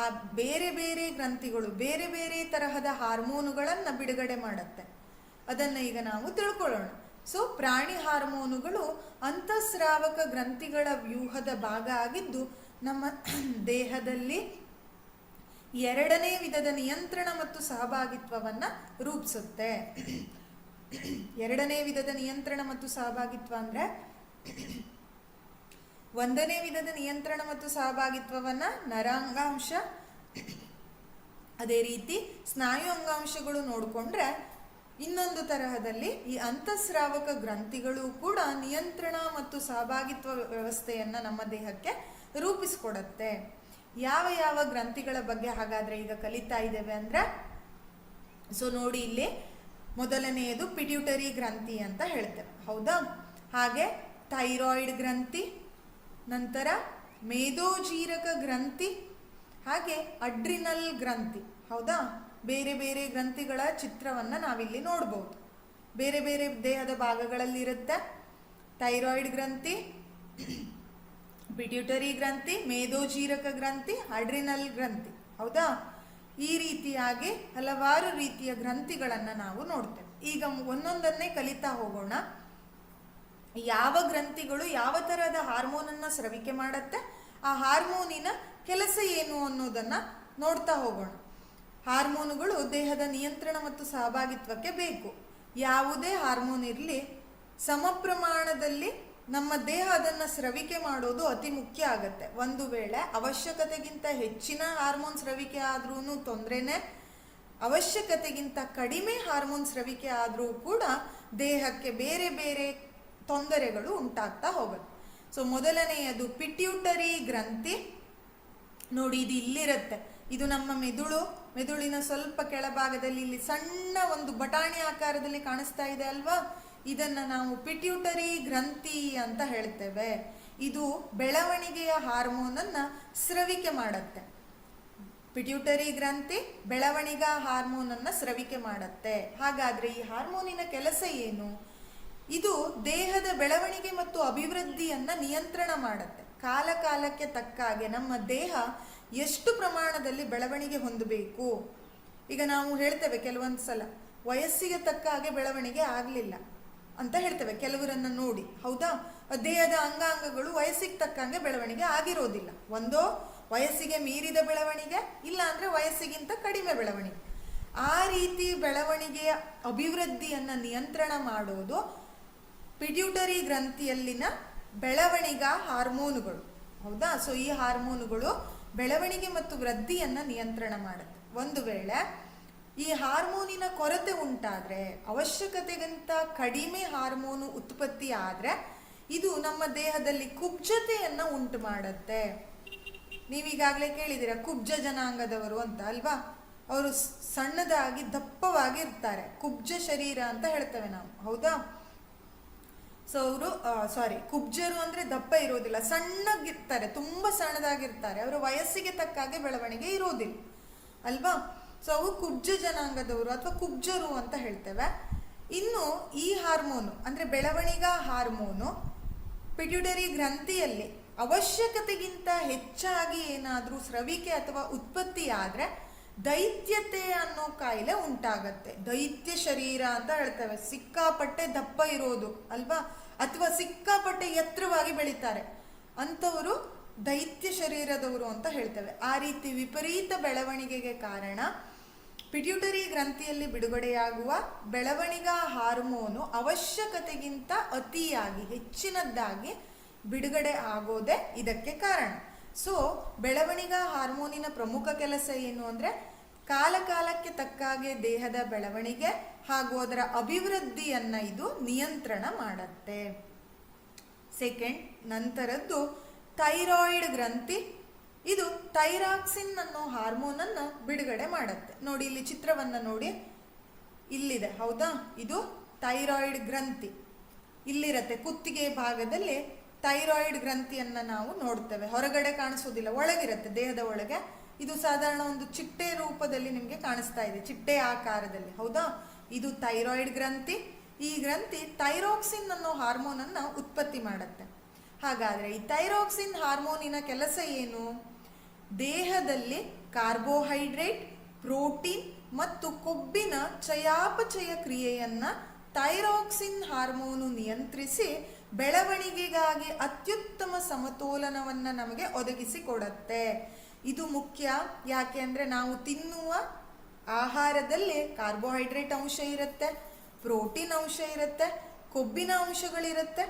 ಆ ಬೇರೆ ಬೇರೆ ಗ್ರಂಥಿಗಳು ಬೇರೆ ಬೇರೆ ತರಹದ ಹಾರ್ಮೋನುಗಳನ್ನ ಬಿಡುಗಡೆ ಮಾಡುತ್ತೆ. ಅದನ್ನ ಈಗ ನಾವು ತಿಳ್ಕೊಳ್ಳೋಣ. ಸೊ ಪ್ರಾಣಿ ಹಾರ್ಮೋನುಗಳು ಅಂತಃಸ್ರಾವಕ ಗ್ರಂಥಿಗಳ ವ್ಯೂಹದ ಭಾಗ ಆಗಿದ್ದು ನಮ್ಮ ದೇಹದಲ್ಲಿ 2ನೇ ವಿಧದ ನಿಯಂತ್ರಣ ಮತ್ತು ಸಹಭಾಗಿತ್ವವನ್ನ ರೂಪಿಸುತ್ತೆ. 2ನೇ ವಿಧದ ನಿಯಂತ್ರಣ ಮತ್ತು ಸಹಭಾಗಿತ್ವ ಅಂದ್ರೆ, 1ನೇ ವಿಧದ ನಿಯಂತ್ರಣ ಮತ್ತು ಸಹಭಾಗಿತ್ವವನ್ನ ನರಾಂಗಾಂಶ, ಅದೇ ರೀತಿ ಸ್ನಾಯು ಅಂಗಾಂಶಗಳು ನೋಡಿಕೊಂಡ್ರೆ, ಇನ್ನೊಂದು ತರಹದಲ್ಲಿ ಈ ಅಂತಃಸ್ರಾವಕ ಗ್ರಂಥಿಗಳು ಕೂಡ ನಿಯಂತ್ರಣ ಮತ್ತು ಸಹಭಾಗಿತ್ವ ವ್ಯವಸ್ಥೆಯನ್ನ ನಮ್ಮ ದೇಹಕ್ಕೆ ರೂಪಿಸಿಕೊಡತ್ತೆ. ಯಾವ ಯಾವ ಗ್ರಂಥಿಗಳ ಬಗ್ಗೆ ಹಾಗಾದ್ರೆ ಈಗ ಕಲಿತಾ ಇದ್ದೇವೆ ಅಂದ್ರೆ, ಸೊ ನೋಡಿ ಇಲ್ಲಿ ಮೊದಲನೆಯದು ಪಿಟ್ಯೂಟರಿ ಗ್ರಂಥಿ ಅಂತ ಹೇಳ್ತೇವೆ, ಹೌದಾ. ಹಾಗೆ ಥೈರಾಯ್ಡ್ ಗ್ರಂಥಿ, ನಂತರ ಮೇದೋಜೀರಕ ಗ್ರಂಥಿ, ಹಾಗೆ ಅಡ್ರಿನಲ್ ಗ್ರಂಥಿ, ಹೌದಾ. ಬೇರೆ ಬೇರೆ ಗ್ರಂಥಿಗಳ ಚಿತ್ರವನ್ನ ನಾವಿಲ್ಲಿ ನೋಡ್ಬೋದು. ಬೇರೆ ಬೇರೆ ದೇಹದ ಭಾಗಗಳಲ್ಲಿ ಇರುತ್ತೆ. ಥೈರಾಯ್ಡ್ ಗ್ರಂಥಿ, ಪಿಟ್ಯೂಟರಿ ಗ್ರಂಥಿ, ಮೇದೋಜೀರಕ ಗ್ರಂಥಿ, ಅಡ್ರಿನಲ್ ಗ್ರಂಥಿ, ಹೌದಾ. ಈ ರೀತಿಯಾಗಿ ಹಲವಾರು ರೀತಿಯ ಗ್ರಂಥಿಗಳನ್ನ ನಾವು ನೋಡ್ತೇವೆ. ಈಗ ಒಂದೊಂದನ್ನೇ ಕಲಿತಾ ಹೋಗೋಣ. ಯಾವ ಗ್ರಂಥಿಗಳು ಯಾವ ತರಹದ ಹಾರ್ಮೋನನ್ನ ಸ್ರವಿಕೆ ಮಾಡತ್ತೆ, ಆ ಹಾರ್ಮೋನಿನ ಕೆಲಸ ಏನು ಅನ್ನೋದನ್ನ ನೋಡ್ತಾ ಹೋಗೋಣ. ಹಾರ್ಮೋನುಗಳು ದೇಹದ ನಿಯಂತ್ರಣ ಮತ್ತು ಸಹಭಾಗಿತ್ವಕ್ಕೆ ಬೇಕು. ಯಾವುದೇ ಹಾರ್ಮೋನ್ ಇರಲಿ, ಸಮ ಪ್ರಮಾಣದಲ್ಲಿ ನಮ್ಮ ದೇಹ ಅದನ್ನು ಸ್ರವಿಕೆ ಮಾಡೋದು ಅತಿ ಮುಖ್ಯ ಆಗತ್ತೆ. ಒಂದು ವೇಳೆ ಅವಶ್ಯಕತೆಗಿಂತ ಹೆಚ್ಚಿನ ಹಾರ್ಮೋನ್ ಸ್ರವಿಕೆ ಆದ್ರೂ ತೊಂದರೆನೇ, ಅವಶ್ಯಕತೆಗಿಂತ ಕಡಿಮೆ ಹಾರ್ಮೋನ್ ಸ್ರವಿಕೆ ಆದರೂ ಕೂಡ ದೇಹಕ್ಕೆ ಬೇರೆ ಬೇರೆ ತೊಂದರೆಗಳು ಉಂಟಾಗ್ತಾ ಹೋಗುತ್ತೆ. ಸೊ ಮೊದಲನೆಯದು ಪಿಟ್ಯೂಟರಿ ಗ್ರಂಥಿ. ನೋಡಿ, ಇದು ಇಲ್ಲಿರುತ್ತೆ. ಇದು ನಮ್ಮ ಮೆದುಳಿನ ಸ್ವಲ್ಪ ಕೆಳಭಾಗದಲ್ಲಿ ಇಲ್ಲಿ ಸಣ್ಣ ಒಂದು ಬಟಾಣಿ ಆಕಾರದಲ್ಲಿ ಕಾಣಿಸ್ತಾ ಇದೆ ಅಲ್ವಾ. ಇದನ್ನ ನಾವು ಪಿಟ್ಯೂಟರಿ ಗ್ರಂಥಿ ಅಂತ ಹೇಳ್ತೇವೆ. ಇದು ಬೆಳವಣಿಗೆಯ ಹಾರ್ಮೋನನ್ನ ಸ್ರವಿಕೆ ಮಾಡತ್ತೆ. ಪಿಟ್ಯೂಟರಿ ಗ್ರಂಥಿ ಬೆಳವಣಿಗಾ ಹಾರ್ಮೋನನ್ನ ಸ್ರವಿಕೆ ಮಾಡತ್ತೆ. ಹಾಗಾದ್ರೆ ಈ ಹಾರ್ಮೋನಿನ ಕೆಲಸ ಏನು? ಇದು ದೇಹದ ಬೆಳವಣಿಗೆ ಮತ್ತು ಅಭಿವೃದ್ಧಿಯನ್ನ ನಿಯಂತ್ರಣ ಮಾಡತ್ತೆ. ಕಾಲ ಕಾಲಕ್ಕೆ ತಕ್ಕಾಗೆ ನಮ್ಮ ದೇಹ ಎಷ್ಟು ಪ್ರಮಾಣದಲ್ಲಿ ಬೆಳವಣಿಗೆ ಹೊಂದಬೇಕು. ಈಗ ನಾವು ಹೇಳ್ತೇವೆ ಕೆಲವೊಂದು ಸಲ ವಯಸ್ಸಿಗೆ ತಕ್ಕ ಹಾಗೆ ಬೆಳವಣಿಗೆ ಆಗಲಿಲ್ಲ ಅಂತ ಹೇಳ್ತೇವೆ ಕೆಲವರನ್ನ ನೋಡಿ, ಹೌದಾ. ದೇಹದ ಅಂಗಾಂಗಗಳು ವಯಸ್ಸಿಗೆ ತಕ್ಕಂಗೆ ಬೆಳವಣಿಗೆ ಆಗಿರೋದಿಲ್ಲ. ಒಂದೋ ವಯಸ್ಸಿಗೆ ಮೀರಿದ ಬೆಳವಣಿಗೆ, ಇಲ್ಲ ಅಂದ್ರೆ ವಯಸ್ಸಿಗಿಂತ ಕಡಿಮೆ ಬೆಳವಣಿಗೆ. ಆ ರೀತಿ ಬೆಳವಣಿಗೆಯ ಅಭಿವೃದ್ಧಿಯನ್ನ ನಿಯಂತ್ರಣ ಮಾಡೋದು ಪಿಟ್ಯೂಟರಿ ಗ್ರಂಥಿಯಲ್ಲಿನ ಬೆಳವಣಿಗಾ ಹಾರ್ಮೋನುಗಳು, ಹೌದಾ. ಸೊ ಈ ಹಾರ್ಮೋನುಗಳು ಬೆಳವಣಿಗೆ ಮತ್ತು ವೃದ್ಧಿಯನ್ನ ನಿಯಂತ್ರಣ ಮಾಡುತ್ತೆ. ಒಂದು ವೇಳೆ ಈ ಹಾರ್ಮೋನಿನ ಕೊರತೆ ಉಂಟಾದ್ರೆ, ಅವಶ್ಯಕತೆಗಿಂತ ಕಡಿಮೆ ಹಾರ್ಮೋನು ಉತ್ಪತ್ತಿ ಆದ್ರೆ ಇದು ನಮ್ಮ ದೇಹದಲ್ಲಿ ಕುಬ್ಜತೆಯನ್ನ ಉಂಟು ಮಾಡುತ್ತೆ. ನೀವೀಗಾಗಲೇ ಕೇಳಿದಿರ ಕುಬ್ಜ ಜನಾಂಗದವರು ಅಂತ ಅಲ್ವಾ. ಅವರು ಸಣ್ಣದಾಗಿ ದಪ್ಪವಾಗಿ ಇರ್ತಾರೆ, ಕುಬ್ಜ ಶರೀರ ಅಂತ ಹೇಳ್ತೇವೆ ನಾವು, ಹೌದಾ. ಸೊ ಅವರು ಕುಬ್ಜರು ಅಂದ್ರೆ ದಪ್ಪ ಇರೋದಿಲ್ಲ, ಸಣ್ಣಗಿರ್ತಾರೆ, ತುಂಬಾ ಸಣ್ಣದಾಗಿರ್ತಾರೆ. ಅವರ ವಯಸ್ಸಿಗೆ ತಕ್ಕಾಗೆ ಬೆಳವಣಿಗೆ ಇರೋದಿಲ್ಲ ಅಲ್ವಾ. ಸೊ ಅವು ಕುಬ್ಜ ಜನಾಂಗದವರು ಅಥವಾ ಕುಬ್ಜರು ಅಂತ ಹೇಳ್ತೇವೆ. ಇನ್ನು ಈ ಹಾರ್ಮೋನು ಅಂದ್ರೆ ಬೆಳವಣಿಗಾ ಹಾರ್ಮೋನು ಪಿಟ್ಯೂಟರಿ ಗ್ರಂಥಿಯಲ್ಲಿ ಅವಶ್ಯಕತೆಗಿಂತ ಹೆಚ್ಚಾಗಿ ಏನಾದ್ರೂ ಸ್ರವಿಕೆ ಅಥವಾ ಉತ್ಪತ್ತಿ ಆದ್ರೆ ದೈತ್ಯತೆ ಅನ್ನೋ ಕಾಯಿಲೆ ಉಂಟಾಗತ್ತೆ. ದೈತ್ಯ ಶರೀರ ಅಂತ ಹೇಳ್ತೇವೆ. ಸಿಕ್ಕಾಪಟ್ಟೆ ದಪ್ಪ ಇರೋದು ಅಲ್ವಾ, ಅಥವಾ ಸಿಕ್ಕಾಪಟ್ಟೆ ಎತ್ತರವಾಗಿ ಬೆಳೀತಾರೆ ಅಂಥವರು ದೈತ್ಯ ಶರೀರದವರು ಅಂತ ಹೇಳ್ತೇವೆ. ಆ ರೀತಿ ವಿಪರೀತ ಬೆಳವಣಿಗೆಗೆ ಕಾರಣ ಪಿಟ್ಯೂಟರಿ ಗ್ರಂಥಿಯಲ್ಲಿ ಬಿಡುಗಡೆಯಾಗುವ ಬೆಳವಣಿಗಾ ಹಾರ್ಮೋನು ಅವಶ್ಯಕತೆಗಿಂತ ಅತಿಯಾಗಿ ಹೆಚ್ಚಿನದ್ದಾಗಿ ಬಿಡುಗಡೆ ಆಗೋದೇ ಇದಕ್ಕೆ ಕಾರಣ. ಸೊ ಬೆಳವಣಿಗಾ ಹಾರ್ಮೋನಿನ ಪ್ರಮುಖ ಕೆಲಸ ಏನು ಅಂದ್ರೆ ಕಾಲ ಕಾಲಕ್ಕೆ ತಕ್ಕಾಗೆ ದೇಹದ ಬೆಳವಣಿಗೆ ಹಾಗೂ ಅದರ ಅಭಿವೃದ್ಧಿಯನ್ನ ಇದು ನಿಯಂತ್ರಣ ಮಾಡತ್ತೆ. ಸೆಕೆಂಡ್, ನಂತರದ್ದು ಥೈರಾಯ್ಡ್ ಗ್ರಂಥಿ. ಇದು ಥೈರಾಕ್ಸಿನ್ ಅನ್ನೋ ಹಾರ್ಮೋನ್ ಅನ್ನ ಬಿಡುಗಡೆ ಮಾಡತ್ತೆ. ನೋಡಿ ಇಲ್ಲಿ ಚಿತ್ರವನ್ನ ನೋಡಿ, ಇಲ್ಲಿದೆ ಹೌದಾ. ಇದು ಥೈರಾಯ್ಡ್ ಗ್ರಂಥಿ ಇಲ್ಲಿರತ್ತೆ. ಕುತ್ತಿಗೆ ಭಾಗದಲ್ಲಿ ಥೈರಾಯ್ಡ್ ಗ್ರಂಥಿಯನ್ನ ನಾವು ನೋಡ್ತೇವೆ. ಹೊರಗಡೆ ಕಾಣಿಸೋದಿಲ್ಲ, ಒಳಗಿರುತ್ತೆ, ದೇಹದ ಒಳಗೆ. ಇದು ಸಾಧಾರಣ ಒಂದು ಚಿಟ್ಟೆ ರೂಪದಲ್ಲಿ ನಿಮಗೆ ಕಾಣಿಸ್ತಾ ಇದೆ, ಚಿಟ್ಟೆ ಆಕಾರದಲ್ಲಿ, ಹೌದಾ. ಇದು ಥೈರಾಯ್ಡ್ ಗ್ರಂಥಿ. ಈ ಗ್ರಂಥಿ ಥೈರಾಕ್ಸಿನ್ ಅನ್ನೋ ಹಾರ್ಮೋನ್ ಅನ್ನ ಉತ್ಪತ್ತಿ ಮಾಡುತ್ತೆ. ಹಾಗಾದ್ರೆ ಈ ಥೈರಾಕ್ಸಿನ್ ಹಾರ್ಮೋನಿನ ಕೆಲಸ ಏನು? ದೇಹದಲ್ಲಿ ಕಾರ್ಬೋಹೈಡ್ರೇಟ್, ಪ್ರೋಟೀನ್ ಮತ್ತು ಕೊಬ್ಬಿನ ಚಯಾಪಚಯ ಕ್ರಿಯೆಯನ್ನ ಥೈರಾಕ್ಸಿನ್ ಹಾರ್ಮೋನು ನಿಯಂತ್ರಿಸಿ ಬೆಳವಣಿಗೆಗಾಗಿ ಅತ್ಯುತ್ತಮ ಸಮತೋಲನವನ್ನ ನಮಗೆ ಒದಗಿಸಿಕೊಡತ್ತೆ. ಇದು ಮುಖ್ಯ. ಯಾಕೆ ಅಂದ್ರೆ ನಾವು ತಿನ್ನುವ ಆಹಾರದಲ್ಲಿ ಕಾರ್ಬೋಹೈಡ್ರೇಟ್ ಅಂಶ ಇರುತ್ತೆ, ಪ್ರೋಟೀನ್ ಅಂಶ ಇರುತ್ತೆ, ಕೊಬ್ಬಿನ ಅಂಶಗಳಿರುತ್ತೆ.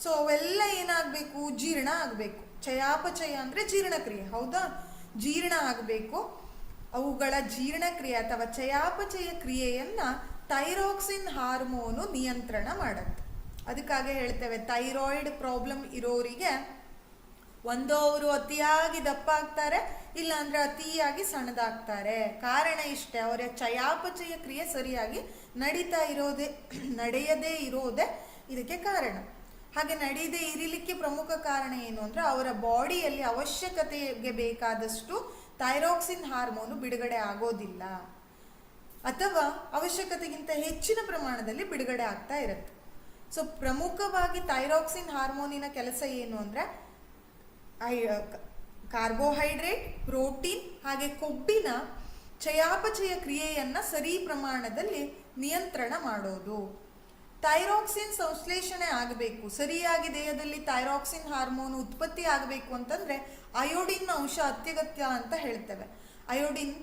ಸೊ ಅವೆಲ್ಲ ಏನಾಗಬೇಕು? ಜೀರ್ಣ ಆಗಬೇಕು. ಚಯಾಪಚಯ ಅಂದ್ರೆ ಜೀರ್ಣಕ್ರಿಯೆ, ಹೌದಾ. ಜೀರ್ಣ ಆಗಬೇಕು. ಅವುಗಳ ಜೀರ್ಣಕ್ರಿಯೆ ಅಥವಾ ಚಯಾಪಚಯ ಕ್ರಿಯೆಯನ್ನ ಥೈರಾಕ್ಸಿನ್ ಹಾರ್ಮೋನು ನಿಯಂತ್ರಣ ಮಾಡುತ್ತೆ. ಅದಕ್ಕಾಗಿ ಹೇಳ್ತೇವೆ ಥೈರಾಯ್ಡ್ ಪ್ರಾಬ್ಲಮ್ ಇರೋರಿಗೆ ಒಂದೋ ಅವರು ಅತಿಯಾಗಿ ದಪ್ಪ ಆಗ್ತಾರೆ, ಇಲ್ಲ ಅಂದ್ರೆ ಅತಿಯಾಗಿ ಸಣ್ಣದಾಗ್ತಾರೆ. ಕಾರಣ ಇಷ್ಟೇ, ಅವರ ಚಯಾಪಚಯ ಕ್ರಿಯೆ ಸರಿಯಾಗಿ ನಡೆಯದೇ ಇರೋದೇ ಇದಕ್ಕೆ ಕಾರಣ. ಹಾಗೆ ನಡೆಯದೇ ಇರಲಿಕ್ಕೆ ಪ್ರಮುಖ ಕಾರಣ ಏನು ಅಂದ್ರೆ ಅವರ ಬಾಡಿಯಲ್ಲಿ ಅವಶ್ಯಕತೆಗೆ ಬೇಕಾದಷ್ಟು ಥೈರಾಕ್ಸಿನ್ ಹಾರ್ಮೋನು ಬಿಡುಗಡೆ ಆಗೋದಿಲ್ಲ, ಅಥವಾ ಅವಶ್ಯಕತೆಗಿಂತ ಹೆಚ್ಚಿನ ಪ್ರಮಾಣದಲ್ಲಿ ಬಿಡುಗಡೆ ಆಗ್ತಾ ಇರುತ್ತೆ. ಸೊ ಪ್ರಮುಖವಾಗಿ ಥೈರಾಕ್ಸಿನ್ ಹಾರ್ಮೋನಿನ ಕೆಲಸ ಏನು ಅಂದ್ರೆ ಕಾರ್ಬೋಹೈಡ್ರೇಟ್, ಪ್ರೋಟೀನ್ ಹಾಗೆ ಕೊಬ್ಬಿನ ಚಯಾಪಚಯ ಕ್ರಿಯೆಯನ್ನ ಸರಿ ಪ್ರಮಾಣದಲ್ಲಿ ನಿಯಂತ್ರಣ ಮಾಡೋದು. ಥೈರಾಕ್ಸಿನ್ ಸಂಶ್ಲೇಷಣೆ ಆಗಬೇಕು, ಸರಿಯಾಗಿ ದೇಹದಲ್ಲಿ ಥೈರಾಕ್ಸಿನ್ ಹಾರ್ಮೋನ್ ಉತ್ಪತ್ತಿ ಆಗಬೇಕು ಅಂತಂದ್ರೆ ಅಯೋಡಿನ್ ಅಂಶ ಅತ್ಯಗತ್ಯ ಅಂತ ಹೇಳ್ತೇವೆ. ಅಯೋಡಿನ್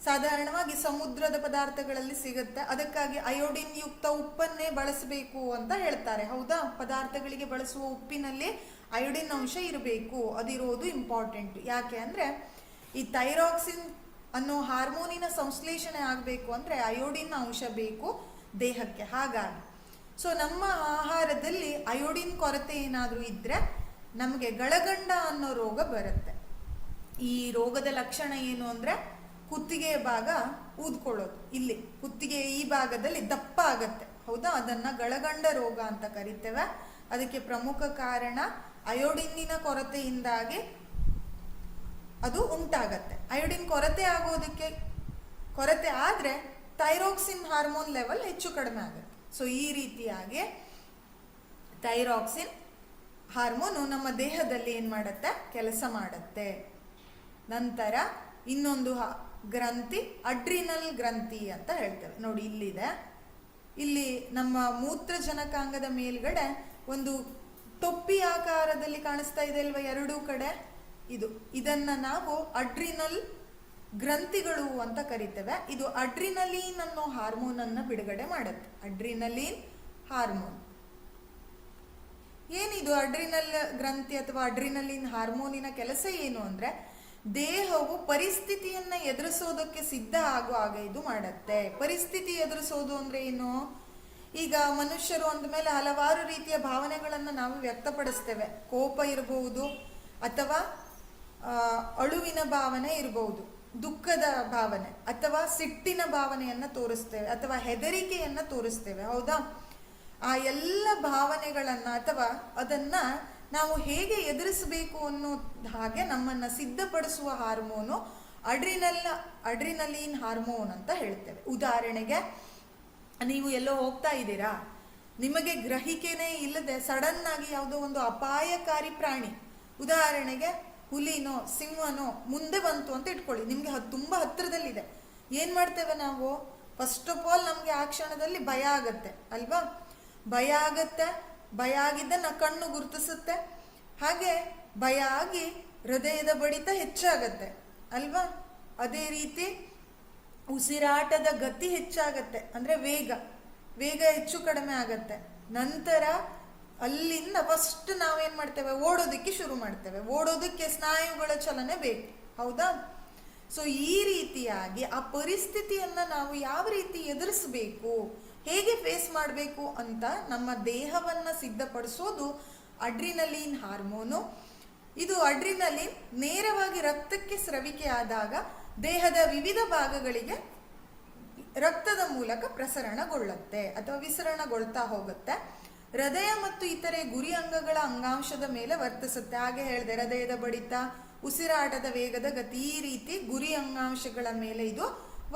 ಸಾಧಾರಣವಾಗಿ ಸಮುದ್ರದ ಪದಾರ್ಥಗಳಲ್ಲಿ ಸಿಗುತ್ತೆ, ಅದಕ್ಕಾಗಿ ಅಯೋಡಿನ್ ಯುಕ್ತ ಉಪ್ಪನ್ನೇ ಬಳಸಬೇಕು ಅಂತ ಹೇಳ್ತಾರೆ. ಹೌದಾ, ಪದಾರ್ಥಗಳಿಗೆ ಬಳಸುವ ಉಪ್ಪಿನಲ್ಲಿ ಅಯೋಡಿನ್ ಅಂಶ ಇರಬೇಕು, ಅದಿರೋದು ಇಂಪಾರ್ಟೆಂಟ್. ಯಾಕೆ ಅಂದ್ರೆ ಈ ಥೈರಾಕ್ಸಿನ್ ಅನ್ನೋ ಹಾರ್ಮೋನಿನ ಸಂಶ್ಲೇಷಣೆ ಆಗಬೇಕು ಅಂದ್ರೆ ಅಯೋಡಿನ್ ಅಂಶ ಬೇಕು ದೇಹಕ್ಕೆ. ಹಾಗಾಗಿ ಸೊ ನಮ್ಮ ಆಹಾರದಲ್ಲಿ ಅಯೋಡಿನ್ ಕೊರತೆ ಏನಾದರೂ ಇದ್ರೆ ನಮಗೆ ಗಳಗಂಡ ಅನ್ನೋ ರೋಗ ಬರುತ್ತೆ. ಈ ರೋಗದ ಲಕ್ಷಣ ಏನು ಅಂದ್ರೆ ಕುತ್ತಿಗೆ ಭಾಗ ಊದ್ಕೊಳ್ಳೋದು, ಇಲ್ಲಿ ಕುತ್ತಿಗೆ ಈ ಭಾಗದಲ್ಲಿ ದಪ್ಪ ಆಗತ್ತೆ. ಹೌದಾ, ಅದನ್ನ ಗಳಗಂಡ ರೋಗ ಅಂತ ಕರಿತೇವೆ. ಅದಕ್ಕೆ ಪ್ರಮುಖ ಕಾರಣ ಅಯೋಡಿನ್ನಿನ ಕೊರತೆಯಿಂದಾಗಿ ಅದು ಉಂಟಾಗತ್ತೆ. ಅಯೋಡಿನ್ ಕೊರತೆ ಆದ್ರೆ ಥೈರಾಕ್ಸಿನ್ ಹಾರ್ಮೋನ್ ಲೆವೆಲ್ ಹೆಚ್ಚು ಕಡಿಮೆ ಆಗುತ್ತೆ. ಸೊ ಈ ರೀತಿಯಾಗಿ ಥೈರಾಕ್ಸಿನ್ ಹಾರ್ಮೋನು ನಮ್ಮ ದೇಹದಲ್ಲಿ ಏನ್ ಮಾಡುತ್ತೆ, ಕೆಲಸ ಮಾಡುತ್ತೆ. ನಂತರ ಇನ್ನೊಂದು ಗ್ರಂಥಿ ಅಡ್ರಿನಲ್ ಗ್ರಂಥಿ ಅಂತ ಹೇಳ್ತೇವೆ. ನೋಡಿ ಇಲ್ಲಿದೆ, ಇಲ್ಲಿ ನಮ್ಮ ಮೂತ್ರಜನಕಾಂಗದ ಮೇಲ್ಗಡೆ ಒಂದು ಟೊಪ್ಪಿ ಆಕಾರದಲ್ಲಿ ಕಾಣಿಸ್ತಾ ಇದೆ ಅಲ್ವಾ ಎರಡೂ ಕಡೆ, ಇದನ್ನ ನಾವು ಅಡ್ರಿನಲ್ ಗ್ರಂಥಿಗಳು ಅಂತ ಕರಿತೇವೆ. ಇದು ಅಡ್ರಿನಲೀನ್ ಅನ್ನೋ ಹಾರ್ಮೋನ್ ಅನ್ನ ಬಿಡುಗಡೆ ಮಾಡುತ್ತೆ. ಅಡ್ರಿನಲೀನ್ ಹಾರ್ಮೋನ್ ಏನಿದು ಅಡ್ರಿನಲ್ ಗ್ರಂಥಿ ಅಥವಾ ಅಡ್ರಿನಲಿನ್ ಹಾರ್ಮೋನಿನ ಕೆಲಸ ಏನು ಅಂದ್ರೆ ದೇಹವು ಪರಿಸ್ಥಿತಿಯನ್ನ ಎದುರಿಸೋದಕ್ಕೆ ಸಿದ್ಧ ಆಗುವಾಗ ಇದು ಮಾಡುತ್ತೆ. ಪರಿಸ್ಥಿತಿ ಎದುರಿಸೋದು ಅಂದ್ರೆ ಏನು, ಈಗ ಮನುಷ್ಯರು ಅಂದಮೇಲೆ ಹಲವಾರು ರೀತಿಯ ಭಾವನೆಗಳನ್ನ ನಾವು ವ್ಯಕ್ತಪಡಿಸ್ತೇವೆ. ಕೋಪ ಇರಬಹುದು, ಅಥವಾ ಅಳುವಿನ ಭಾವನೆ ಇರಬಹುದು, ದುಃಖದ ಭಾವನೆ, ಅಥವಾ ಸಿಟ್ಟಿನ ಭಾವನೆಯನ್ನ ತೋರಿಸ್ತೇವೆ, ಅಥವಾ ಹೆದರಿಕೆಯನ್ನ ತೋರಿಸ್ತೇವೆ. ಹೌದಾ, ಆ ಎಲ್ಲ ಭಾವನೆಗಳನ್ನ ಅಥವಾ ಅದನ್ನ ನಾವು ಹೇಗೆ ಎದುರಿಸಬೇಕು ಅನ್ನೋ ಹಾಗೆ ನಮ್ಮನ್ನ ಸಿದ್ಧಪಡಿಸುವ ಹಾರ್ಮೋನು ಅಡ್ರಿನಲೀನ್ ಹಾರ್ಮೋನ್ ಅಂತ ಹೇಳ್ತೇವೆ. ಉದಾಹರಣೆಗೆ, ನೀವು ಎಲ್ಲೋ ಹೋಗ್ತಾ ಇದ್ದೀರಾ, ನಿಮಗೆ ಗ್ರಹಿಕೆನೇ ಇಲ್ಲದೆ ಸಡನ್ ಆಗಿ ಯಾವುದೋ ಒಂದು ಅಪಾಯಕಾರಿ ಪ್ರಾಣಿ, ಉದಾಹರಣೆಗೆ ಹುಲಿನೋ ಸಿಂಹನೋ ಮುಂದೆ ಬಂತು ಅಂತ ಇಟ್ಕೊಳ್ಳಿ, ನಿಮ್ಗೆ ತುಂಬಾ ಹತ್ತಿರದಲ್ಲಿದೆ. ಏನ್ ಮಾಡ್ತೇವೆ ನಾವು? ಫಸ್ಟ್ ಆಫ್ ಆಲ್ ನಮ್ಗೆ ಆ ಕ್ಷಣದಲ್ಲಿ ಭಯ ಆಗತ್ತೆ ಅಲ್ವಾ? ಭಯ ಆಗತ್ತೆ, ಭಯ ಆಗಿದ್ದನ್ನ ಕಣ್ಣು ಗುರುತಿಸುತ್ತೆ, ಹಾಗೆ ಭಯ ಆಗಿ ಹೃದಯದ ಬಡಿತ ಹೆಚ್ಚಾಗತ್ತೆ ಅಲ್ವಾ? ಅದೇ ರೀತಿ ಉಸಿರಾಟದ ಗತಿ ಹೆಚ್ಚಾಗತ್ತೆ, ಅಂದ್ರೆ ವೇಗ ಹೆಚ್ಚು ಕಡಿಮೆ ಆಗತ್ತೆ. ನಂತರ ಅಲ್ಲಿಂದ ಫಸ್ಟ್ ನಾವೇನ್ ಮಾಡ್ತೇವೆ, ಓಡೋದಕ್ಕೆ ಶುರು ಮಾಡ್ತೇವೆ. ಓಡೋದಕ್ಕೆ ಸ್ನಾಯುಗಳ ಚಲನೆ ಬೇಕು. ಹೌದಾ? ಸೊ ಈ ರೀತಿಯಾಗಿ ಆ ಪರಿಸ್ಥಿತಿಯನ್ನ ನಾವು ಯಾವ ರೀತಿ ಎದುರಿಸಬೇಕು, ಹೇಗೆ ಫೇಸ್ ಮಾಡಬೇಕು ಅಂತ ನಮ್ಮ ದೇಹವನ್ನ ಸಿದ್ಧಪಡಿಸೋದು ಅಡ್ರಿನಲೀನ್ ಹಾರ್ಮೋನು. ಇದು ಅಡ್ರಿನಲಿನ್ ನೇರವಾಗಿ ರಕ್ತಕ್ಕೆ ಸ್ರವಿಕೆ ಆದಾಗ ದೇಹದ ವಿವಿಧ ಭಾಗಗಳಿಗೆ ರಕ್ತದ ಮೂಲಕ ಪ್ರಸರಣಗೊಳ್ಳುತ್ತೆ ಅಥವಾ ವಿಸರಣಗೊಳ್ತಾ ಹೋಗುತ್ತೆ. ಹೃದಯ ಮತ್ತು ಇತರೆ ಗುರಿ ಅಂಗಗಳ ಅಂಗಾಂಶದ ಮೇಲೆ ವರ್ತಿಸುತ್ತೆ. ಹಾಗೆ ಹೇಳಿದೆ, ಹೃದಯದ ಬಡಿತ, ಉಸಿರಾಟದ ವೇಗದ ಗತಿ, ಈ ರೀತಿ ಗುರಿ ಅಂಗಾಂಶಗಳ ಮೇಲೆ ಇದು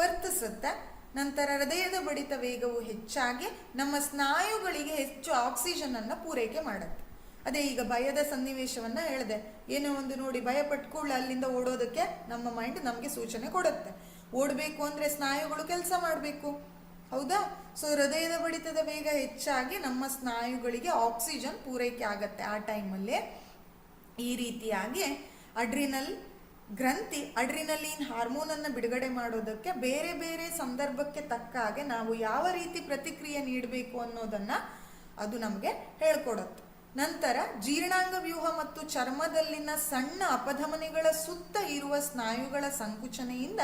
ವರ್ತಿಸುತ್ತೆ. ನಂತರ ಹೃದಯದ ಬಡಿತ ವೇಗವು ಹೆಚ್ಚಾಗಿ ನಮ್ಮ ಸ್ನಾಯುಗಳಿಗೆ ಹೆಚ್ಚು ಆಕ್ಸಿಜನ್ ಅನ್ನ ಪೂರೈಕೆ ಮಾಡುತ್ತೆ. ಅದೇ ಈಗ ಭಯದ ಸನ್ನಿವೇಶವನ್ನ ಹೇಳಿದೆ, ಏನೋ ಒಂದು ನೋಡಿ ಭಯ ಪಟ್ಕೊಳ್ಳ ಅಲ್ಲಿಂದ ಓಡೋದಕ್ಕೆ ನಮ್ಮ ಮೈಂಡ್ ನಮ್ಗೆ ಸೂಚನೆ ಕೊಡುತ್ತೆ. ಓಡಬೇಕು ಅಂದ್ರೆ ಸ್ನಾಯುಗಳು ಕೆಲಸ ಮಾಡಬೇಕು. ಹೌದಾ? ಸೊ ಹೃದಯದ ಬಡಿತದ ವೇಗ ಹೆಚ್ಚಾಗಿ ನಮ್ಮ ಸ್ನಾಯುಗಳಿಗೆ ಆಕ್ಸಿಜನ್ ಪೂರೈಕೆ ಆಗತ್ತೆ ಆ ಟೈಮಲ್ಲಿ. ಈ ರೀತಿಯಾಗಿ ಅಡ್ರಿನಲ್ ಗ್ರಂಥಿ ಅಡ್ರಿನಲಿನ್ ಹಾರ್ಮೋನ್ ಅನ್ನು ಬಿಡುಗಡೆ ಮಾಡೋದಕ್ಕೆ ಬೇರೆ ಬೇರೆ ಸಂದರ್ಭಕ್ಕೆ ತಕ್ಕ ಹಾಗೆ ನಾವು ಯಾವ ರೀತಿ ಪ್ರತಿಕ್ರಿಯೆ ನೀಡಬೇಕು ಅನ್ನೋದನ್ನ ಅದು ನಮಗೆ ಹೇಳ್ಕೊಡುತ್ತೆ. ನಂತರ ಜೀರ್ಣಾಂಗ ವ್ಯೂಹ ಮತ್ತು ಚರ್ಮದಲ್ಲಿನ ಸಣ್ಣ ಅಪಧಮನಿಗಳ ಸುತ್ತ ಇರುವ ಸ್ನಾಯುಗಳ ಸಂಕುಚನೆಯಿಂದ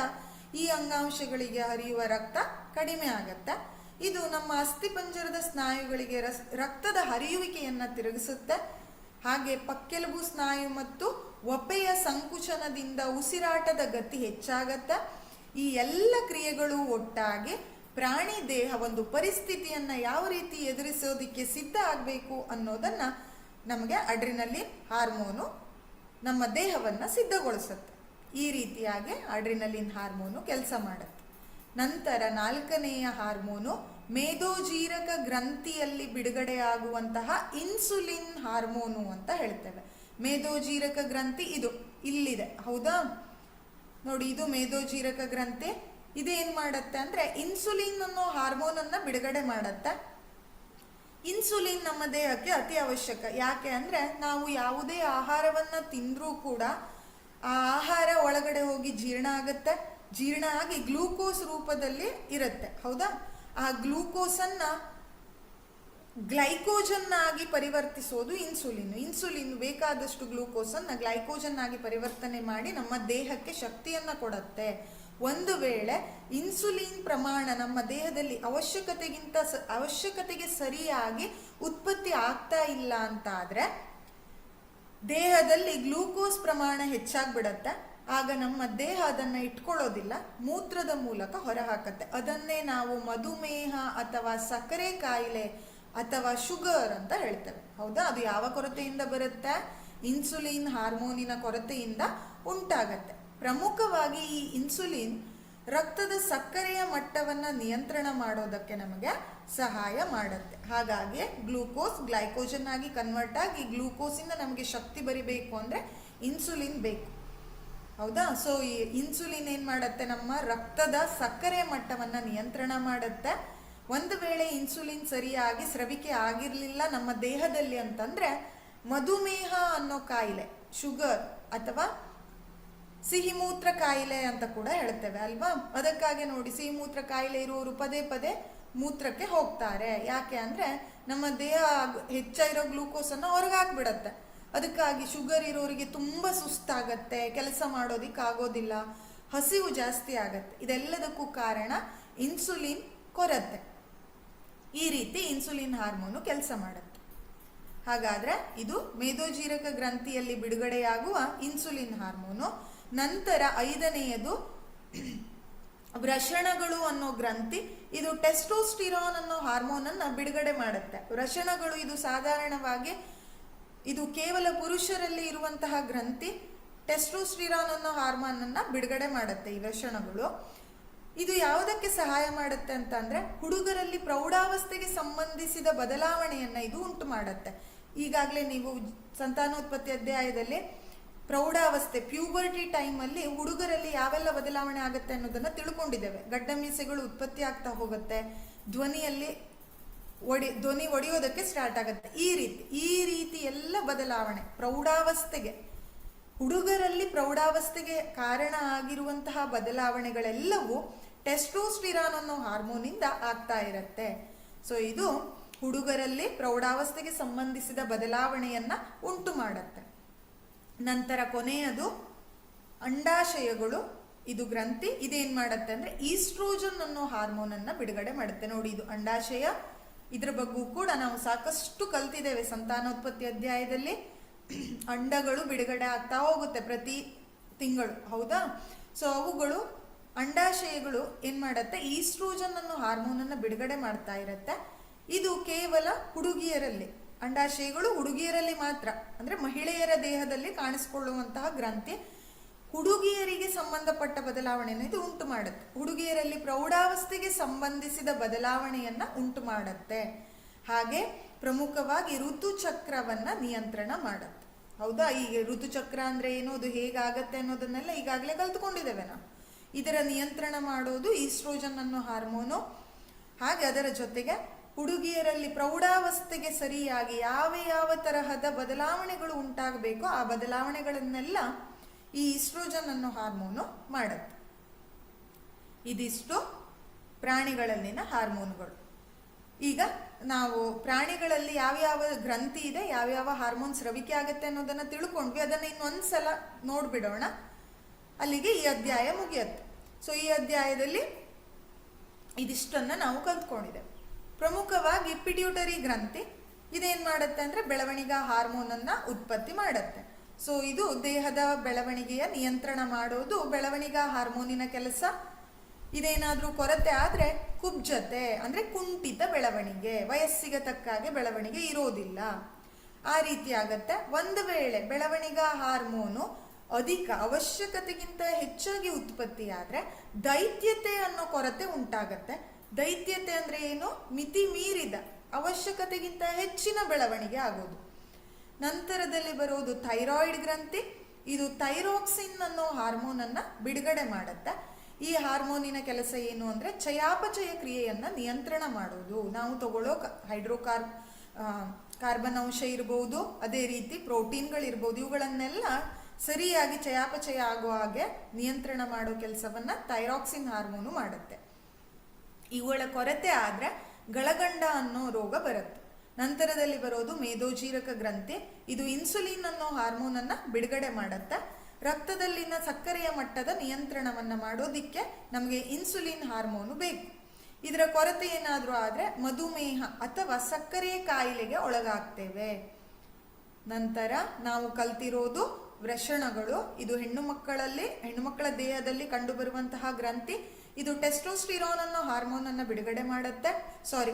ಈ ಅಂಗಾಂಶಗಳಿಗೆ ಹರಿಯುವ ರಕ್ತ ಕಡಿಮೆ ಆಗತ್ತೆ. ಇದು ನಮ್ಮ ಅಸ್ಥಿಪಂಜರದ ಸ್ನಾಯುಗಳಿಗೆ ರಕ್ತದ ಹರಿಯುವಿಕೆಯನ್ನ ತಿರುಗಿಸುತ್ತೆ. ಹಾಗೆ ಪಕ್ಕೆಲುಬು ಸ್ನಾಯು ಮತ್ತು ಒಪೆಯ ಸಂಕುಚನದಿಂದ ಉಸಿರಾಟದ ಗತಿ ಹೆಚ್ಚಾಗತ್ತ. ಈ ಎಲ್ಲ ಕ್ರಿಯೆಗಳು ಒಟ್ಟಾಗಿ ಪ್ರಾಣಿ ದೇಹ ಒಂದು ಪರಿಸ್ಥಿತಿಯನ್ನ ಯಾವ ರೀತಿ ಎದುರಿಸೋದಿಕ್ಕೆ ಸಿದ್ಧ ಆಗಬೇಕು ಅನ್ನೋದನ್ನ ನಮಗೆ ಅಡ್ರಿನಲಿನ್ ಹಾರ್ಮೋನು ನಮ್ಮ ದೇಹವನ್ನ ಸಿದ್ಧಗೊಳಿಸುತ್ತೆ. ಈ ರೀತಿಯಾಗಿ ಅಡ್ರಿನಲಿನ್ ಹಾರ್ಮೋನು ಕೆಲಸ ಮಾಡುತ್ತೆ. ನಂತರ 4ನೆಯ ಹಾರ್ಮೋನು ಮೇದೋಜೀರಕ ಗ್ರಂಥಿಯಲ್ಲಿ ಬಿಡುಗಡೆಯಾಗುವಂತಹ ಇನ್ಸುಲಿನ್ ಹಾರ್ಮೋನು ಅಂತ ಹೇಳ್ತೇವೆ. ಮೇದೋಜೀರಕ ಗ್ರಂಥಿ ಇದು ಇಲ್ಲಿದೆ, ಹೌದಾ? ನೋಡಿ, ಇದು ಮೇದೋಜೀರಕ ಗ್ರಂಥಿ. ಇದೇನ್ ಮಾಡತ್ತೆ ಅಂದ್ರೆ ಇನ್ಸುಲಿನ್ ಅನ್ನೋ ಹಾರ್ಮೋನ್ ಅನ್ನ ಬಿಡುಗಡೆ ಮಾಡತ್ತೆ. ಇನ್ಸುಲಿನ್ ನಮ್ಮ ದೇಹಕ್ಕೆ ಅತಿ ಅವಶ್ಯಕ. ಯಾಕೆ ಅಂದ್ರೆ ನಾವು ಯಾವುದೇ ಆಹಾರವನ್ನ ತಿಂದ್ರೂ ಕೂಡ ಆ ಆಹಾರ ಒಳಗಡೆ ಹೋಗಿ ಜೀರ್ಣ ಆಗತ್ತೆ. ಜೀರ್ಣ ಆಗಿ ಗ್ಲೂಕೋಸ್ ರೂಪದಲ್ಲಿ ಇರುತ್ತೆ, ಹೌದಾ? ಆ ಗ್ಲೂಕೋಸನ್ನ ಗ್ಲೈಕೋಜನ್ ಆಗಿ ಪರಿವರ್ತಿಸೋದು ಇನ್ಸುಲಿನ್. ಇನ್ಸುಲಿನ್ ಬೇಕಾದಷ್ಟು ಗ್ಲೂಕೋಸನ್ನ ಗ್ಲೈಕೋಜನ್ ಆಗಿ ಪರಿವರ್ತನೆ ಮಾಡಿ ನಮ್ಮ ದೇಹಕ್ಕೆ ಶಕ್ತಿಯನ್ನ ಕೊಡುತ್ತೆ. ಒಂದು ವೇಳೆ ಇನ್ಸುಲಿನ್ ಪ್ರಮಾಣ ನಮ್ಮ ದೇಹದಲ್ಲಿ ಅವಶ್ಯಕತೆಗೆ ಸರಿಯಾಗಿ ಉತ್ಪತ್ತಿ ಆಗ್ತಾ ಇಲ್ಲ ಅಂತ ಆದ್ರೆ ದೇಹದಲ್ಲಿ ಗ್ಲೂಕೋಸ್ ಪ್ರಮಾಣ ಹೆಚ್ಚಾಗ್ಬಿಡತ್ತೆ. ಆಗ ನಮ್ಮ ದೇಹ ಅದನ್ನ ಇಟ್ಕೊಳ್ಳೋದಿಲ್ಲ, ಮೂತ್ರದ ಮೂಲಕ ಹೊರಹಾಕತ್ತೆ. ಅದನ್ನೇ ನಾವು ಮಧುಮೇಹ ಅಥವಾ ಸಕ್ಕರೆ ಕಾಯಿಲೆ ಅಥವಾ ಶುಗರ್ ಅಂತ ಹೇಳ್ತೇವೆ, ಹೌದಾ? ಅದು ಯಾವ ಕೊರತೆಯಿಂದ ಬರುತ್ತೆ? ಇನ್ಸುಲಿನ್ ಹಾರ್ಮೋನಿನ ಕೊರತೆಯಿಂದ ಉಂಟಾಗತ್ತೆ. ಪ್ರಮುಖವಾಗಿ ಈ ಇನ್ಸುಲಿನ್ ರಕ್ತದ ಸಕ್ಕರೆಯ ಮಟ್ಟವನ್ನ ನಿಯಂತ್ರಣ ಮಾಡೋದಕ್ಕೆ ನಮಗೆ ಸಹಾಯ ಮಾಡುತ್ತೆ. ಹಾಗಾಗಿ ಗ್ಲೂಕೋಸ್ ಗ್ಲೈಕೋಜನ್ ಆಗಿ ಕನ್ವರ್ಟ್ ಆಗಿ ಗ್ಲೂಕೋಸಿಂದ ನಮಗೆ ಶಕ್ತಿ ಬರಿಬೇಕು ಅಂದ್ರೆ ಇನ್ಸುಲಿನ್ ಬೇಕು, ಹೌದಾ? ಸೊ ಈ ಇನ್ಸುಲಿನ್ ಏನ್ ಮಾಡತ್ತೆ? ನಮ್ಮ ರಕ್ತದ ಸಕ್ಕರೆ ಮಟ್ಟವನ್ನ ನಿಯಂತ್ರಣ ಮಾಡುತ್ತೆ. ಒಂದು ವೇಳೆ ಇನ್ಸುಲಿನ್ ಸರಿಯಾಗಿ ಸ್ರವಿಕೆ ಆಗಿರ್ಲಿಲ್ಲ ನಮ್ಮ ದೇಹದಲ್ಲಿ ಅಂತಂದ್ರೆ ಮಧುಮೇಹ ಅನ್ನೋ ಕಾಯಿಲೆ, ಶುಗರ್ ಅಥವಾ ಸಿಹಿಮೂತ್ರ ಕಾಯಿಲೆ ಅಂತ ಕೂಡ ಹೇಳ್ತೇವೆ ಅಲ್ವಾ? ಅದಕ್ಕಾಗಿ ನೋಡಿ, ಸಿಹಿಮೂತ್ರ ಕಾಯಿಲೆ ಇರುವವರು ಪದೇ ಪದೇ ಮೂತ್ರಕ್ಕೆ ಹೋಗ್ತಾರೆ. ಯಾಕೆ ಅಂದ್ರೆ ನಮ್ಮ ದೇಹ ಹೆಚ್ಚಿರೋ ಗ್ಲೂಕೋಸ್ ಅನ್ನ ಹೊರಗೆ ಹಾಕ್ಬಿಡತ್ತೆ. ಅದಕ್ಕಾಗಿ ಶುಗರ್ ಇರೋರಿಗೆ ತುಂಬಾ ಸುಸ್ತಾಗತ್ತೆ, ಕೆಲಸ ಮಾಡೋದಿಕ್ ಆಗೋದಿಲ್ಲ, ಹಸಿವು ಜಾಸ್ತಿ ಆಗತ್ತೆ. ಇದೆಲ್ಲದಕ್ಕೂ ಕಾರಣ ಇನ್ಸುಲಿನ್ ಕೊರತೆ. ಈ ರೀತಿ ಇನ್ಸುಲಿನ್ ಹಾರ್ಮೋನು ಕೆಲಸ ಮಾಡುತ್ತೆ. ಹಾಗಾದ್ರೆ ಇದು ಮೇದೋಜೀರಕ ಗ್ರಂಥಿಯಲ್ಲಿ ಬಿಡುಗಡೆಯಾಗುವ ಇನ್ಸುಲಿನ್ ಹಾರ್ಮೋನು. ನಂತರ 5ನೆಯದು ವೃಷಣಗಳು ಅನ್ನೋ ಗ್ರಂಥಿ. ಇದು ಟೆಸ್ಟೋಸ್ಟಿರಾನ್ ಅನ್ನೋ ಹಾರ್ಮೋನ್ ಅನ್ನ ಬಿಡುಗಡೆ ಮಾಡುತ್ತೆ. ವೃಷಣಗಳು ಇದು ಸಾಧಾರಣವಾಗಿ ಇದು ಕೇವಲ ಪುರುಷರಲ್ಲಿ ಇರುವಂತಹ ಗ್ರಂಥಿ. ಟೆಸ್ಟೋಸ್ಟಿರಾನ್ ಅನ್ನೋ ಹಾರ್ಮೋನ್ ಅನ್ನ ಬಿಡುಗಡೆ ಮಾಡುತ್ತೆ ಈ ವೃಷಣಗಳು. ಇದು ಯಾವುದಕ್ಕೆ ಸಹಾಯ ಮಾಡುತ್ತೆ ಅಂತ ಅಂದ್ರೆ ಹುಡುಗರಲ್ಲಿ ಪ್ರೌಢಾವಸ್ಥೆಗೆ ಸಂಬಂಧಿಸಿದ ಬದಲಾವಣೆಯನ್ನ ಇದು ಉಂಟು ಮಾಡುತ್ತೆ. ಈಗಾಗಲೇ ನೀವು ಸಂತಾನೋತ್ಪತ್ತಿ ಅಧ್ಯಾಯದಲ್ಲಿ ಪ್ರೌಢಾವಸ್ಥೆ ಪ್ಯೂಬರ್ಟಿ ಟೈಮಲ್ಲಿ ಹುಡುಗರಲ್ಲಿ ಯಾವೆಲ್ಲ ಬದಲಾವಣೆ ಆಗುತ್ತೆ ಅನ್ನೋದನ್ನ ತಿಳ್ಕೊಂಡಿದ್ದೇವೆ. ಗಡ್ಡ ಮೀಸೆಗಳು ಉತ್ಪತ್ತಿ ಆಗ್ತಾ ಹೋಗುತ್ತೆ, ಧ್ವನಿ ಒಡೆಯೋದಕ್ಕೆ ಸ್ಟಾರ್ಟ್ ಆಗುತ್ತೆ. ಈ ರೀತಿ ಎಲ್ಲ ಬದಲಾವಣೆ ಹುಡುಗರಲ್ಲಿ ಪ್ರೌಢಾವಸ್ಥೆಗೆ ಕಾರಣ ಆಗಿರುವಂತಹ ಬದಲಾವಣೆಗಳೆಲ್ಲವೂ ಟೆಸ್ಟೋಸ್ಟಿರಾನ್ ಅನ್ನೋ ಹಾರ್ಮೋನಿಂದ ಆಗ್ತಾ ಇರುತ್ತೆ. ಸೊ ಇದು ಹುಡುಗರಲ್ಲಿ ಪ್ರೌಢಾವಸ್ಥೆಗೆ ಸಂಬಂಧಿಸಿದ ಬದಲಾವಣೆಯನ್ನ ಉಂಟು ಮಾಡುತ್ತೆ. ನಂತರ ಕೊನೆಯದು ಅಂಡಾಶಯಗಳು. ಇದು ಗ್ರಂಥಿ. ಇದೇನ್ ಮಾಡುತ್ತೆ ಅಂದ್ರೆ ಈಸ್ಟ್ರೋಜನ್ ಅನ್ನೋ ಹಾರ್ಮೋನ್ ಅನ್ನ ಬಿಡುಗಡೆ ಮಾಡುತ್ತೆ. ನೋಡಿ, ಇದು ಅಂಡಾಶಯ. ಇದ್ರ ಬಗ್ಗೆ ಕೂಡ ನಾವು ಸಾಕಷ್ಟು ಕಲ್ತಿದ್ದೇವೆ ಸಂತಾನೋತ್ಪತ್ತಿ ಅಧ್ಯಾಯದಲ್ಲಿ. ಅಂಡಗಳು ಬಿಡುಗಡೆ ಆಗ್ತಾ ಹೋಗುತ್ತೆ ಪ್ರತಿ ತಿಂಗಳು, ಹೌದಾ? ಸೊ ಅವುಗಳು ಅಂಡಾಶಯಗಳು ಏನ್ ಮಾಡತ್ತೆ? ಈಸ್ಟ್ರೋಜನ್ ಅನ್ನೋ ಹಾರ್ಮೋನ್ ಅನ್ನ ಬಿಡುಗಡೆ ಮಾಡ್ತಾ ಇರತ್ತೆ. ಇದು ಕೇವಲ ಹುಡುಗಿಯರಲ್ಲಿ, ಅಂಡಾಶಯಗಳು ಹುಡುಗಿಯರಲ್ಲಿ ಮಾತ್ರ, ಅಂದ್ರೆ ಮಹಿಳೆಯರ ದೇಹದಲ್ಲಿ ಕಾಣಿಸಿಕೊಳ್ಳುವಂತಹ ಗ್ರಂಥಿ. ಹುಡುಗಿಯರಿಗೆ ಸಂಬಂಧಪಟ್ಟ ಬದಲಾವಣೆಯನ್ನು ಇದು ಉಂಟು ಮಾಡುತ್ತೆ. ಹುಡುಗಿಯರಲ್ಲಿ ಪ್ರೌಢಾವಸ್ಥೆಗೆ ಸಂಬಂಧಿಸಿದ ಬದಲಾವಣೆಯನ್ನ ಉಂಟು ಮಾಡುತ್ತೆ. ಹಾಗೆ ಪ್ರಮುಖವಾಗಿ ಋತುಚಕ್ರವನ್ನ ನಿಯಂತ್ರಣ ಮಾಡುತ್ತೆ, ಹೌದಾ? ಈಗ ಋತುಚಕ್ರ ಅಂದ್ರೆ ಏನು, ಅದು ಹೇಗಾಗತ್ತೆ ಅನ್ನೋದನ್ನೆಲ್ಲ ಈಗಾಗಲೇ ಕಲ್ತ್ಕೊಂಡಿದ್ದೇವೆ ನಾವು. ಇದರ ನಿಯಂತ್ರಣ ಮಾಡೋದು ಈಸ್ಟ್ರೋಜನ್ ಅನ್ನೋ ಹಾರ್ಮೋನು. ಹಾಗೆ ಅದರ ಜೊತೆಗೆ ಹುಡುಗಿಯರಲ್ಲಿ ಪ್ರೌಢಾವಸ್ಥೆಗೆ ಸರಿಯಾಗಿ ಯಾವ ತರಹದ ಬದಲಾವಣೆಗಳು ಉಂಟಾಗಬೇಕೋ ಆ ಬದಲಾವಣೆಗಳನ್ನೆಲ್ಲ ಈ ಈಸ್ಟ್ರೋಜನ್ ಅನ್ನೋ ಹಾರ್ಮೋನು ಮಾಡುತ್ತೆ. ಇದಿಷ್ಟು ಪ್ರಾಣಿಗಳಲ್ಲಿನ ಹಾರ್ಮೋನ್ಗಳು. ಈಗ ನಾವು ಪ್ರಾಣಿಗಳಲ್ಲಿ ಯಾವ್ಯಾವ ಗ್ರಂಥಿ ಇದೆ, ಯಾವ್ಯಾವ ಹಾರ್ಮೋನ್ ಸ್ರವಿಕೆ ಆಗುತ್ತೆ ಅನ್ನೋದನ್ನ ತಿಳ್ಕೊಂಡ್ವಿ. ಅದನ್ನ ಇನ್ನೊಂದ್ಸಲ ನೋಡ್ಬಿಡೋಣ, ಅಲ್ಲಿಗೆ ಈ ಅಧ್ಯಾಯ ಮುಗಿಯುತ್ತೆ. ಸೊ ಈ ಅಧ್ಯಾಯದಲ್ಲಿ ಇದಿಷ್ಟನ್ನ ನಾವು ಕಲ್ತ್ಕೊಂಡಿದ್ದೇವೆ. ಪ್ರಮುಖವಾಗಿ ಪಿಟ್ಯೂಟರಿ ಗ್ರಂಥಿ. ಇದೇನ್ ಮಾಡುತ್ತೆ ಅಂದ್ರೆ ಬೆಳವಣಿಗೆ ಹಾರ್ಮೋನ್ ಅನ್ನ ಉತ್ಪತ್ತಿ ಮಾಡುತ್ತೆ. ಸೊ ಇದು ದೇಹದ ಬೆಳವಣಿಗೆಯ ನಿಯಂತ್ರಣ ಮಾಡೋದು ಬೆಳವಣಿಗೆ ಹಾರ್ಮೋನಿನ ಕೆಲಸ. ಇದೇನಾದ್ರೂ ಕೊರತೆ ಆದ್ರೆ ಕುಬ್ಜತೆ ಅಂದ್ರೆ ಕುಂಠಿತ ಬೆಳವಣಿಗೆ, ವಯಸ್ಸಿಗೆ ತಕ್ಕಾಗೆ ಬೆಳವಣಿಗೆ ಇರೋದಿಲ್ಲ, ಆ ರೀತಿ ಆಗತ್ತೆ. ಒಂದು ವೇಳೆ ಬೆಳವಣಿಗೆ ಹಾರ್ಮೋನು ಅಧಿಕ ಅವಶ್ಯಕತೆಗಿಂತ ಹೆಚ್ಚಾಗಿ ಉತ್ಪತ್ತಿ ಆದ್ರೆ ದೈತ್ಯತೆ ಅನ್ನೋ ಕೊರತೆ ಉಂಟಾಗತ್ತೆ. ದೈತ್ಯತೆ ಅಂದ್ರೆ ಏನು? ಮಿತಿ ಮೀರಿದ ಅವಶ್ಯಕತೆಗಿಂತ ಹೆಚ್ಚಿನ ಬೆಳವಣಿಗೆ ಆಗೋದು. ನಂತರದಲ್ಲಿ ಬರೋದು ಥೈರಾಯ್ಡ್ ಗ್ರಂಥಿ. ಇದು ಥೈರಾಕ್ಸಿನ್ ಅನ್ನೋ ಹಾರ್ಮೋನ್ ಅನ್ನ ಬಿಡುಗಡೆ ಮಾಡುತ್ತೆ. ಈ ಹಾರ್ಮೋನಿನ ಕೆಲಸ ಏನು ಅಂದ್ರೆ ಚಯಾಪಚಯ ಕ್ರಿಯೆಯನ್ನ ನಿಯಂತ್ರಣ ಮಾಡೋದು. ನಾವು ತಗೊಳ್ಳೋ ಕಾರ್ಬನ್ ಅಂಶ ಇರಬಹುದು, ಅದೇ ರೀತಿ ಪ್ರೋಟೀನ್ಗಳಿರ್ಬೋದು, ಇವುಗಳನ್ನೆಲ್ಲ ಸರಿಯಾಗಿ ಚಯಾಪಚಯ ಆಗೋ ಹಾಗೆ ನಿಯಂತ್ರಣ ಮಾಡೋ ಕೆಲಸವನ್ನ ಥೈರಾಕ್ಸಿನ್ ಹಾರ್ಮೋನು ಮಾಡುತ್ತೆ. ಇವುಗಳ ಕೊರತೆ ಆದ್ರೆ ಗಳಗಂಡ ಅನ್ನೋ ರೋಗ ಬರುತ್ತೆ. ನಂತರದಲ್ಲಿ ಬರೋದು ಮೇದೋಜೀರಕ ಗ್ರಂಥಿ. ಇದು ಇನ್ಸುಲಿನ್ ಅನ್ನೋ ಹಾರ್ಮೋನ್ ಅನ್ನ ಬಿಡುಗಡೆ ಮಾಡುತ್ತೆ. ರಕ್ತದಲ್ಲಿನ ಸಕ್ಕರೆಯ ಮಟ್ಟದ ನಿಯಂತ್ರಣವನ್ನ ಮಾಡೋದಿಕ್ಕೆ ನಮಗೆ ಇನ್ಸುಲಿನ್ ಹಾರ್ಮೋನು ಬೇಕು. ಇದರ ಕೊರತೆ ಏನಾದ್ರೂ ಆದ್ರೆ ಮಧುಮೇಹ ಅಥವಾ ಸಕ್ಕರೆ ಕಾಯಿಲೆಗೆ ಒಳಗಾಗ್ತೇವೆ. ನಂತರ ನಾವು ಕಲ್ತಿರೋದು ವೃಷಣಗಳು. ಇದು ಹೆಣ್ಣು ಮಕ್ಕಳ ದೇಹದಲ್ಲಿ ಕಂಡುಬರುವಂತಹ ಗ್ರಂಥಿ. ಇದು ಟೆಸ್ಟೋಸ್ಟಿರೋನ್ ಅನ್ನೋ ಹಾರ್ಮೋನ್ ಅನ್ನ ಬಿಡುಗಡೆ ಮಾಡುತ್ತೆ.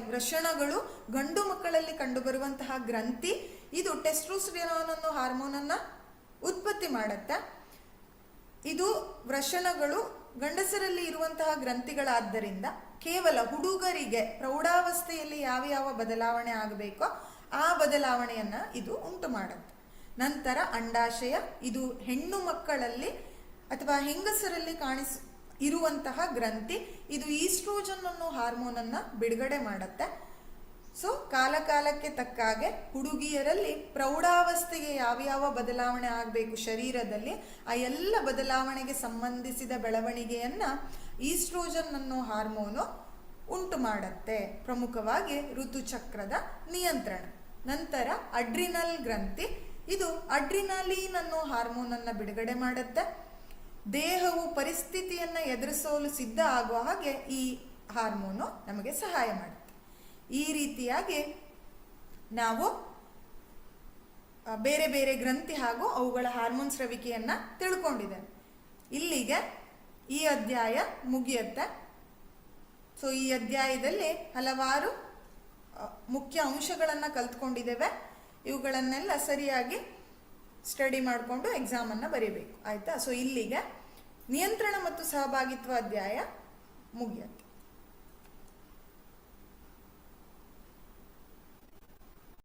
ವೃಷಣಗಳು ಗಂಡು ಮಕ್ಕಳಲ್ಲಿ ಕಂಡುಬರುವಂತಹ ಗ್ರಂಥಿ. ಇದು ಟೆಸ್ಟೋಸ್ಟಿರೋನ್ ಅನ್ನೋ ಹಾರ್ಮೋನ್ ಅನ್ನ ಉತ್ಪತ್ತಿ ಮಾಡುತ್ತೆ. ಇದು ವೃಷಣಗಳು ಗಂಡಸರಲ್ಲಿ ಇರುವಂತಹ ಗ್ರಂಥಿಗಳಾದ್ದರಿಂದ ಕೇವಲ ಹುಡುಗರಿಗೆ ಪ್ರೌಢಾವಸ್ಥೆಯಲ್ಲಿ ಯಾವ ಬದಲಾವಣೆ ಆಗಬೇಕೋ ಆ ಬದಲಾವಣೆಯನ್ನ ಇದು ಉಂಟು ಮಾಡುತ್ತೆ. ನಂತರ ಅಂಡಾಶಯ. ಇದು ಹೆಣ್ಣು ಮಕ್ಕಳಲ್ಲಿ ಅಥವಾ ಹೆಂಗಸರಲ್ಲಿ ಇರುವಂತಹ ಗ್ರಂಥಿ. ಇದು ಈಸ್ಟ್ರೋಜನ್ ಅನ್ನೋ ಹಾರ್ಮೋನ್ ಅನ್ನ ಬಿಡುಗಡೆ ಮಾಡುತ್ತೆ. ಸೊ ಕಾಲಕ್ಕೆ ತಕ್ಕಾಗೆ ಹುಡುಗಿಯರಲ್ಲಿ ಪ್ರೌಢಾವಸ್ಥೆಗೆ ಯಾವ ಬದಲಾವಣೆ ಆಗಬೇಕು ಶರೀರದಲ್ಲಿ, ಆ ಎಲ್ಲ ಬದಲಾವಣೆಗೆ ಸಂಬಂಧಿಸಿದ ಬೆಳವಣಿಗೆಯನ್ನ ಈಸ್ಟ್ರೋಜನ್ ಅನ್ನೋ ಹಾರ್ಮೋನು ಉಂಟು ಮಾಡುತ್ತೆ. ಪ್ರಮುಖವಾಗಿ ಋತುಚಕ್ರದ ನಿಯಂತ್ರಣ. ನಂತರ ಅಡ್ರಿನಲ್ ಗ್ರಂಥಿ. ಇದು ಅಡ್ರಿನಾಲಿನ್ ಅನ್ನೋ ಹಾರ್ಮೋನ್ ಅನ್ನ ಬಿಡುಗಡೆ ಮಾಡುತ್ತೆ. ದೇಹವು ಪರಿಸ್ಥಿತಿಯನ್ನ ಎದುರಿಸಲು ಸಿದ್ಧ ಆಗುವ ಹಾಗೆ ಈ ಹಾರ್ಮೋನು ನಮಗೆ ಸಹಾಯ ಮಾಡುತ್ತೆ. ಈ ರೀತಿಯಾಗಿ ನಾವು ಬೇರೆ ಬೇರೆ ಗ್ರಂಥಿ ಹಾಗೂ ಅವುಗಳ ಹಾರ್ಮೋನ್ ಸ್ರವಿಕೆಯನ್ನ ತಿಳ್ಕೊಂಡಿದ್ದೇವೆ. ಇಲ್ಲಿಗೆ ಈ ಅಧ್ಯಾಯ ಮುಗಿಯುತ್ತೆ. ಸೊ ಈ ಅಧ್ಯಾಯದಲ್ಲಿ ಹಲವಾರು ಮುಖ್ಯ ಅಂಶಗಳನ್ನ ಕಲ್ತ್ಕೊಂಡಿದ್ದೇವೆ. ಇವುಗಳನ್ನೆಲ್ಲ ಸರಿಯಾಗಿ ಸ್ಟಡಿ ಮಾಡಿಕೊಂಡು ಎಕ್ಸಾಮ್ ಅನ್ನ ಬರೀಬೇಕು. ಆಯ್ತಾ? ಸೊ ಇಲ್ಲಿಗೆ ನಿಯಂತ್ರಣ ಮತ್ತು ಸಹಭಾಗಿತ್ವ ಅಧ್ಯಾಯ ಮುಗಿಯುತ್ತೆ.